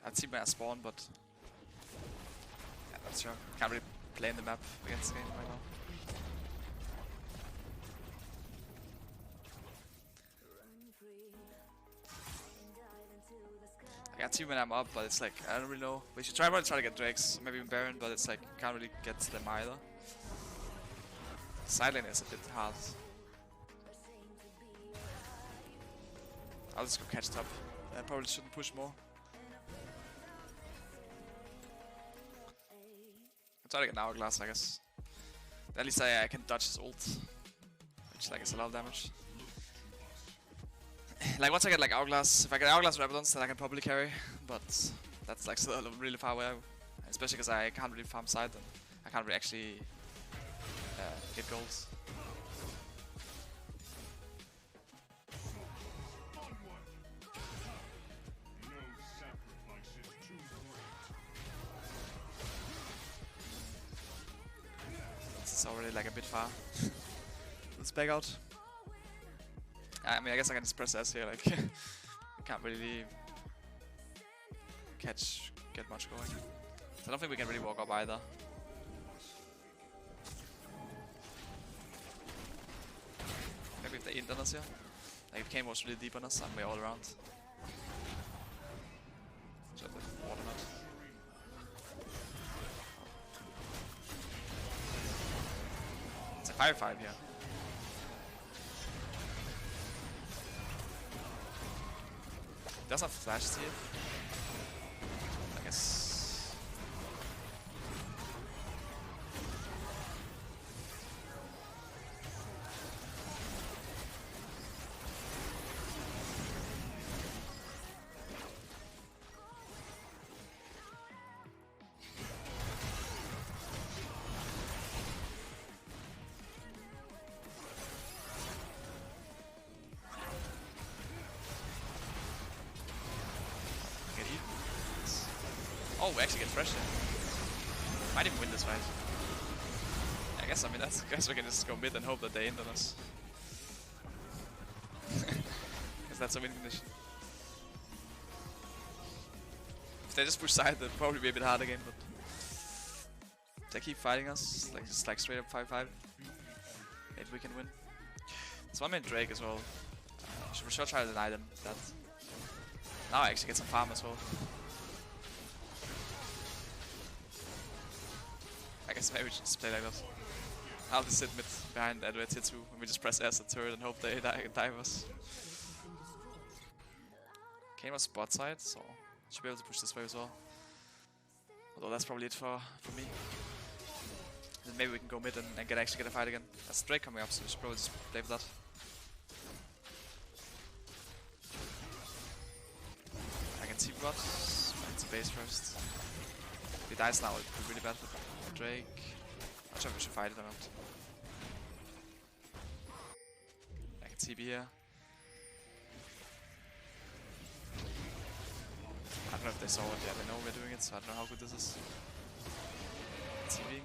I'd see where I spawn, but yeah, that's sure. Can't really play in the map against the game right now. I got 2 when I'm up, but it's like I don't really know. We should try to get Drakes, maybe even Baron, but it's like can't really get them either. Side lane is a bit hard. I'll just go catch top. I probably shouldn't push more. I'll try to get an hourglass, I guess. At least I can dodge his ult, which like is a lot of damage. Like once I get like hourglass, if I get hourglass Rabadons, then I can probably carry. But that's like still really far away, especially because I can't really farm side and I can't really actually get goals. It's already like a bit far. Let's back out. I mean, I guess I can just press S here, like, can't really get much going. So I don't think we can really walk up either. Maybe if they int on us here. Like if Kane was really deep on us, I'm way all around. So the water nut. It's a 5-5 here. Does not flash steal. I guess. Oh, we actually get fresh there. Might even win this fight. I guess I guess we can just go mid and hope that they end on us. Because that's a win condition. If they just push side, that'd probably be a bit hard again, but if they keep fighting us, like just like straight up 5-5, maybe we can win. There's one man Drake as well. Should we sure try to deny them that. Now I actually get some farm as well. I guess maybe we should just play like that. I'll just sit mid behind Edward T2 and we just press S at turret and hope they dive us. Kane was bot side, so should be able to push this way as well. Although that's probably it for me. Then maybe we can go mid and actually get a fight again. That's Drake coming up, so we should probably just play for that. I can see bot. It's a base first. If he dies now, it would be really bad for Drake. Not sure if we should fight it or not. I can TB here. I don't know if they saw it. Yeah, they know we're doing it, so I don't know how good this is. TB.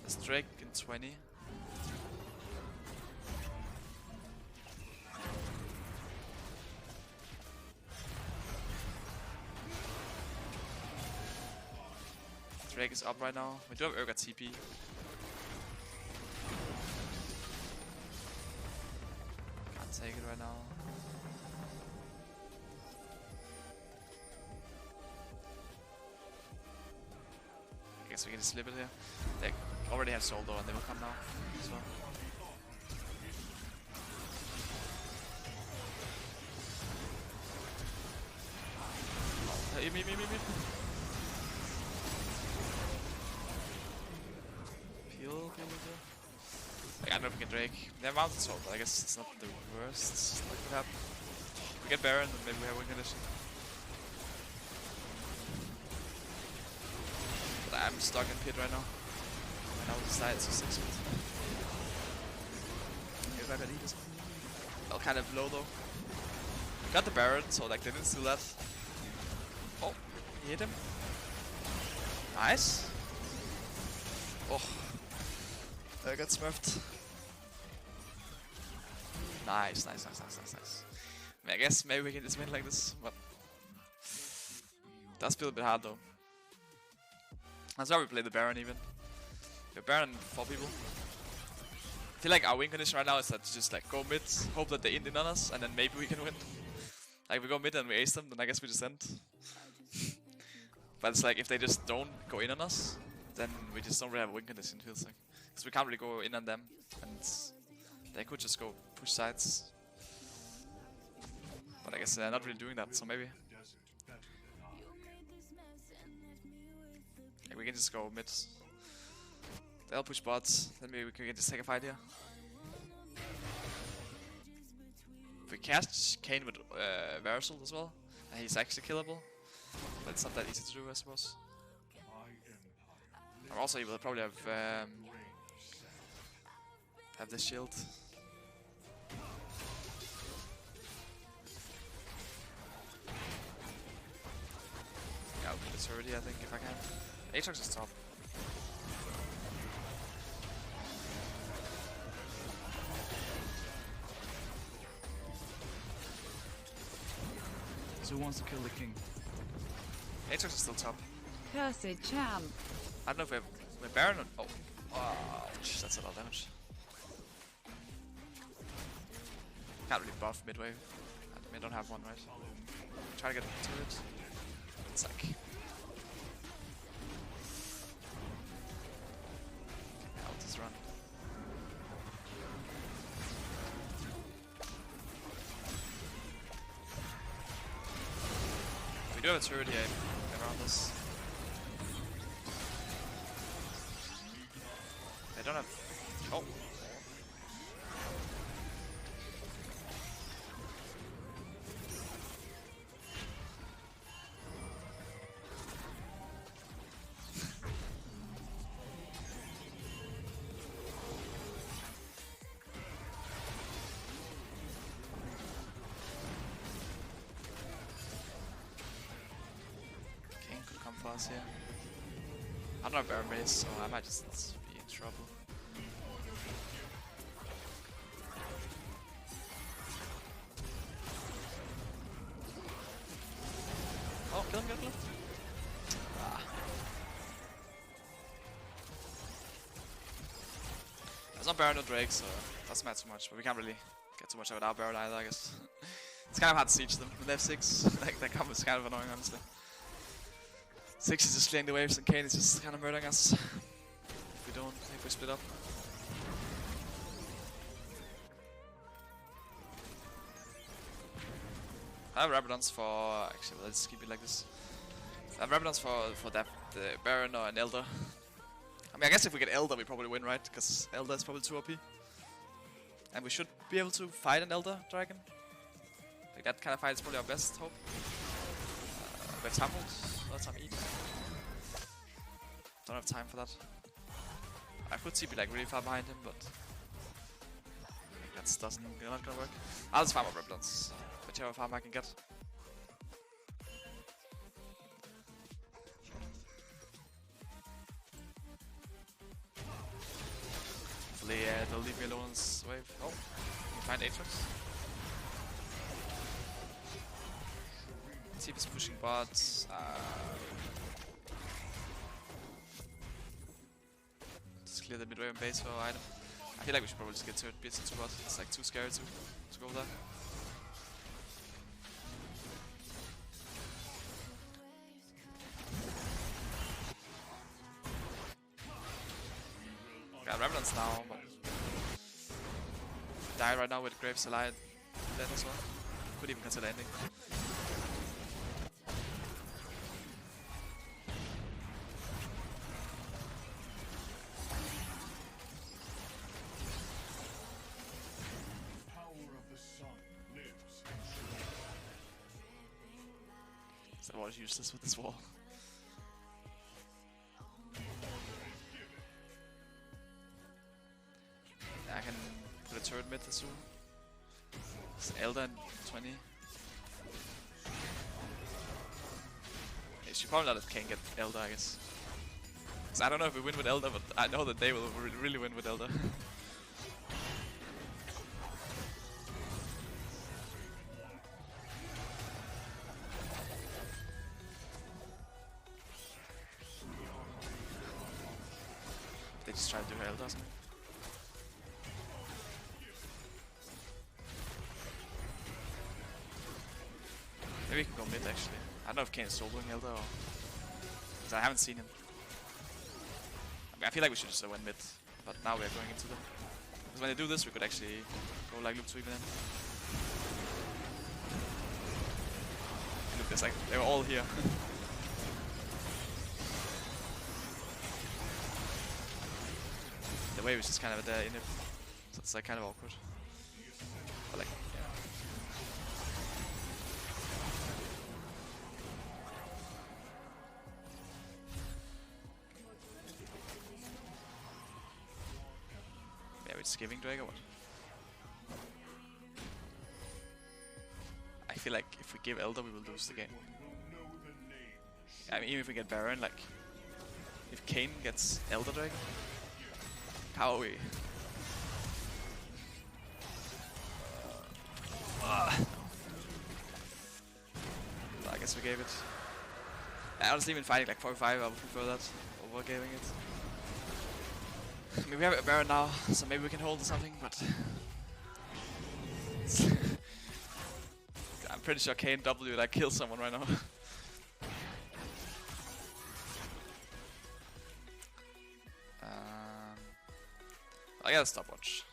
There's Drake in 20. Drake is up right now. We do have Urgot TP. Can't take it right now. I guess we can just slip it here. They already have Soldo and they will come now. So. Oh, me. Like, I don't know if we can Drake. They have mounted sword, but I guess it's not the worst that could happen. We get Baron, and maybe we have win condition. But I'm stuck in pit right now. And I will decide to 6 minutes. If I can eat this. Fell kind of low though. We got the Baron, so like they didn't steal that. Oh, he hit him. Nice. Oh. I got smurfed. Nice. I mean, I guess maybe we can just win like this, but does feel a bit hard though. That's why we play the Baron even. The Baron 4 people. I feel like our win condition right now is that just like go mid, hope that they end on us, and then maybe we can win. Like we go mid and we ace them, then I guess we just end. But it's like if they just don't go in on us, then we just don't really have a win condition, it feels like. Because we can't really go in on them, and they could just go push sides. But I guess they're not really doing that, so maybe. Yeah, we can just go mid. They'll push bots, then maybe we can just take a fight here. If we cast Kayn with Versal as well, and he's actually killable. But it's not that easy to do, I suppose. I'm also able to probably have this shield. Yeah, I'll put this already, I think, if I can. Aatrox is top. So who wants to kill the king? Aatrox is still top. Cursed champ. I don't know if we have Baron or... Oh, ouch, that's a lot of damage. Can't really buff midway. I don't have one, right? Try to get to it. It's like... I'll just run. We do have a turret here around us. They don't have... Oh! King could come for us here. I don't have Baron base, so I might just be in trouble. Oh, kill him. Ah. There's no Baron or Drake, so it doesn't matter too much, but we can't really get too much out of our Baron either, I guess. It's kind of hard to siege them with F6. Like, that combo is kind of annoying, honestly. 6 is just clearing the waves, and Kayn is just kind of murdering us. If we split up. I have Rabadons for... Actually, let's keep it like this. I have Rabadons for that, the Baron or an Elder. I mean, I guess if we get Elder, we probably win, right? Because Elder is probably too OP. And we should be able to fight an Elder Dragon. Like, that kind of fight is probably our best hope. We have time ult, not time eat. Don't have time for that. I could TP like really far behind him, but that's not gonna work. I'll just farm up Rabadons. Whichever farm I can get. Hopefully they'll leave me alone on this wave. Oh, we find Aatrox. Team is pushing bots. Just clear the midway on base for item. I feel like we should probably just get to it. BS2 bot. It's like too scary to go there. Got Rabadons now, but die right now with Graves alive dead as well. Could even consider ending. That wall is useless with this wall. I can put a turret mid soon. It's Elder and 20. Yeah, she probably not can get Elder, I guess. Cause I don't know if we win with Elder, but I know that they will really win with Elder. They just try to do Elder or something. Maybe we can go mid actually. I don't know if Kayn is soloing Elder or... because I haven't seen him. I mean, I feel like we should just win mid, but now we are going into them. Because when they do this, we could actually go like loop sweep in. And look, there's like they were all here. The wave is just kind of there in it, so it's like kind of awkward. But like, yeah. Yeah, we're just giving Drake or what? I feel like if we give Elder, we will lose the game. I mean, even if we get Baron, like, if Kayn gets Elder Drake, how are we? I guess we gave it. Honestly, even fighting like 4-5, I would prefer that over giving it. I mean, we have a Baron now, so maybe we can hold or something, but I'm pretty sure Kayn W like kill someone right now. I got a stopwatch.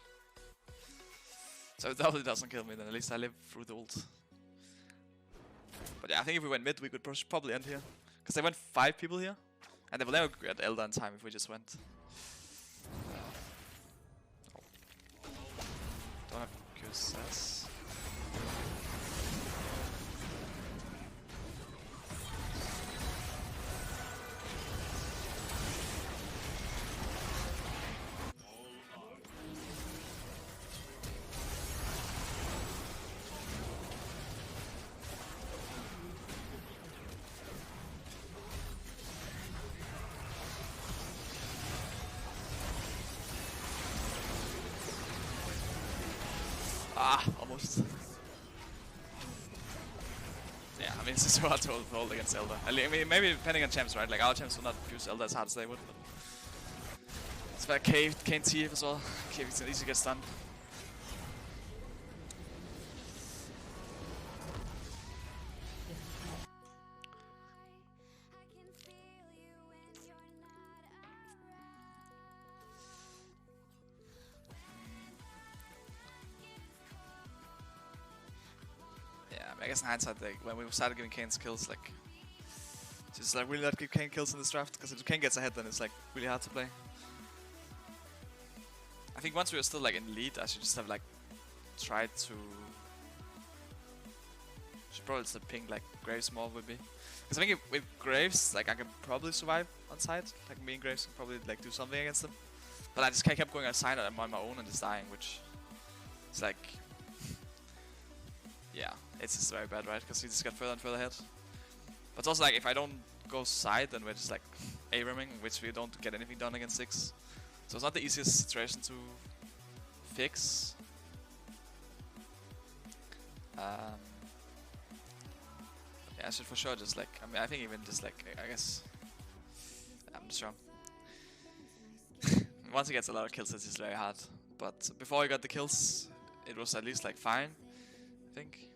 So if W doesn't kill me, then at least I live through the ult. But yeah, I think if we went mid, we could probably end here. Because they went 5 people here. And they will never get Elder in time if we just went. Don't have QSS. Ah, almost. Yeah, I mean, it's so hard to hold against Elder. I mean, maybe depending on champs, right? Like, our champs will not use Elder as hard as they would. But it's about Kayn TF as well. Kayn is easy to get stunned. I guess in hindsight, like, when we started giving Kayn kills, like, just like really not give Kayn kills in this draft, because if Kayn gets ahead, then it's like really hard to play. I think once we were still like in lead, I should just have like tried to. Should probably just ping like Graves more would be, because I think if, with Graves, like I can probably survive on side. Like me and Graves can probably like do something against them, but I just kept going outside and I'm on my own and just dying, which is like. Yeah, it's just very bad, right? Because we just got further and further ahead. But it's also like, if I don't go side, then we're just like A-ramming, which we don't get anything done against 6. So it's not the easiest situation to fix. Yeah, I should for sure just like, I mean, I think even just like, I guess, I'm not sure. Once he gets a lot of kills, it's just very hard. But before he got the kills, it was at least like fine. I think,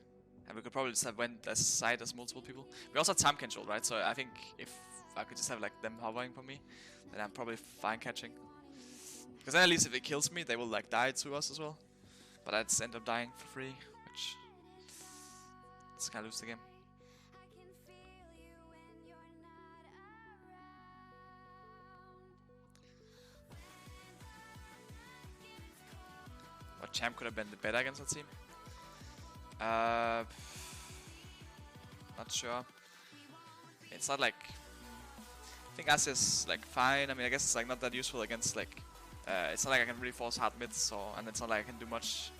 and we could probably just have went as side as multiple people. We also had time control, right? So I think if I could just have like them hovering for me, then I'm probably fine catching. Because then at least if it kills me, they will like die to us as well. But I just end up dying for free, which just kind of lose the game. What champ could have been the better against that team? Not sure. It's not like, I think Ashe is like fine. I mean, I guess it's like not that useful against like. It's not like I can really force hard mids, so, and it's not like I can do much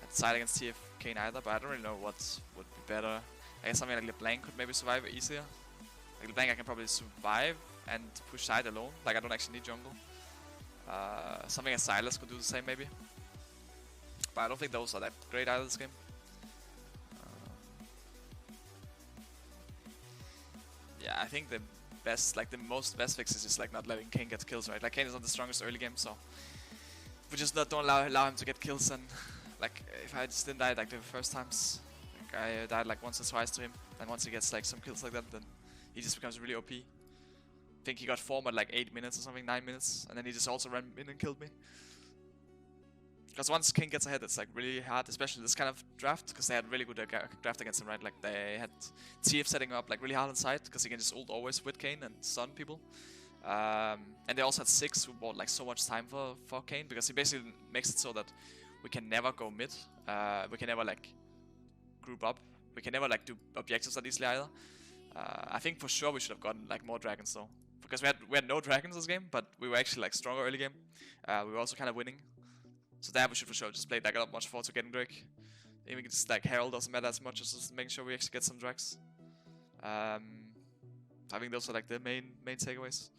at side against TF Kayn either. But I don't really know what would be better. I guess something like LeBlanc could maybe survive easier. Like LeBlanc, I can probably survive and push side alone. Like I don't actually need jungle. Something as Sylas could do the same maybe. But I don't think those are that great either this game. Yeah, I think the best, like the most best fix is just like not letting Kayn get kills, right? Like Kayn is not the strongest early game, so if we just don't allow him to get kills, and like if I just didn't die like the first times, like I died like once or twice to him, and once he gets like some kills like that, then he just becomes really OP. think he got form at like 8 minutes or something, 9 minutes, and then he just also ran in and killed me. Because once King gets ahead, it's like really hard, especially this kind of draft, because they had really good draft against him, right? Like they had TF setting up like really hard on side, because he can just ult always with Kayn and stun people. And they also had Six, who bought like so much time for Kayn, because he basically makes it so that we can never go mid. We can never like group up. We can never like do objectives that easily either. I think for sure we should have gotten like more dragons though, because we had no dragons this game, but we were actually like stronger early game. We were also kind of winning, so there we should for sure just play like a lot much forward to getting Drake. Even just like Herald doesn't matter as much as just making sure we actually get some drags. I think those are like the main takeaways.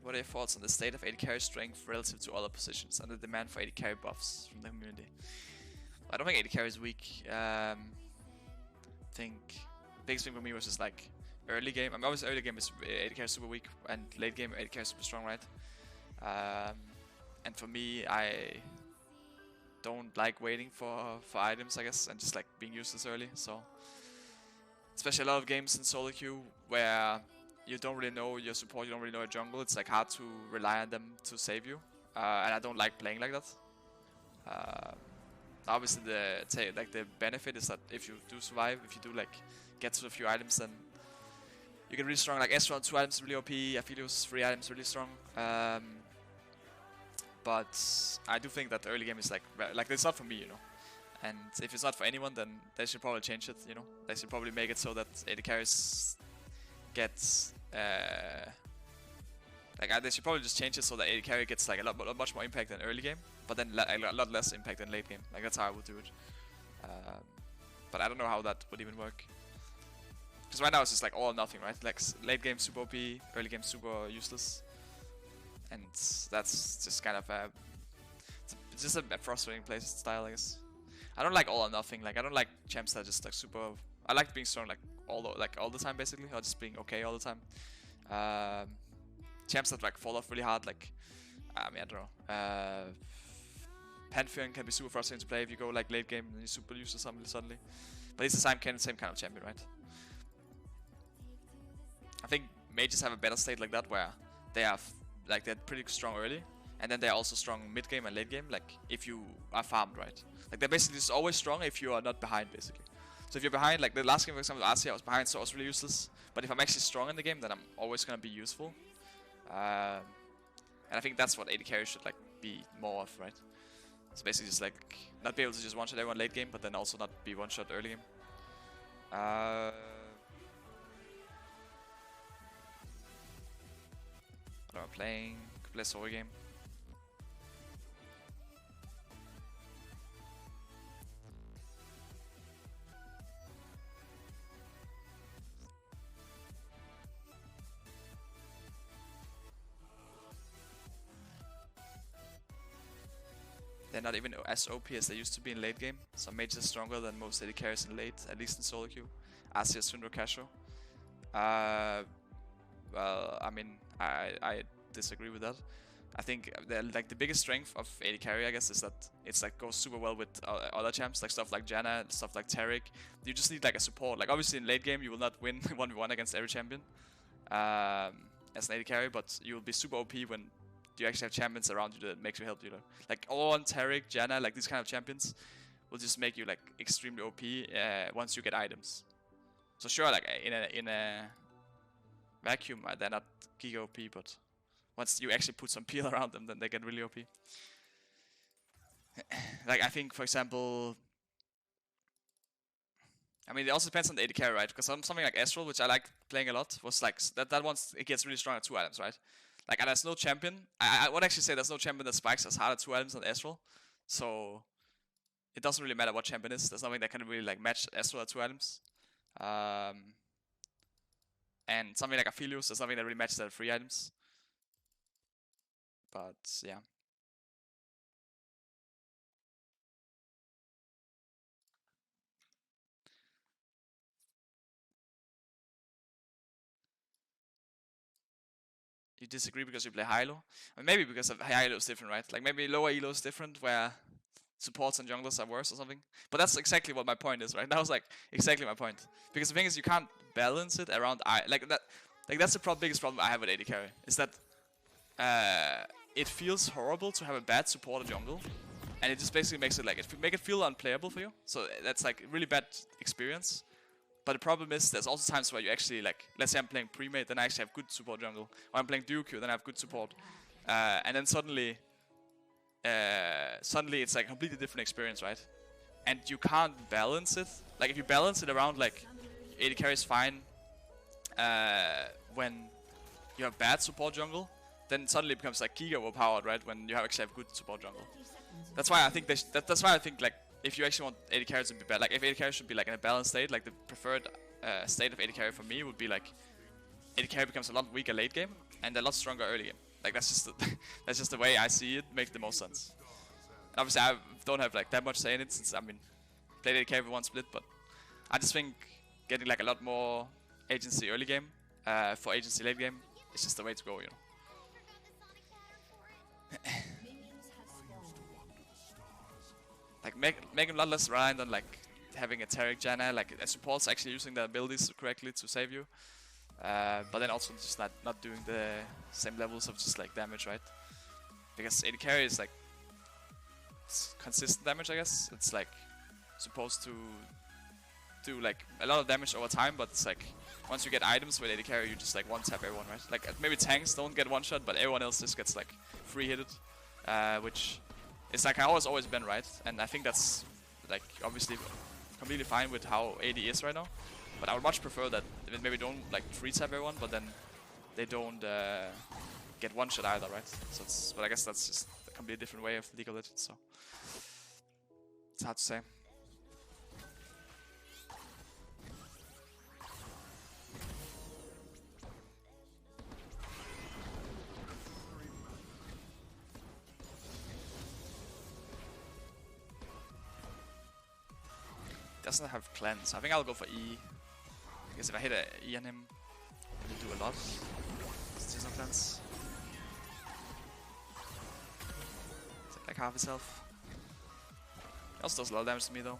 What are your thoughts on the state of AD carry strength relative to other positions and the demand for AD carry buffs from the community? I don't think AD carry is weak. I think the biggest thing for me was just like early game. I mean, obviously early game is AD carry super weak, and late game AD carry super strong, right? And for me, I don't like waiting for items, I guess, and just like being useless early. So, especially a lot of games in solo queue where you don't really know your support, you don't really know your jungle. It's like hard to rely on them to save you, and I don't like playing like that. Obviously, the benefit is that if you do survive, if you do like get to a few items, then you get really strong. Like Ezreal 2 items really OP, Aphelios 3 items really strong. But I do think that the early game is like it's not for me, you know. And if it's not for anyone, then they should probably change it, you know. They should probably make it so that AD carries gets they should probably just change it so that AD carry gets like a much more impact than early game, but then a lot less impact than late game. Like that's how I would do it. But I don't know how that would even work. Because right now it's just like all or nothing, right? Like late game super OP, early game super useless, and that's just kind of it's just a frustrating play style, I guess. I don't like all or nothing. Like I don't like champs that are just like super. I like being strong like all the time basically, or just being okay all the time. Champs that like fall off really hard, like I mean I don't know. Pantheon can be super frustrating to play if you go like late game and you super useless suddenly. But it's the same kind of champion, right? I think mages have a better state like that, where they have like they're pretty strong early, and then they're also strong mid game and late game. Like if you are farmed, right? Like they're basically just always strong if you are not behind, basically. So if you're behind, like the last game for example, RC I was behind, so I was really useless. But if I'm actually strong in the game, then I'm always gonna be useful. And I think that's what AD carry should like be more of, right? So basically just like not be able to just one-shot everyone late game, but then also not be one-shot early game. What am I playing? Play a solo game. They're not even as OP as they used to be in late game. Some mages are stronger than most AD carries in late, at least in solo queue. Asia, Syndra, Casio. Well, I mean, I disagree with that. I think like the biggest strength of AD carry, I guess, is that it's like goes super well with other champs, like stuff like Janna, stuff like Taric. You just need like a support. Like obviously in late game you will not win 1v1 against every champion as an AD carry, but you will be super OP when you actually have champions around you that makes you help you. Like Ornn, Taric, Janna, like these kind of champions will just make you like extremely OP once you get items. So sure, like in a vacuum, they're not giga OP, but once you actually put some peel around them, then they get really OP. Like I think, for example, I mean it also depends on the AD carry, right? Because something like Ezreal, which I like playing a lot, was like that once it gets really strong at 2 items, right? Like, and there's no champion. I would actually say there's no champion that spikes as hard at 2 items than Ezreal. So it doesn't really matter what champion is. There's nothing that can really like match Ezreal at 2 items. And something like Aphelios, there's nothing that really matches at 3 items. But yeah. you disagree because you play high elo. I mean, maybe because of high elo is different, right? Like maybe lower elo is different, where supports and junglers are worse or something. But that's exactly what my point is, right? That was like exactly my point. Because the thing is, you can't balance it around like that. Like that's the biggest problem I have with AD carry is that it feels horrible to have a bad support jungle, and it just basically makes it like make it feel unplayable for you. So that's like a really bad experience. But the problem is there's also times where you actually like, let's say I'm playing pre-made, then I actually have good support jungle, or I'm playing duo queue, then I have good support, and then suddenly it's like a completely different experience, right? And you can't balance it. Like if you balance it around like AD carry is fine when you have bad support jungle, then suddenly it becomes like giga overpowered, right? When you actually have good support jungle. That's why I think that's why I think like if you actually want AD carry to be bad, like if AD carry should be like in a balanced state, like the preferred state of AD carry for me would be like AD carry becomes a lot weaker late game and a lot stronger early game. Like that's just the way I see it. Makes the most sense. And obviously I don't have like that much say in it since I mean played AD carry for one split, but I just think getting like a lot more agency early game for agency late game is just the way to go, you know. Like make him a lot less reliant on like having a Taric Janna, like a support's actually using their abilities correctly to save you. But then also just not doing the same levels of just like damage, right? Because AD carry is like consistent damage, I guess. It's like supposed to do like a lot of damage over time, but it's like once you get items with AD carry, you just like one tap everyone, right? Like maybe tanks don't get one shot, but everyone else just gets like free hitted, which is like how it's always been, right? And I think that's like obviously completely fine with how AD is right now. But I would much prefer that they maybe don't like 3-tap everyone, but then they don't get one shot either, right? So it's, but I guess that's just a completely different way of League of Legends, so it's hard to say. Doesn't have cleanse. I think I'll go for E. Because if I hit a E on him, it'll do a lot. It's just no cleanse. It's like half his health. He also does a lot of damage to me though.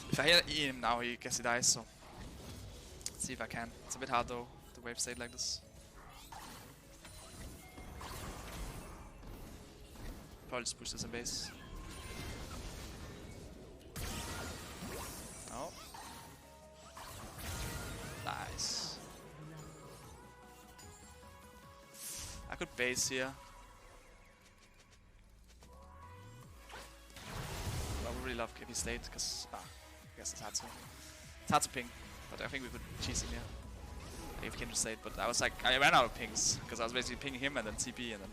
If I hit E him now, he guess he dies, so let's see if I can. It's a bit hard though, the wave state like this. Probably just push this in base. Oh. Nice. I could base here. I would really love if he stayed, because I guess it's hard to ping. But I think we could cheese him here. If Kindred stayed, but I was like, I ran out of pings, because I was basically pinging him and then TP and then.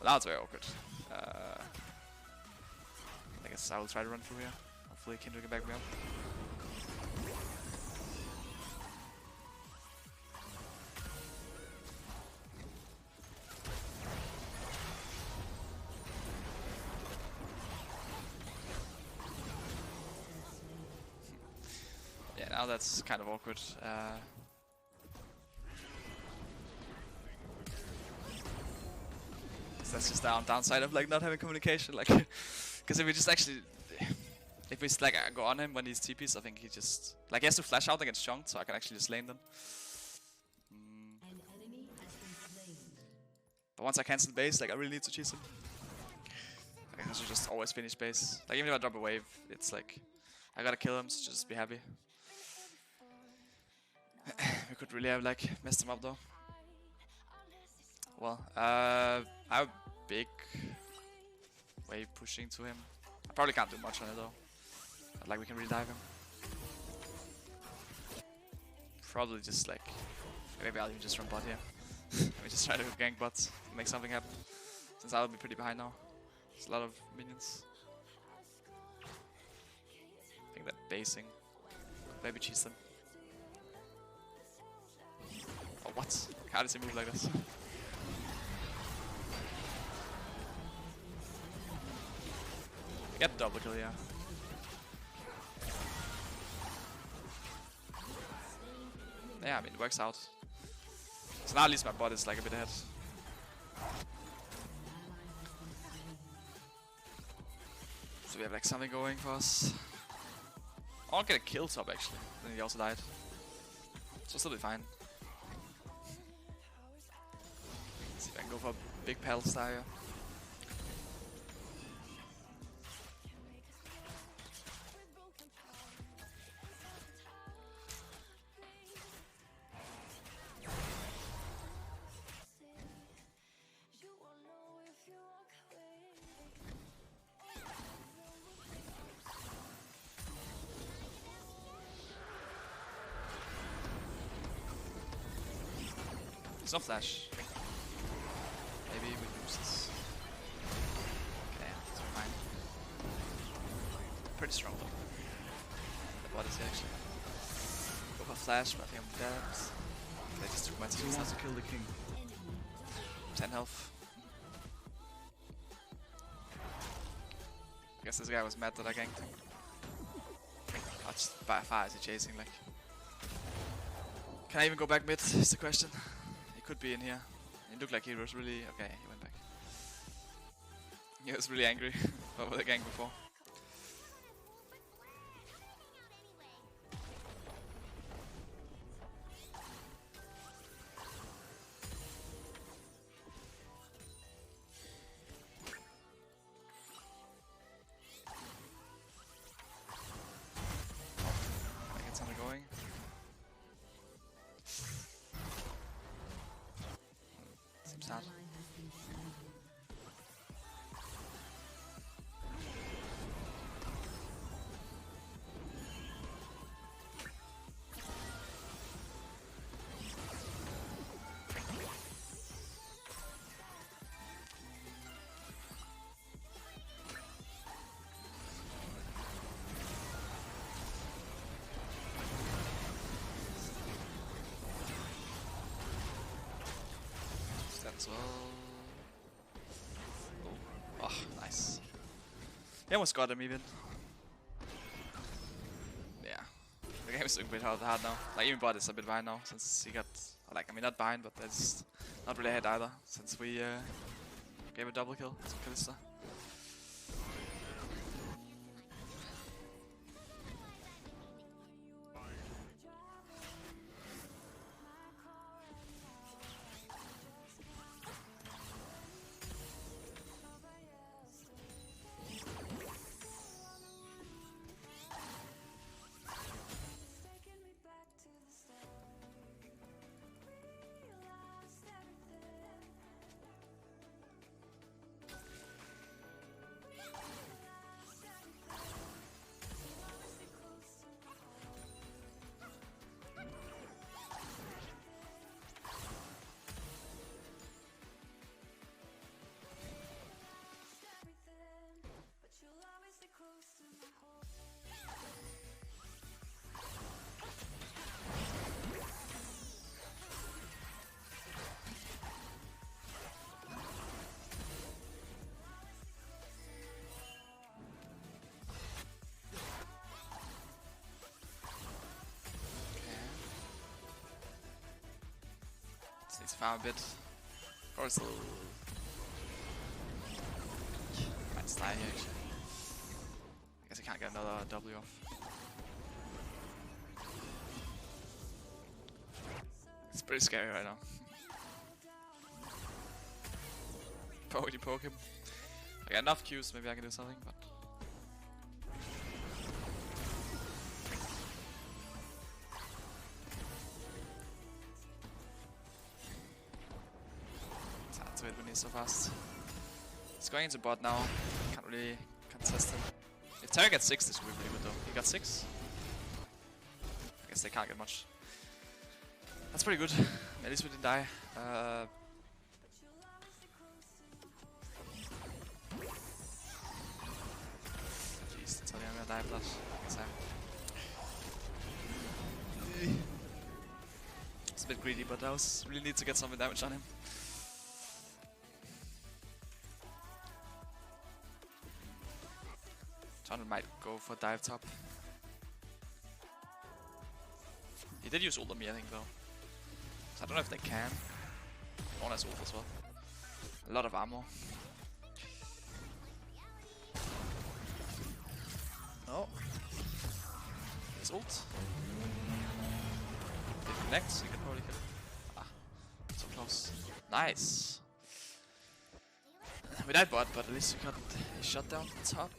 Well, now it's very awkward. I guess I will try to run through here. Hopefully Kindred can back me up. Yeah, now that's kind of awkward. That's just the downside of like not having communication, like, because if we just actually, if we like go on him when he's TPs, I think he just like he has to flash out against Chunk, so I can actually just lane them. But once I cancel base, like I really need to cheese him. I guess I should just always finish base. Like even if I drop a wave, it's like I gotta kill him, so just be happy. We could really have like messed him up though. Well, I have a big wave pushing to him. I probably can't do much on it though. But like we can really dive him. Probably just like maybe I'll even just run bot here. Let me just try to gank bots and make something happen. Since I'll be pretty behind now. There's a lot of minions. I think that basing. Maybe cheese them. Oh what? How does he move like this? Get double kill, yeah. Yeah, I mean, it works out. So now at least my bot is like a bit ahead. So we have like something going for us. I'll get a kill top actually. Then he also died. So still be fine. See if I can go for a big pedal style here. There's no flash. Maybe we lose this. Okay, that's fine. Pretty strong though. The bot is here actually. Go for flash, but I think I'm dead. They just took my Who team. wants to kill the king? 10 health. I guess this guy was mad that I ganked him. How by far is he chasing like? Can I even go back mid is the question. He could be in here. It looked like he was really... Okay, he went back. He was really angry over the gank before. I get something going. Seems sad. That as well. Oh, nice. He almost got him even. Yeah. The game is a bit hard now. Like even bot is a bit behind now since he got like I mean not behind but it's not really ahead either since we gave a double kill to Kalista. Needs to farm a bit. Or still. Might die here actually. I guess I can't get another W off. It's pretty scary right now. You poke him. I got enough Qs, maybe I can do something, but. To it when he's so fast. He's going into bot now. Can't really contest him. If Terra gets 6, this would be pretty good though. He got 6. I guess they can't get much. That's pretty good. At least we didn't die. Jeez, that's only I'm gonna die for that. I guess it's a bit greedy, but I was really need to get some damage on him. John might go for dive top. He did use ult on me, I think, though. So I don't know if they can. One has ult as well. A lot of ammo. No. His ult. If it connects, you can probably kill it. Ah, so close. Nice. We died bot, but at least we got a shot down the top.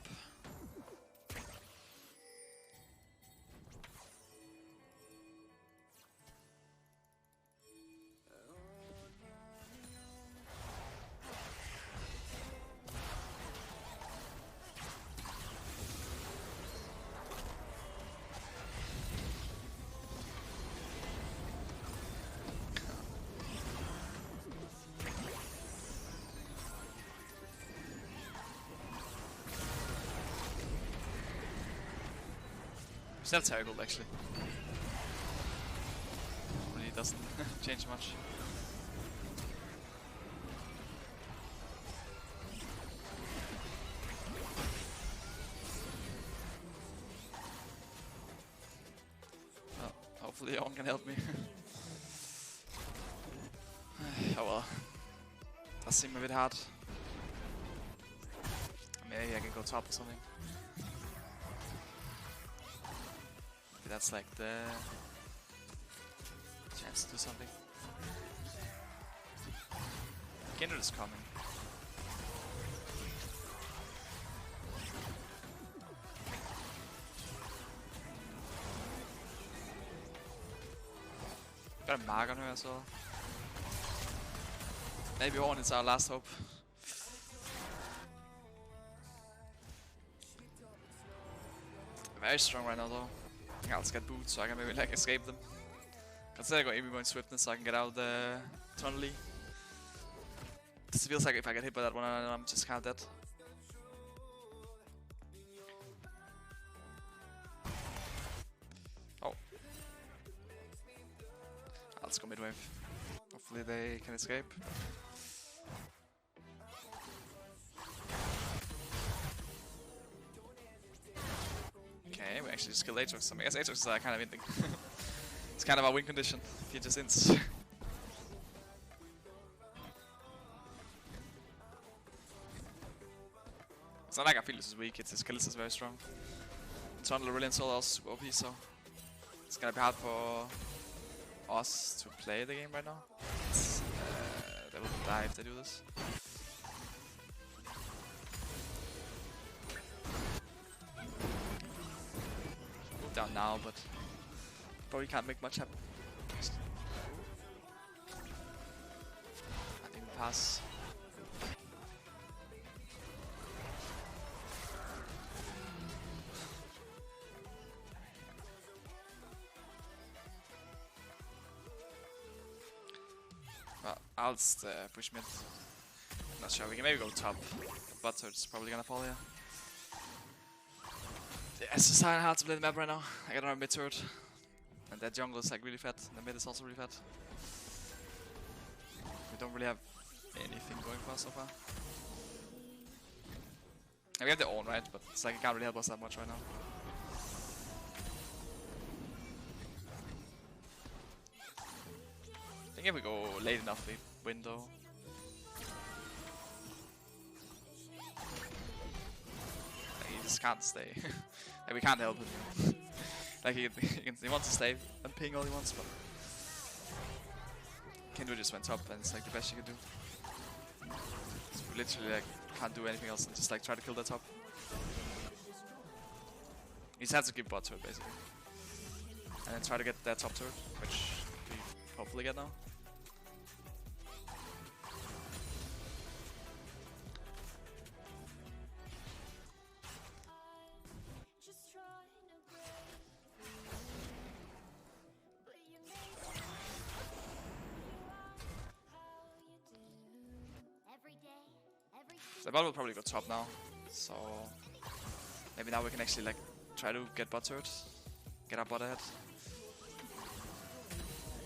Still terrible actually. Really doesn't change much. Well, hopefully Owen can help me. Oh well. Does seem a bit hard. Maybe I can go top or something. That's like the chance to do something. Kindred is coming. Got a Mark on her as well. Maybe Ornn is our last hope. Very strong right now though. I'll just get boots so I can maybe like escape them. Consider I got Amy going swiftness so I can get out the tunnely. This feels like if I get hit by that one I'm just kinda dead. Oh. Let's go midwave. Hopefully they can escape. Okay, we actually just killed Aatrox. So I guess Aatrox is kind of ending. It's kind of our win condition if he just ends. It's not like Aphelios is weak, it's his Kalista is very strong. Tunnel really installed us super OP, so it's gonna be hard for us to play the game right now. They will die if they do this. Down now, but probably can't make much happen. I think we pass. Well, I'll just push mid. Not sure, we can maybe go top. Butthurt's probably gonna fall here. Yeah, it's just hard to play the map right now. I got another mid turret. And that jungle is like really fat. The mid is also really fat. We don't really have anything going for us so far. And we have the Ornn, right? But it's like it can't really help us that much right now. I think if we go late enough, we win though. He just can't stay. Like, we can't help him. Like he wants to stay and ping all he wants, but Kindred just went top and it's like the best you can do. So we literally like can't do anything else and just like try to kill that top. You just have to give bot turret basically. And then try to get that top turret, which we hopefully get now. The bot will probably go top now, so maybe now we can actually like try to get bot turret, get our bot ahead.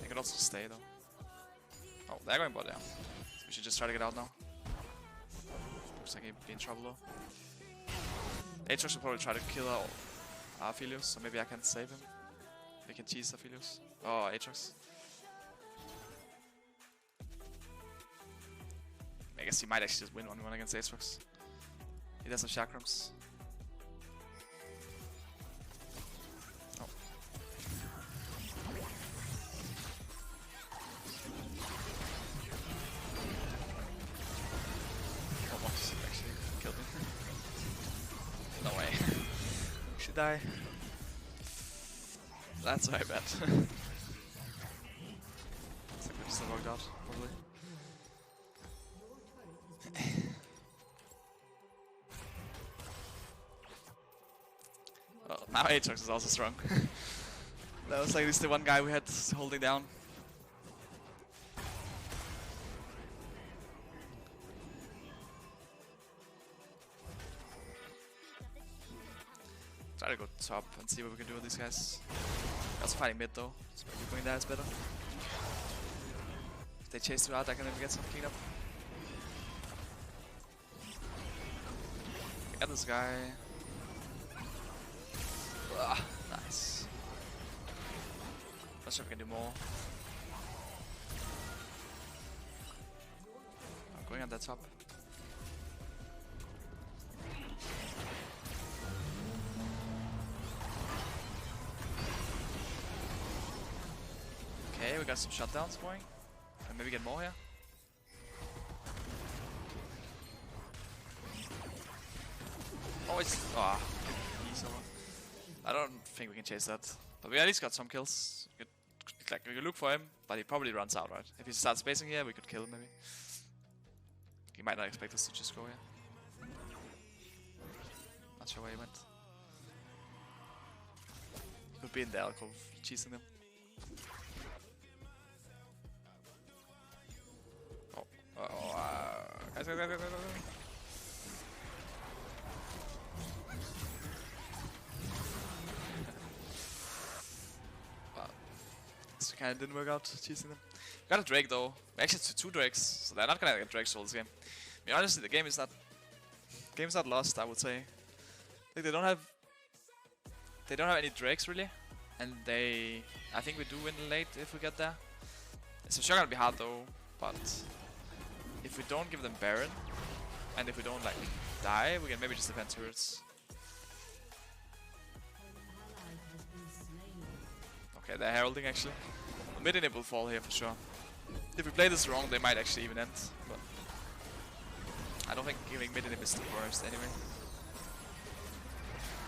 They could also stay though. Oh, they're going bot, yeah. So we should just try to get out now. Looks like he'd be in trouble though. Aatrox will probably try to kill our Aphelios, so maybe I can save him. We can cheese Aphelios. Oh, Aatrox. guess he might actually just win 1-1 against Aatrox. He does have chakrams. Oh. Almost actually killed me. No way. We should die. That's very bad. It's like we just worked out, probably. Well, now Aatrox is also strong. That was like at least the one guy we had holding down. Try to go top and see what we can do with these guys. We're also fighting mid though, so maybe going there is better. If they chase too hard, I can maybe get some cleanup. I got this guy. Nice. Not sure if we can do more. I'm going on that top. Okay, we got some shutdowns going. And maybe get more here. Oh, it's... Ah, I don't think we can chase that. But we at least got some kills. We could look for him, but he probably runs out, right? If he starts spacing here, we could kill him maybe. He might not expect us to just go here. Not sure where he went. He could be in the alcove, cheesing them. Guys. This kind of didn't work out, cheesing them. Got a Drake though. Actually, it's 2 Drakes, so they're not gonna get Drake Souls game. I mean, honestly, the game is not lost, I would say. Like they don't have any Drakes really, and I think we do win late if we get there. It's for sure gonna be hard though, but if we don't give them Baron, and if we don't like die, we can maybe just defend turrets. Okay, they're heralding actually. The mid inhib will fall here for sure. If we play this wrong, they might actually even end, but I don't think giving mid inhib is the worst anyway.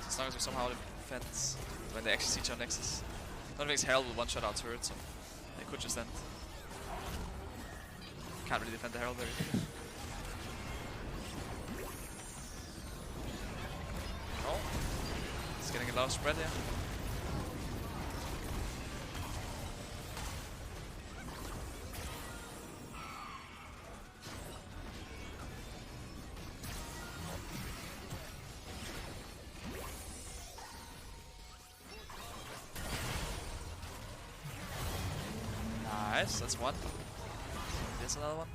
So as long as we somehow defend when they actually siege our Nexus. I don't think Herald will one-shot our turret, so they could just end. Can't really defend the Herald very good. Oh, it's getting a lot of spread here. Nice, that's one. There's another one.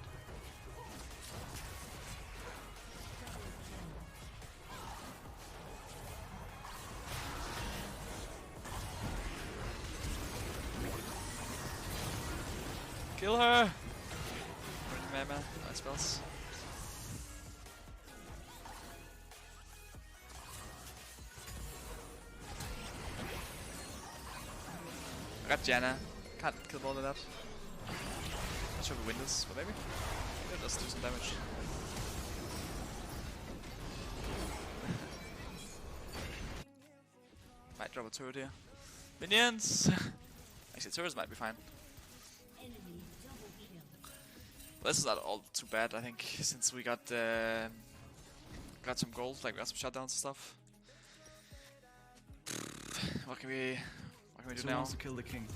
Kill her! Mama, nice spells. I got Janna. Can't kill more than that. Not sure if we win this, but maybe. Yeah, let's do some damage. Might drop a turret here. Minions! Actually, turrets might be fine. Well, this is not all too bad, I think, since we got some gold, like we got some shutdowns and stuff. What can we do now? Who wants to kill the king?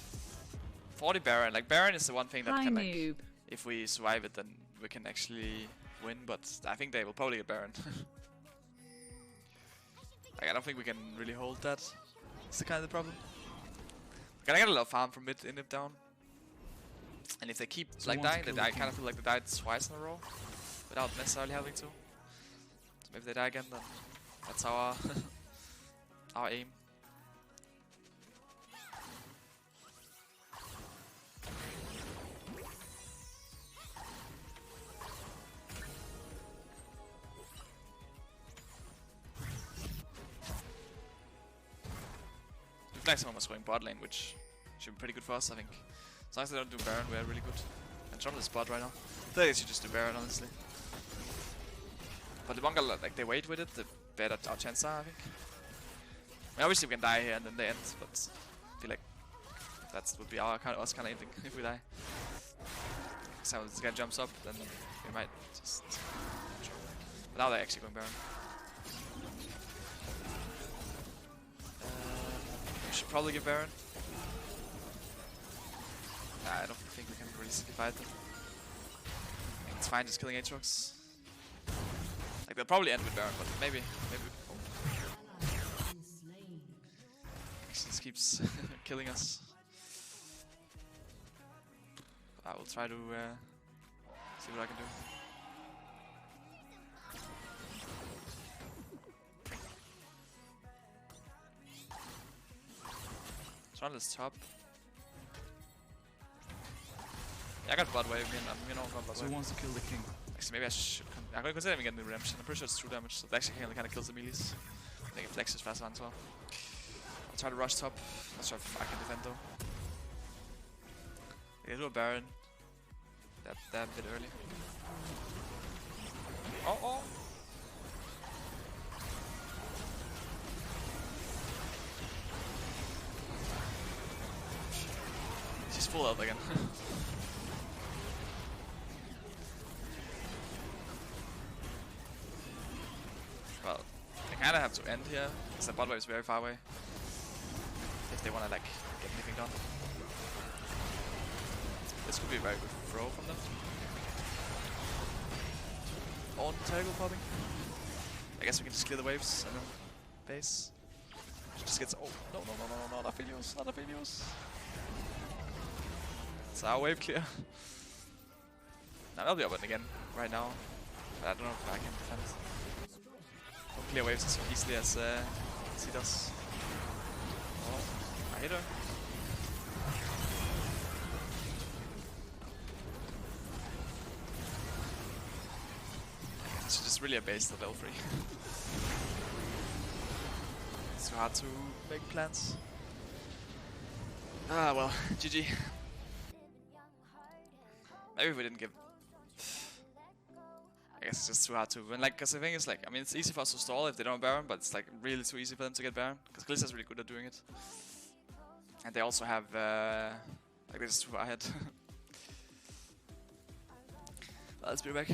40 Baron. Like Baron is the one thing that Hi, can like, noob. if we survive it, then we can actually win. But I think they will probably get Baron. Like I don't think we can really hold that. It's the kind of the problem. Like, I get a lot of farm from mid inhib down, and if they keep like dying, I kind of feel like they died twice in a row without necessarily having to. So if they die again, then that's our our aim. Looks like someone was going bot lane, which should be pretty good for us, I think. As long as they don't do Baron, we're really good. And Trump is bot right now. I think they should just do Baron, honestly. But the longer like they wait with it, the better our chances are, I think. I mean, obviously we can die here and then they end, but I feel like that would be our kind of ending if we die. So this guy jumps up, then we might just. But now they're actually going Baron. We should probably give Baron. Nah, I don't think we can really fight them. It's fine just killing Aatrox. Like they'll probably end with Baron, but maybe. Oh. He just keeps killing us. I will try to see what I can do. Let's run this top. Yeah, I got blood wave, I'm got blood So wave. who wants to kill the king? Actually, maybe I should. I'm gonna consider getting the redemption. I'm pretty sure it's true damage, so it actually kind of kills the melees. I think it flexes faster as well. I'll try to rush top. Not sure if I can defend though. They do a Baron. That a bit early. Oh! She's full health again. Well, they kinda have to end here, because the bot wave is very far away. If they wanna like get anything done. This could be a very good throw from them. On Tackle popping. I guess we can just clear the waves and then base. She just gets. Oh, no, not Aphelios, not Aphelios. It's our wave clear. Now that'll be open again right now. But I don't know if I can defend. Don't clear waves as easily as he does. Oh, I hit her. It's just really a base level 3. It's too hard to make plans. Ah well, GG. Maybe if we didn't give. I guess it's just too hard to win. Like, cause the thing is, like, I mean, it's easy for us to stall if they don't have Baron, but it's like really too easy for them to get Baron. Cause Glissa's really good at doing it, and they also have like they're just too far ahead. Let's be back.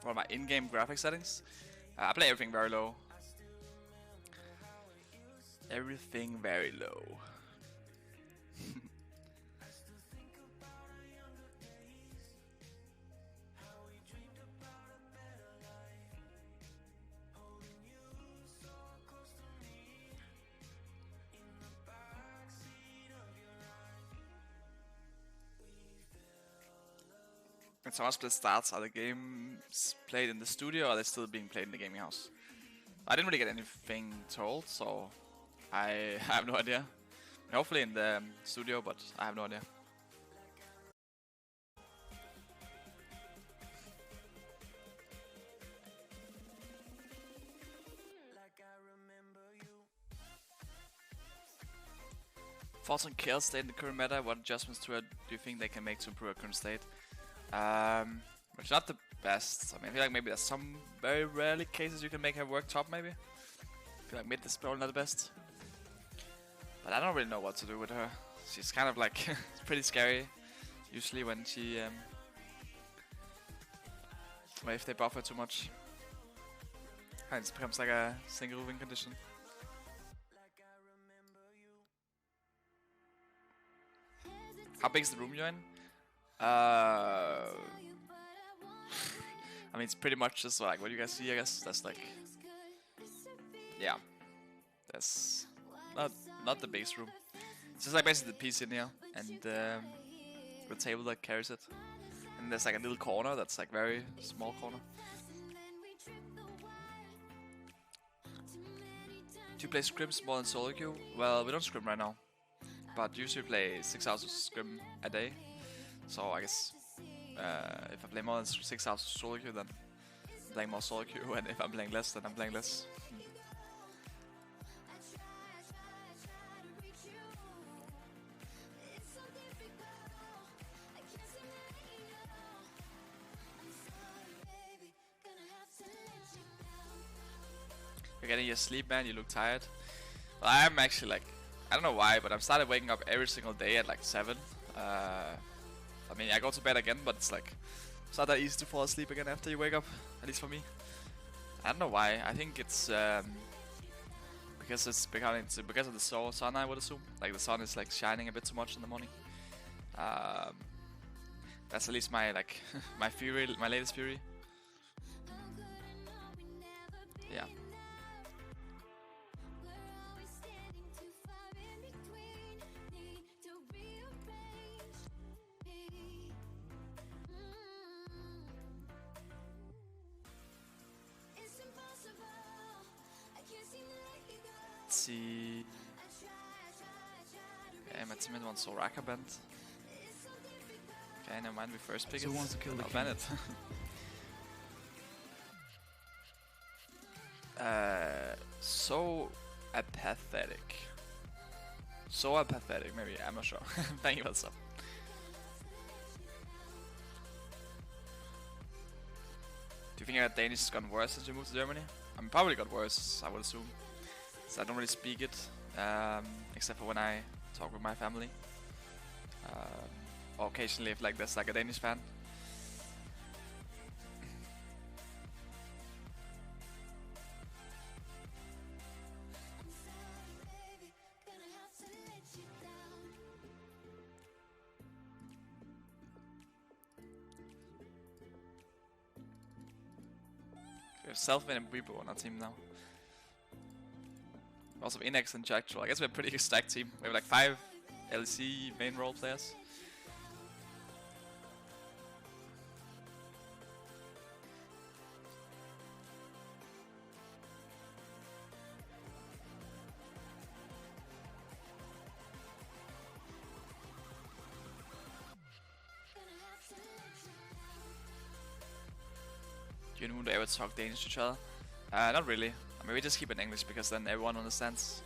for my in-game graphic settings, I play everything very low. Everything very low. When Summer Split starts, are the games played in the studio or are they still being played in the gaming house? I didn't really get anything told, so I have no idea. Hopefully in the studio, but I have no idea. Thoughts on Kayle state in the current meta? What adjustments to it do you think they can make to improve our current state? It's not the best. I mean, I feel like maybe there's some very rarely cases you can make her work top, maybe. I feel like mid is probably not the best. But I don't really know what to do with her. She's kind of like pretty scary, usually when she, well, if they buff her too much. It just becomes like a single win condition. How big is the room you're in? I mean, it's pretty much just like what you guys see, I guess. That's like, yeah, that's not the base room. It's just like basically the PC in here and the table that carries it. And there's like a little corner that's like very small corner. Do you play scrims more than solo queue? Well, we don't scrim right now, but usually play 6 hours of scrim a day. So I guess if I play more than 6 hours of solo queue, then I'm playing more solo queue, and if I'm playing less, then I'm playing less. You're getting your sleep, man. You look tired. Well, I'm actually like, I don't know why, but I've started waking up every single day at like 7. I mean, I go to bed again, but it's like, it's not that easy to fall asleep again after you wake up, at least for me. I don't know why. I think it's because because of the sun, I would assume. Like the sun is like shining a bit too much in the morning. That's at least my like my theory, my latest theory. Yeah. Let's see. Okay, my teammate wants Soraka banned. Okay, never mind, we first pick So it. wants to kill the I'll king. ban it. So apathetic. So apathetic, maybe, I'm not sure. Thank you for the sub. Do you think your Danish has gotten worse since you moved to Germany? I mean, probably got worse, I would assume. So I don't really speak it, except for when I talk with my family. Or occasionally if like there's like a Danish fan. We have Selfin and Weibo on our team now. We also have Inex and Jacktroll. I guess we're a pretty stacked team. We have like 5 LEC main role players. Do you and Mundo ever talk Danish to each other? Not really. I mean, we just keep it in English because then everyone understands.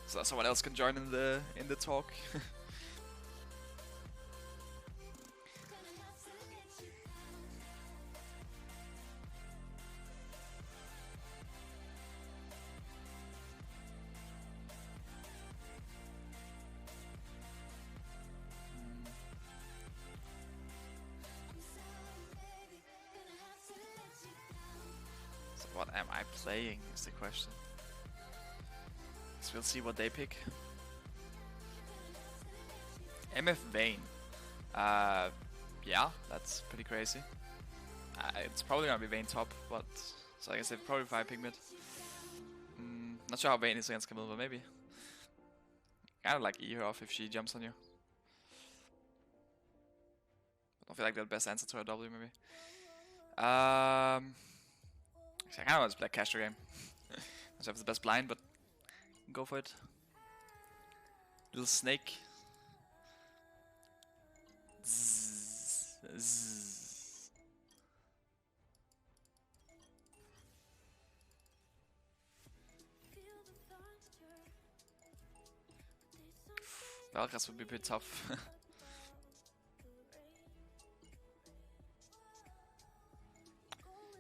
So someone else can join in the talk. What am I playing is the question. So we'll see what they pick. MF Vayne. Yeah, that's pretty crazy. It's probably gonna be Vayne top, but so I guess they probably 5 pick mid. Not sure how Vayne is against Camille, but maybe. Kinda like E her off if she jumps on you. I don't feel like the best answer to a W maybe. Actually, I kinda want to play a caster game. I don't have the best blind, but go for it. Little snake. Zzz, zzz. Valkas would be a bit tough.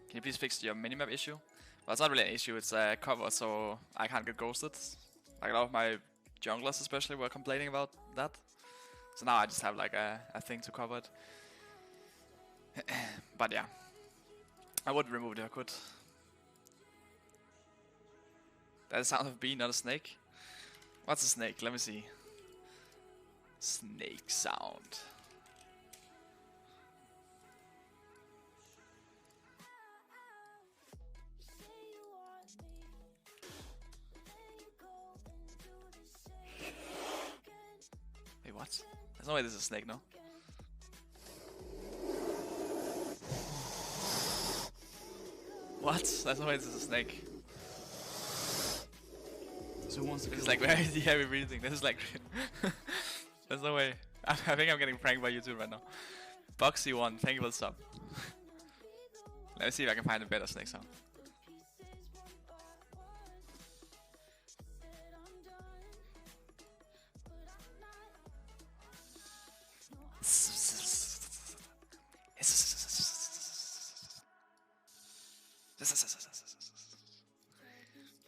Can you please fix your minimap issue? Well, it's not really an issue, it's a cover, so I can't get ghosted. Like a lot of my junglers especially were complaining about that. So now I just have like a thing to cover it. But yeah. I would remove it if I could. That's the sound of a bee, not a snake. What's a snake? Let me see. Snake sound. Wait, what? There's no way this is a snake, no? What? There's no way this is a snake. So who wants to This kill is like the very king? heavy breathing. This is like... There's no way. I think I'm getting pranked by YouTube right now. Boxy1, thank you for the sub. Let me see if I can find a better snake sound.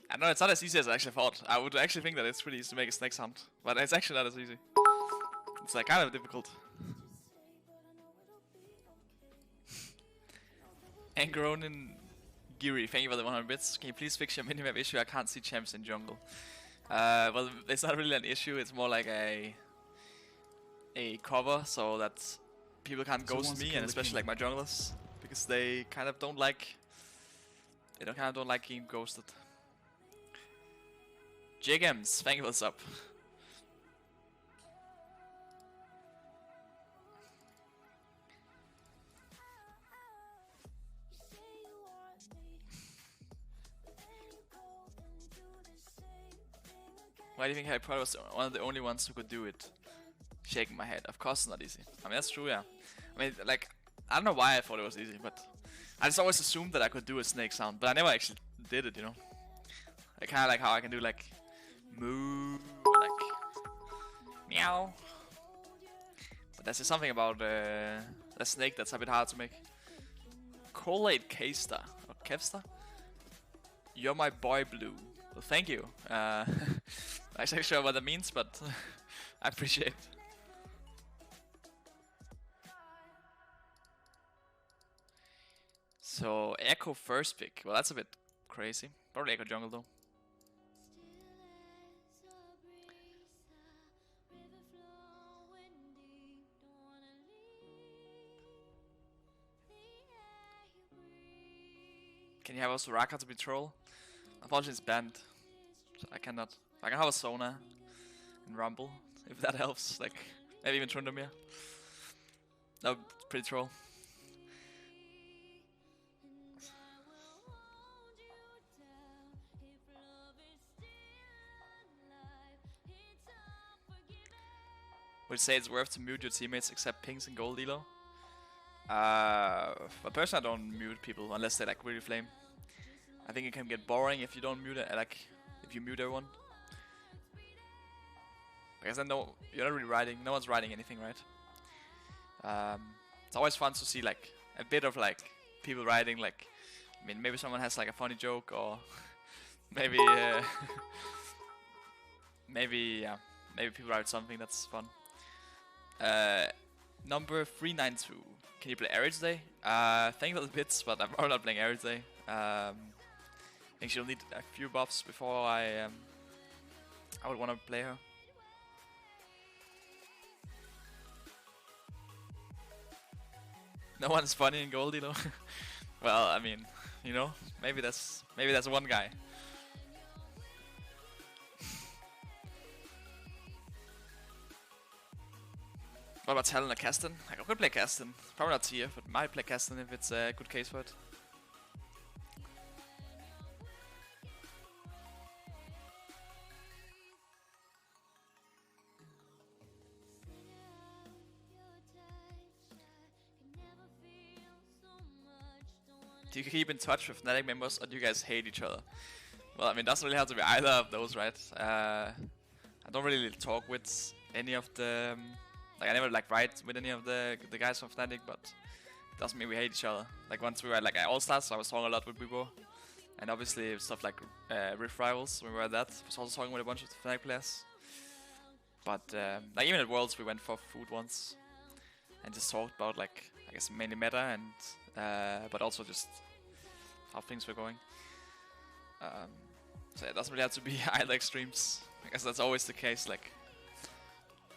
I know it's not as easy as I actually thought. I would actually think that it's pretty easy to make a snake sound, but it's actually not as easy. It's like kind of difficult. Angeronin Giri, thank you for the 100 bits. Can you please fix your minimap issue? I can't see champs in jungle. Well, it's not really an issue. It's more like a cover so that people can't So ghost wants to me, kill and the especially king. like my junglers, because they kind of don't like. They kind of don't like being ghosted. Jiggums, thank you for the sub. Why do you think Harry Potter was one of the only ones who could do it? Shaking my head. Of course it's not easy. I mean, that's true, yeah. I mean, like, I don't know why I thought it was easy, but I just always assumed that I could do a snake sound, but I never actually did it, you know? Like, kind of like how I can do, like, moo, or like, meow. But there's just something about a snake that's a bit hard to make. Collate K-Star, or Kevstar? You're my boy Blue. Well, thank you. I'm actually not sure what that means, but I appreciate it. So, Echo first pick. Well, that's a bit crazy. Probably Echo jungle though. Can you have also Raka to be troll? Unfortunately it's banned, so I cannot. I can have a Sona and Rumble, if that helps, like, maybe even Trundomir. That would be pretty troll. Would you say it's worth to mute your teammates except pings and gold elo? But personally I don't mute people unless they like really flame. I think it can get boring if you don't mute it, like if you mute everyone. Because then you're not really writing, no one's writing anything, right? It's always fun to see like a bit of like people writing, like, I mean maybe someone has like a funny joke, or maybe maybe people write something that's fun. Number 392. Can you play Aerie today? Thank you for the bits, but I'm probably not playing Aerie today. I think she'll need a few buffs before I would want to play her. No one's funny in Goldie though. Well, I mean, you know, maybe that's one guy. What about Talon or Kasten? I could play Kasten. Probably not TF, but might play Kasten if it's a good case for it. Do you keep in touch with Fnatic members, or do you guys hate each other? Well, I mean, it doesn't really have to be either of those, right? I don't really talk with any of the... like, I never like write with any of the guys from Fnatic, but it doesn't mean we hate each other. Like, once we were like at All-Stars, I was talking a lot with Bibo. And obviously stuff like Rift Rivals, when we were at that, I was also talking with a bunch of Fnatic players. But like even at Worlds, we went for food once. And just talked about, like, I guess mainly meta and... but also just how things were going. So yeah, it doesn't really have to be either extremes. I guess that's always the case. Like,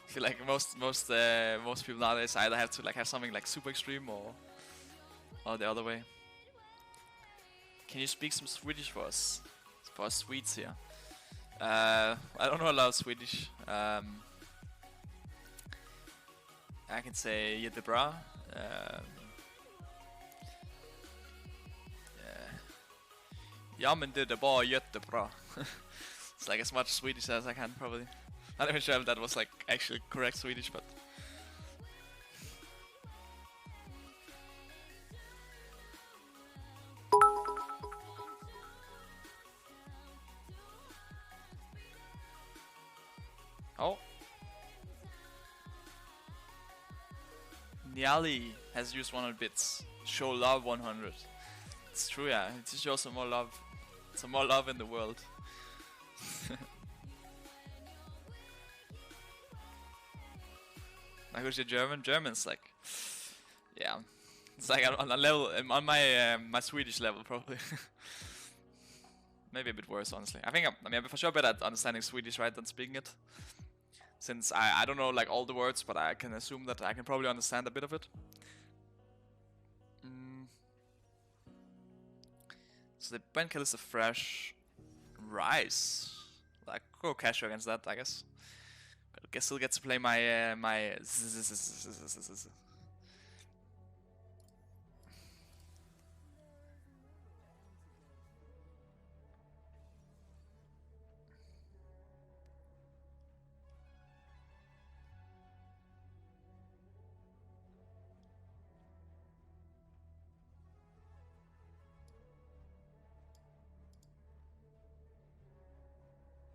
I feel like most people nowadays either have to like have something like super extreme or the other way. Can you speak some Swedish for us Swedes here? I don't know a lot of Swedish. I can say jättebra. Ja men det är bara jättebra. It's like as much Swedish as I can probably. Not even sure if that was like actually correct Swedish, but oh, Niali has used 100 bits. Show love 100. It's true, yeah. It just shows some more love in the world. Like, who's your German? German's like, yeah, it's like on a level on my my Swedish level probably. Maybe a bit worse, honestly. I mean, I'm for sure better at understanding Swedish, right, than speaking it. Since I don't know like all the words, but I can assume that I can probably understand a bit of it. So the Ben kill is a fresh rice. Like, go Cashew against that, I guess. But I guess he'll get to play my my.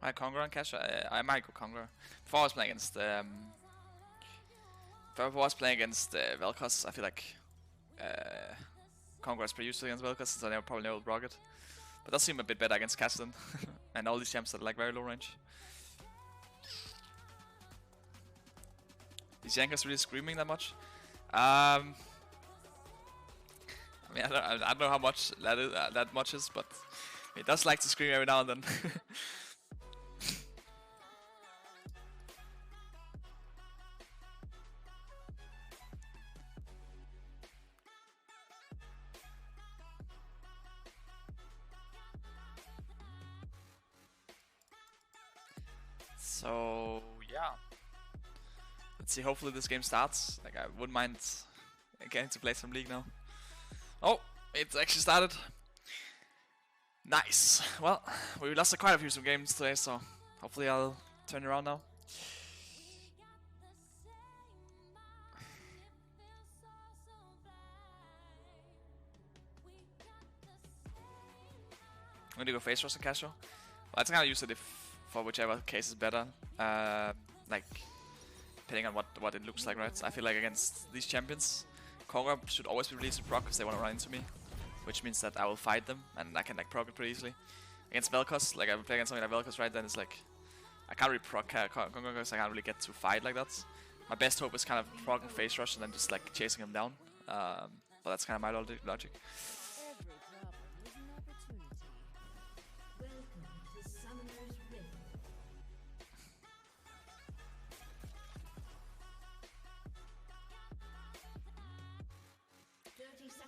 I Conqueror on Cash? I might go Conqueror. Before I was playing against Vel'Koz, I feel like Conqueror is pretty used to against Vel'Koz, so they probably never block it. But does seem a bit better against Kassadin and all these champs that are like very low range. Is Jankos really screaming that much? I mean, I don't know how much that much is, but he does like to scream every now and then. So yeah, let's see. Hopefully this game starts. Like, I wouldn't mind getting to play some League now. Oh, it's actually started. Nice. Well, we lost quite a few games today, so hopefully I'll turn it around now. I'm gonna go face rush and casual. Well, that's kind of use it for whichever case is better. Like, depending on what it looks like, right? I feel like against these champions, Konga should always be released with proc because they want to run into me, which means that I will fight them and I can like proc it pretty easily. Against Vel'Koz, like I play against something like Vel'Koz, right? Then it's like I can't really proc Konga because I can't really get to fight like that. My best hope is kind of proccing face rush and then just like chasing him down. But that's kind of my logic.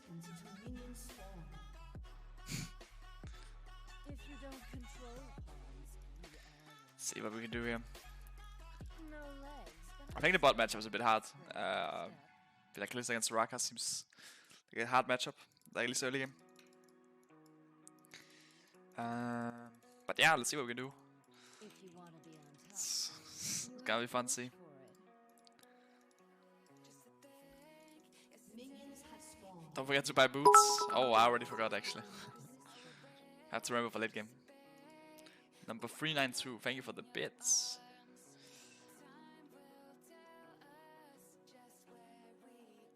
seconds until minions spawn. If you don't control pawns, you are See what we can do here. no legs. I think the bot matchup is a bit hard. Feel like Kalista against Soraka seems like a hard matchup, like at least early game. But yeah, let's see what we can do. If you want to be on top, It's gonna be fun to see. minions have spawned. Don't forget to buy boots. Oh, I already forgot actually. Have to remember for late game. Number 392, thank you for the bits.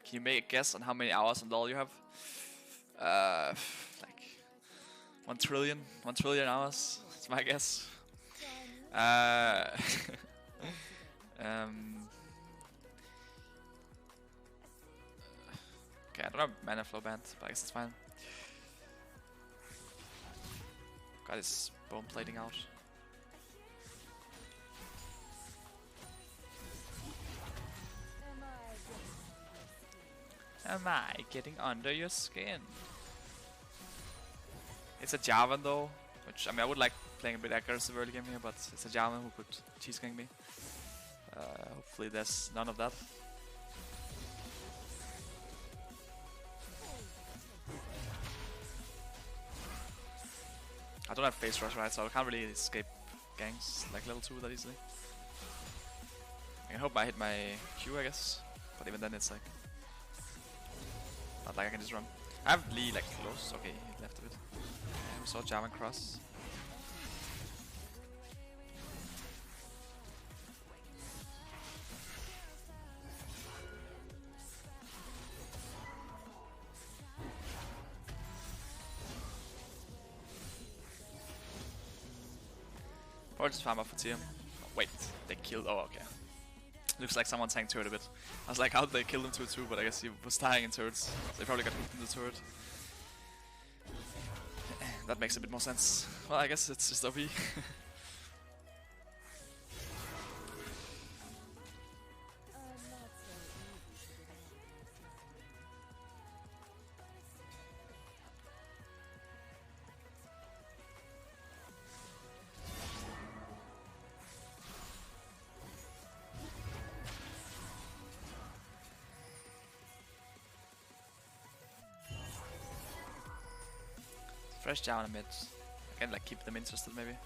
Can you make a guess on how many hours on LoL you have? Like 1 trillion hours. That's my guess. Okay, I don't have mana flow band, but I guess it's fine. Got his bone plating out. Am I getting under your skin? It's a Jarvan though, which I mean I would like playing a bit aggressive early game here, but it's a Jarvan who could cheese gang me. Hopefully there's none of that. I don't have face rush, right, so I can't really escape ganks like level 2 that easily. I hope I hit my Q, I guess, but even then it's like not like I can just run. I have Lee like close. Okay, he left a bit. We saw Jarvan cross. Or just farm up for TM. Oh, wait, they killed. Oh, okay. Looks like someone tanked turret a bit. I was like, how did they kill him 2-2? But I guess he was dying in turrets. So they probably got hooked in the turret. That makes a bit more sense. Well, I guess it's just OP. Fresh down a mid. I can like keep them interested maybe.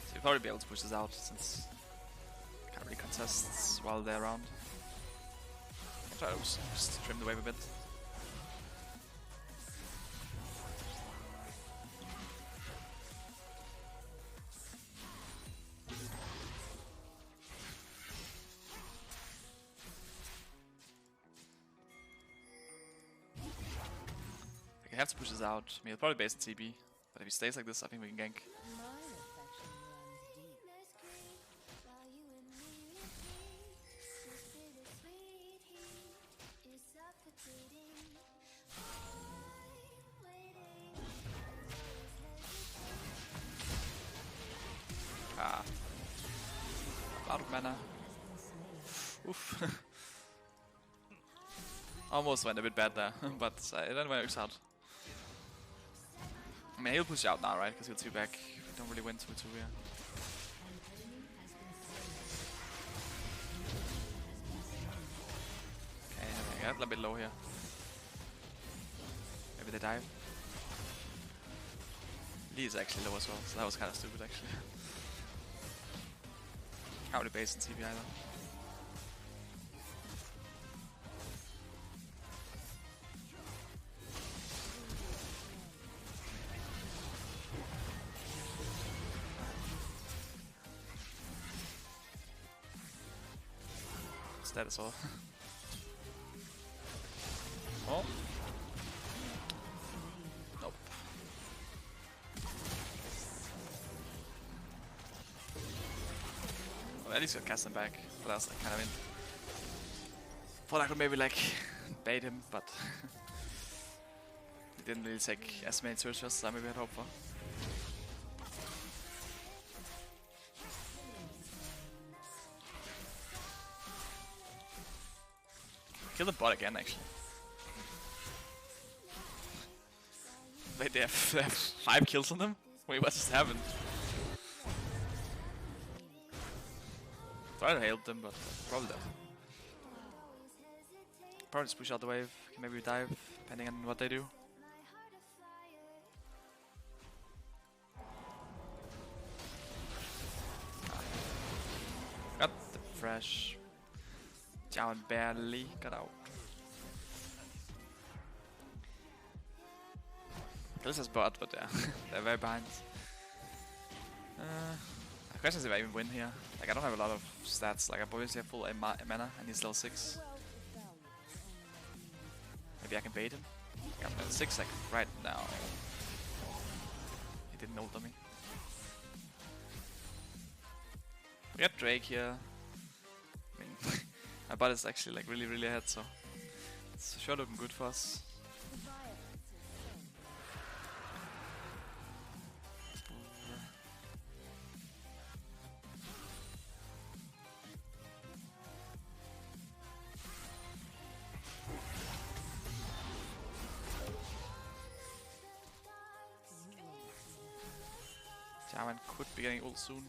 So you'll probably be able to push this out since I can't really contest while they're around. I'll try to just trim the wave a bit. I have to push this out. I mean, he'll probably base in TB, but if he stays like this, I think we can gank. My affection runs deep. Ah. Out of mana. Oof. Almost went a bit bad there, but it then works out. I mean, he'll push out now, right? Because he'll 2 back. We don't really win 2-2 here. Okay, I got a bit low here. Maybe they dive. Lee is actually low as well, so that was kind of stupid actually. Can't really base in TB either. It's dead as well. Oh. Nope. Well, at least got cast him back, but that was like kind of in. Thought I could maybe like bait him, but he didn't really take as many turret shots as I maybe had hoped for. Kill the bot again, actually. Wait, they have 5 kills on them? Wait, what just happened? Try to help them, but probably dead. Probably just push out the wave, can maybe dive, depending on what they do. Got the fresh. Down barely got out. This is bot, but yeah, they're very behind. The question is if I even win here. Like, I don't have a lot of stats. Like, I obviously have full mana and he's level 6. Maybe I can bait him. Like, I'm level 6 like right now. He didn't ult on me. We got Drake here. I mean, my bot is actually like really ahead, so it's sure looking good for us. Jarvan could be getting ult soon.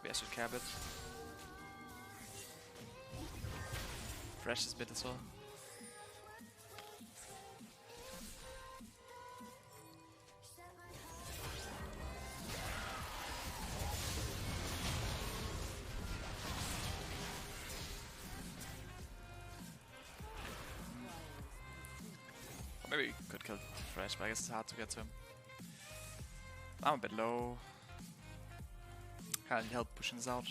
Maybe I should cap it. Fresh is bit as well. Or maybe we could kill Fresh, but I guess it's hard to get to him. I'm a bit low. Can't help pushing this out.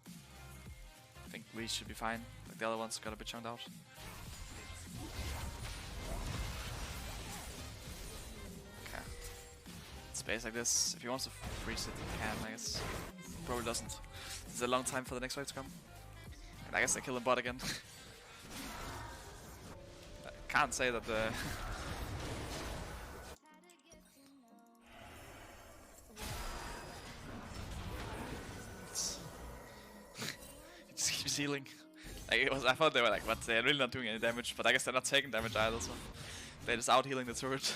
I think we should be fine. Like the other ones got a bit chunked out. Okay. Space like this. If he wants to freeze it, he can, I guess. Probably doesn't. It's a long time for the next wave to come. And I guess I kill him bot again. I can't say that the healing. Like it was, I thought they were like, what? They're really not doing any damage, but I guess they're not taking damage either, so they're just out healing the turret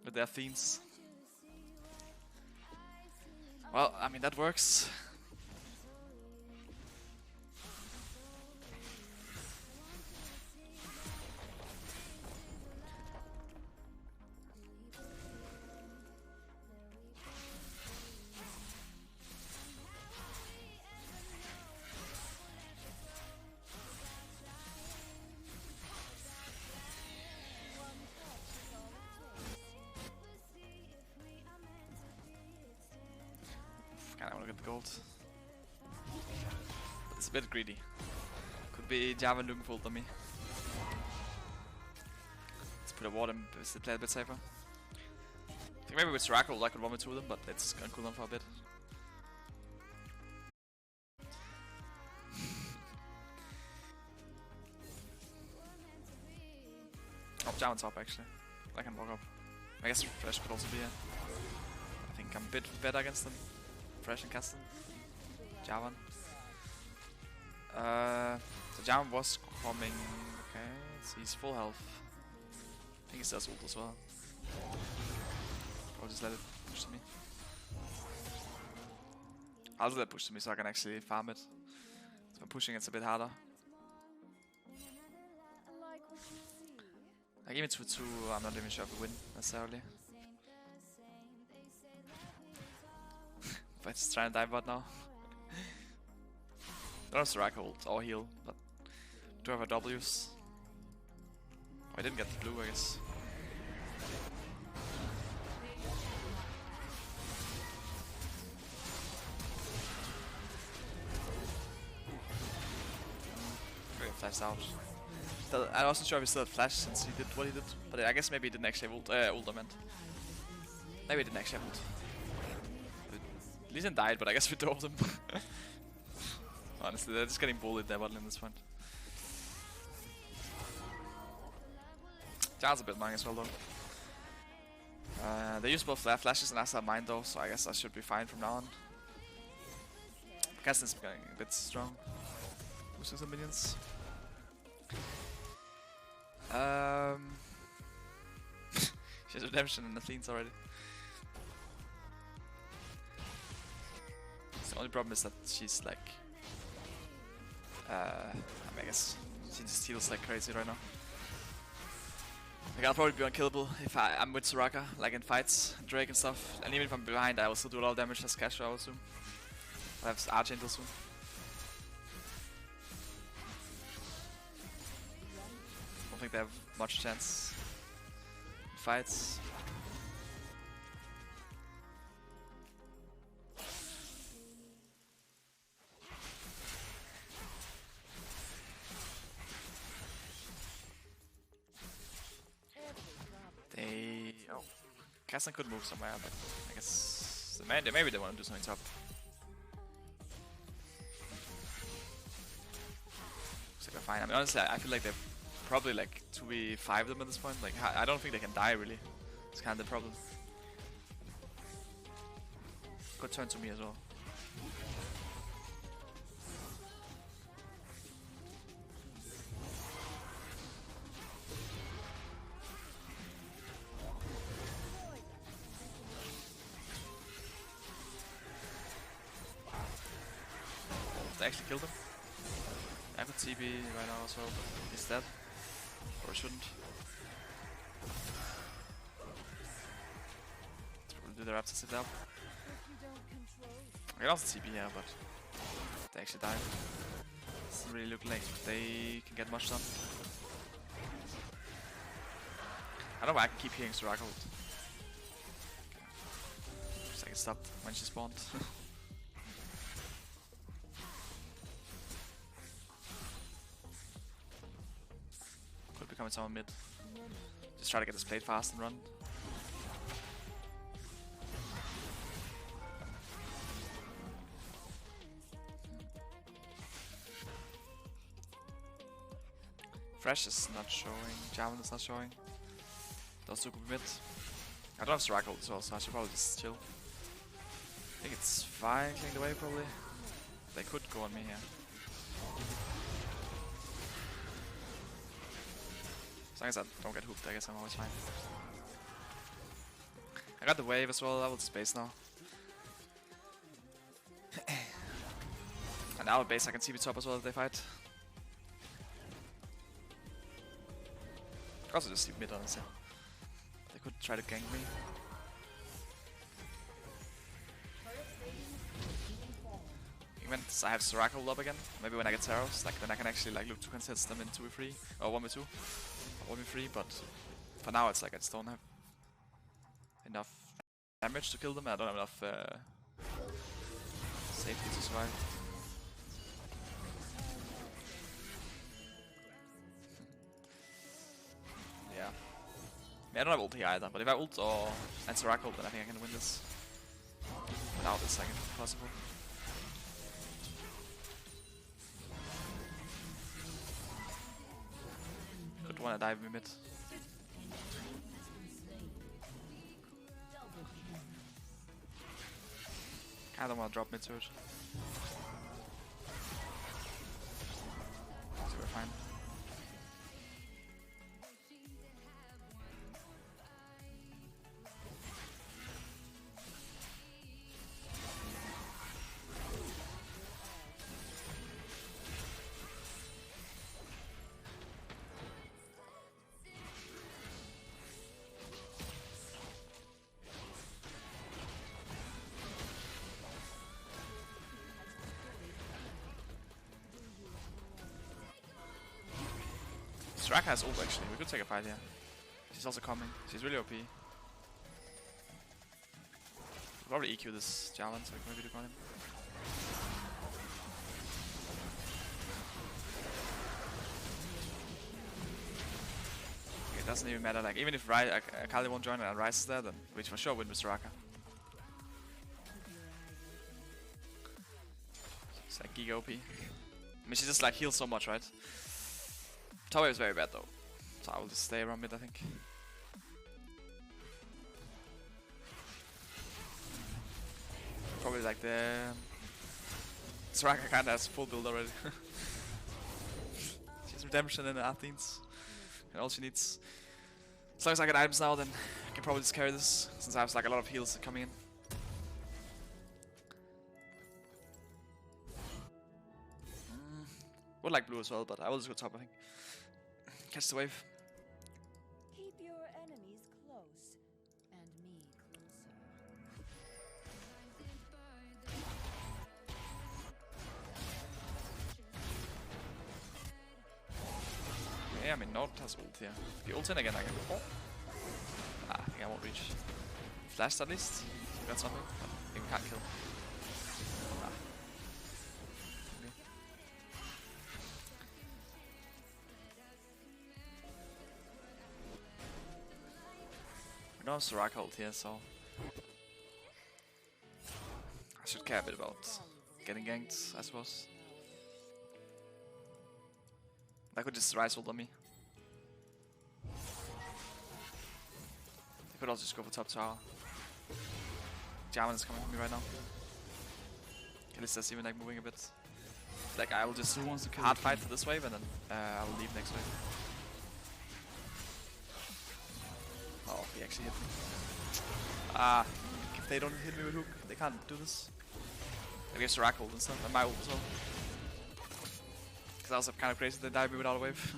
with their fiends. Well, I mean, that works. Kinda wanna get the gold. But it's a bit greedy. Could be Jarvan looking for ult on me. Let's put a ward and play a bit safer. I think maybe with Seracle I could 1v2 them, but it's gonna cool down for a bit. Oh, Jarvan's up actually. I can walk up. I guess Fresh could also be here. I think I'm a bit better against them. Fresh and Castle. Jarvan. So Jarvan was coming. Okay, so he's full health. I think he does ult as well. Or just let it push to me. I'll let it push to me so I can actually farm it. So I'm pushing it's a bit harder. I give it to 2, I'm not even sure if we win necessarily. But just trying to dive bot now. Don't have Seracle ult or heal, but do have a W's. Oh, I didn't get the blue, I guess. Very flashed out. I wasn't sure if he still had flash since he did what he did, but I guess maybe he didn't actually have ult, meant. Maybe he didn't actually have ult. Lee Sin died, but I guess we drove them. Honestly, they're just getting bullied there bottom in this point. Jar's a bit annoying as well though. They use both flashes and Asa mine though, so I guess I should be fine from now on. Caston's becoming a bit strong. Boosting some minions. She has redemption and Athene's already. The only problem is that she's like, I guess she just heals like crazy right now. Like I'll probably be unkillable if I'm with Soraka, like in fights, Drake and stuff. And even if I'm behind, I will still do a lot of damage as Castro, I will assume. I have Archangel soon. Don't think they have much chance in fights. Castle could move somewhere, but I guess maybe they want to do something top. Looks like they're fine. I mean, honestly, I feel like they're probably like 2v5 them at this point. Like, I don't think they can die really. It's kind of the problem. Good turn to me as well. They actually killed him. I could TB right now as well, but he's dead. Or shouldn't. Let's probably do the Raptor sit down. I can also TB here, but they actually died. Doesn't really look like they can get much done. I don't know why I can keep hearing Soraka ult. Just like it stopped when she spawned. Coming someone mid. Just try to get this played fast and run. Fresh is not showing, Javelin is not showing. Those two could be mid. I don't have Soraka as well, so I should probably just chill. I think it's fine clearing the way probably. They could go on me here. As long as I don't get hooked, I guess I'm always fine. I got the wave as well, I will space now. And now at base I can see the top as well if they fight. I also just sleep mid honestly. They could try to gank me. Even I have Soraka ult up again, maybe when I get Saros, like then I can actually like look to contest them in 2v3 or 1v2. 1v3, but for now it's like I just don't have enough damage to kill them. I don't have enough safety to survive. Yeah. I mean, I don't have ulti either, but if I ult or and Soraka ult, then I think I can win this. Without it's like impossible. Could wanna dive me mid. Kinda wanna drop mid surge. So we're fine. Soraka has ult actually, we could take a fight here. She's also coming, she's really OP. We'll probably EQ this Javelin so we can maybe do on him. Okay, it doesn't even matter, like even if Akali won't join and Ryze is there, then we for sure win with Soraka. It's like Giga OP. I mean she just like heals so much, right? Top wave is very bad though, so I will just stay around mid I think. Probably like the Soraka kinda has full build already. She's Redemption and Athens. And all she needs. As long as I get items now, then I can probably just carry this, since I have like a lot of heals coming in. Would like blue as well, but I will just go top, I think. Catch the wave. Keep your enemies close, and me closer. Yeah, I mean, Nord has ult here. If he ults in again, I can. Oh. Ah, I think I won't reach. Flashed at least. Got something. But I think we can't kill. Ah. Okay. We don't have Soraka ult here, so I should care a bit about getting ganked, I suppose. I could just rise ult on me. I could also just go for top tower. Jarvan is coming for me right now. Kalista's even like moving a bit. Like I will just Who wants to kill hard the fight king? for this wave and then I will leave next wave. Oh, he actually hit me. Ah, if they don't hit me with hook, they can't do this. Maybe a Soraka ult and stuff, and my ult as well. Because I was kind of crazy they died me without a wave.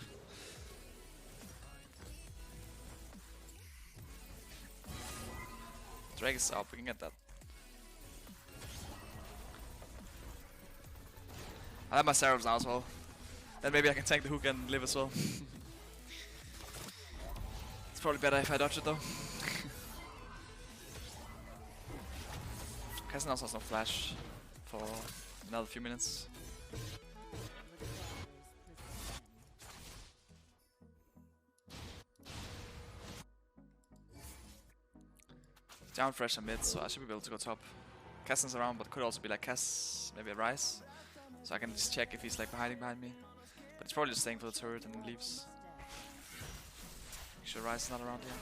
Drake is up, we can get that. I have my Seraphs now as well. Then maybe I can tank the hook and live as well. It's probably better if I dodge it though. Cassian also has no flash for another few minutes. Down fresh and mid, so I should be able to go top. Cassian's around, but could also be like Cass, maybe a Rise. So I can just check if he's like hiding behind me. But he's probably just staying for the turret and then leaves. Make sure Rise is not around here.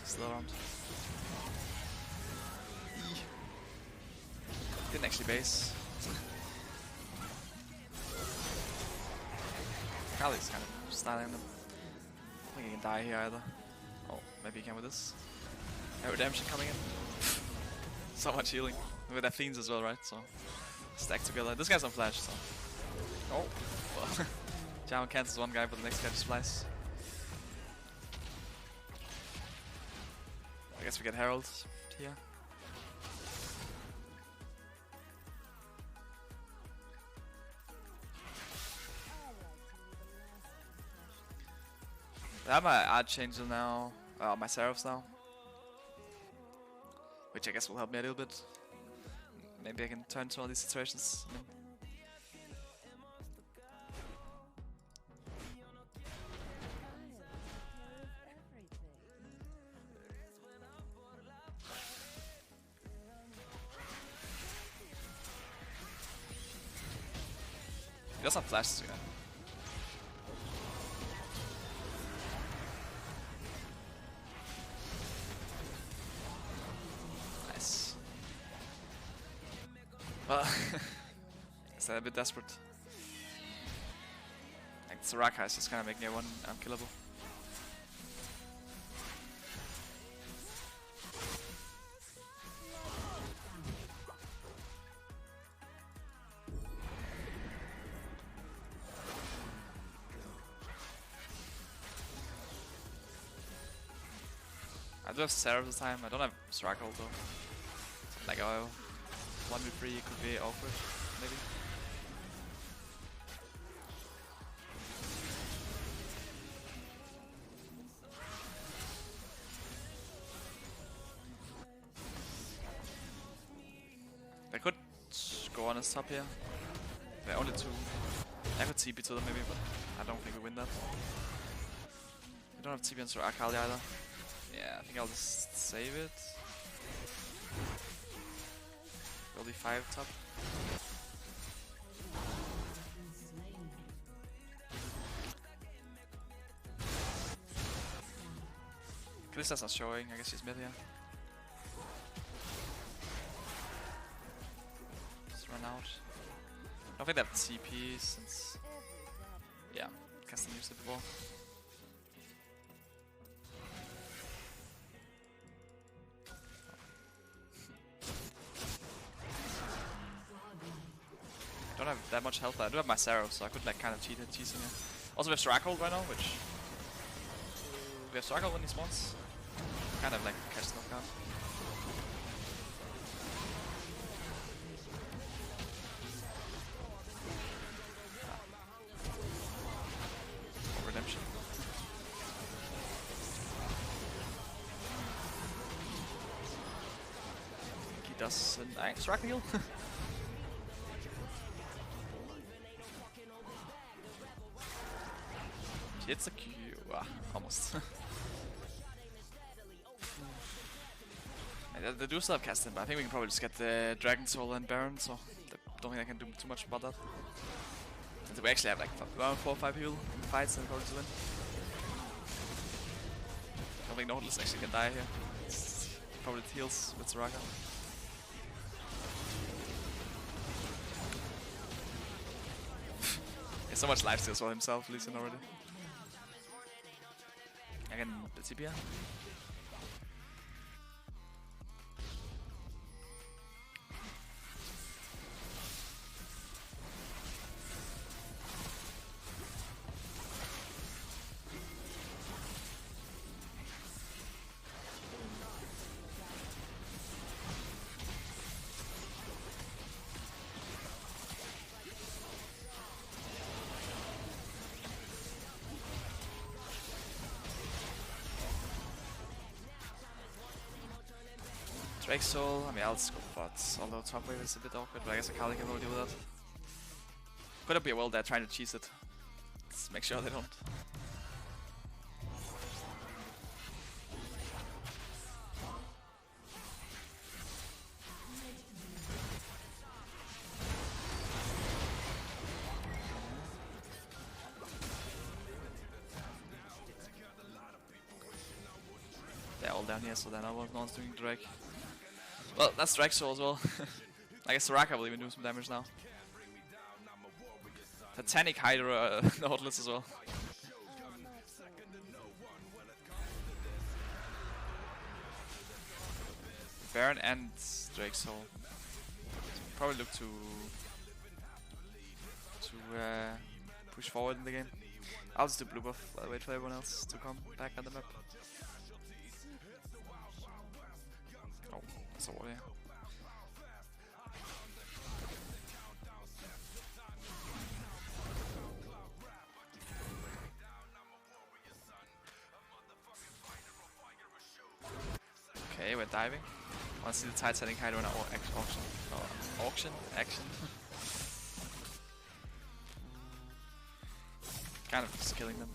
He's still around. Didn't actually base. Kali's kind of styling them. I don't think he can die here either. Oh, maybe he can with this. Yeah, Redemption coming in. So much healing. With Athenes as well, right? So stacked together. This guy's on flash, so. Oh, well. Jarvan cancels one guy, but the next guy just flies. I guess we get Herald here. I have my Archangel now, my Seraphs now. Which I guess will help me a little bit. Maybe I can turn to all these situations. I mean, he does have flashes again. Nice. Well, is that a bit desperate? Like Soraka is just gonna make everyone unkillable. I do have Seraph this time. I don't have Soraka though. Like a 1v3 could be awkward, maybe. I could go on his top here. They're only two. I could TP to them maybe, but I don't think we win that. We don't have TP on Soraka either. Yeah, I think I'll just save it. Will be 5 top. Kalista's not showing, I guess he's mid here. Just run out. I don't think they have TP since... Yeah, Castan used it before. I don't have that much health, but I do have my Sarrow, so I could like kind of cheat it, cheesing it. Also we have Stranglehold right now, which... We have Stranglehold when he spawns. Kind of like catch the knockout. Redemption. He does an strike heal. She hits the Q. Almost. They do still have Castan, but I think we can probably just get the Dragon Soul and Baron, so I don't think I can do too much about that. Since we actually have like around 4 or 5 heal fights and probably to win. I don't think Nautilus actually can die here. It's probably the heals with Soraka. He has so much lifesteal for himself, Lee Sin already. I can TP here. Drake Soul, I mean I'll just go bots, although top wave is a bit awkward, but I guess Akali can probably deal with that. Could be a world there trying to cheese it. Let's make sure they don't. They're all down here, so then no one's doing Drake. Well, that's Drake Soul as well. I guess Soraka will even do some damage now. Titanic Hydra Nautilus as well. Baron and Drake Soul. Probably look to push forward in the game. I'll just do blue buff. I'll wait for everyone else to come back on the map. Oh, that's a warrior. Okay, we're diving. I want to see the tide setting Hydra in our auction. Auction? Action? Kind of just killing them.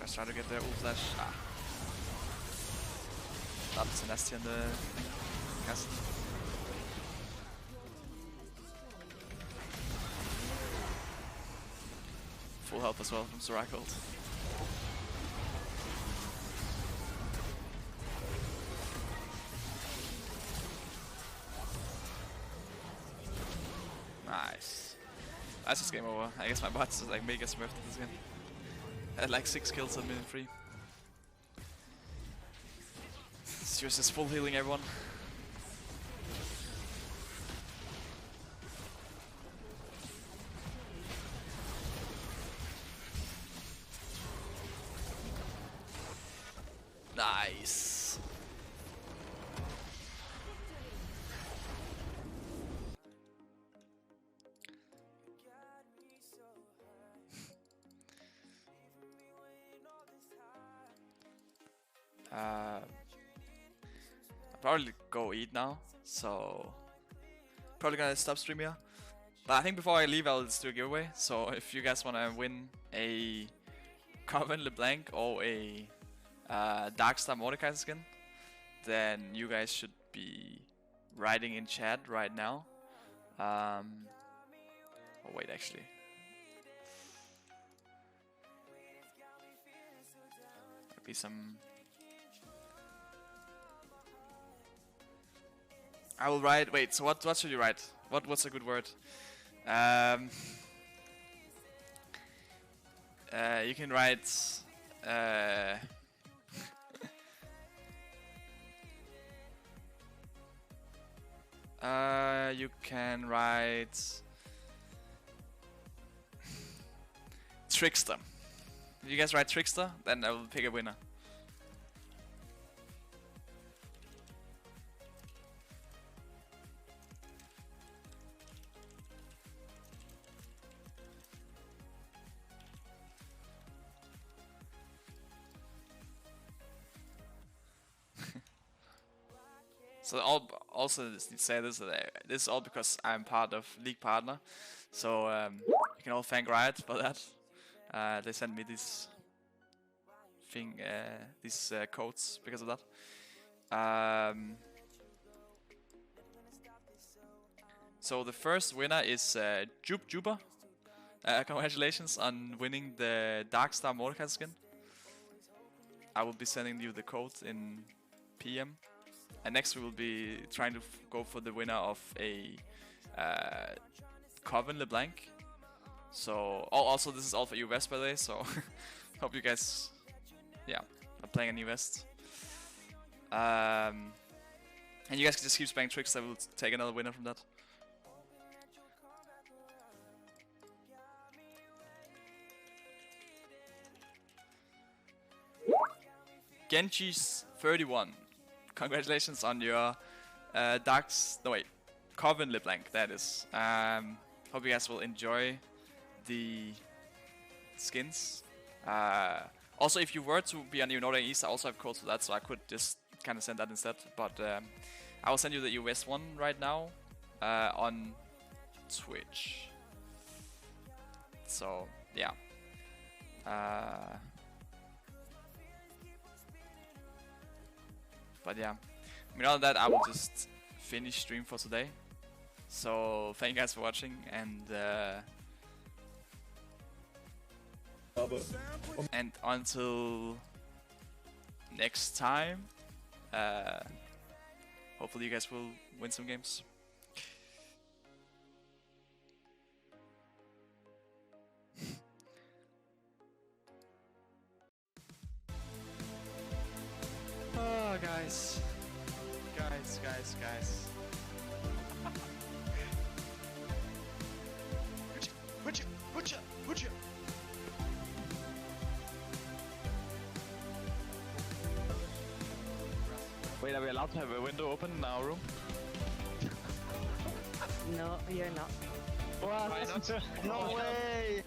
Just try to get the ult flash. Ah. That's an ST on the thing. Yes. Full health as well from Soraka ult. Nice. That's just game over. I guess my bot's is like mega smurfed in this game. I had like 6 kills at minute 3. Zeus is full healing everyone. Nice. I'll probably go eat now, so probably gonna stop stream here. But I think before I leave, I'll just do a giveaway. So if you guys wanna win a Coven LeBlanc or a Darkstar Mordekaiser skin, then you guys should be writing in chat right now. Oh wait, actually. There'll be some. I will write. Wait. So what should you write? What's a good word? You can write. You can write Trickster. If you guys write Trickster, then I will pick a winner. So also need to say this, this is all because I'm part of League Partner, so you can all thank Riot for that. They sent me this thing, these codes because of that. So the first winner is Juba. Congratulations on winning the Darkstar Mordekaiser skin. I will be sending you the code in PM. And next we will be trying to go for the winner of a Coven LeBlanc. So, also this is all for EU West by the way, so hope you guys, yeah, are playing in EU West. And you guys can just keep spamming tricks, I will take another winner from that. Genji's 31. Congratulations on your Coven LeBlanc, that is. Hope you guys will enjoy the skins. Also, if you were to be on Northern East, I also have codes for that, so I could just kind of send that instead. But I will send you the US one right now on Twitch. So, yeah. But yeah, I mean, other than that, I will just finish stream for today. So thank you guys for watching, and until next time, hopefully you guys will win some games. Oh, guys. Would you? Wait, are we allowed to have a window open in our room? No, you're not. Why not? No way!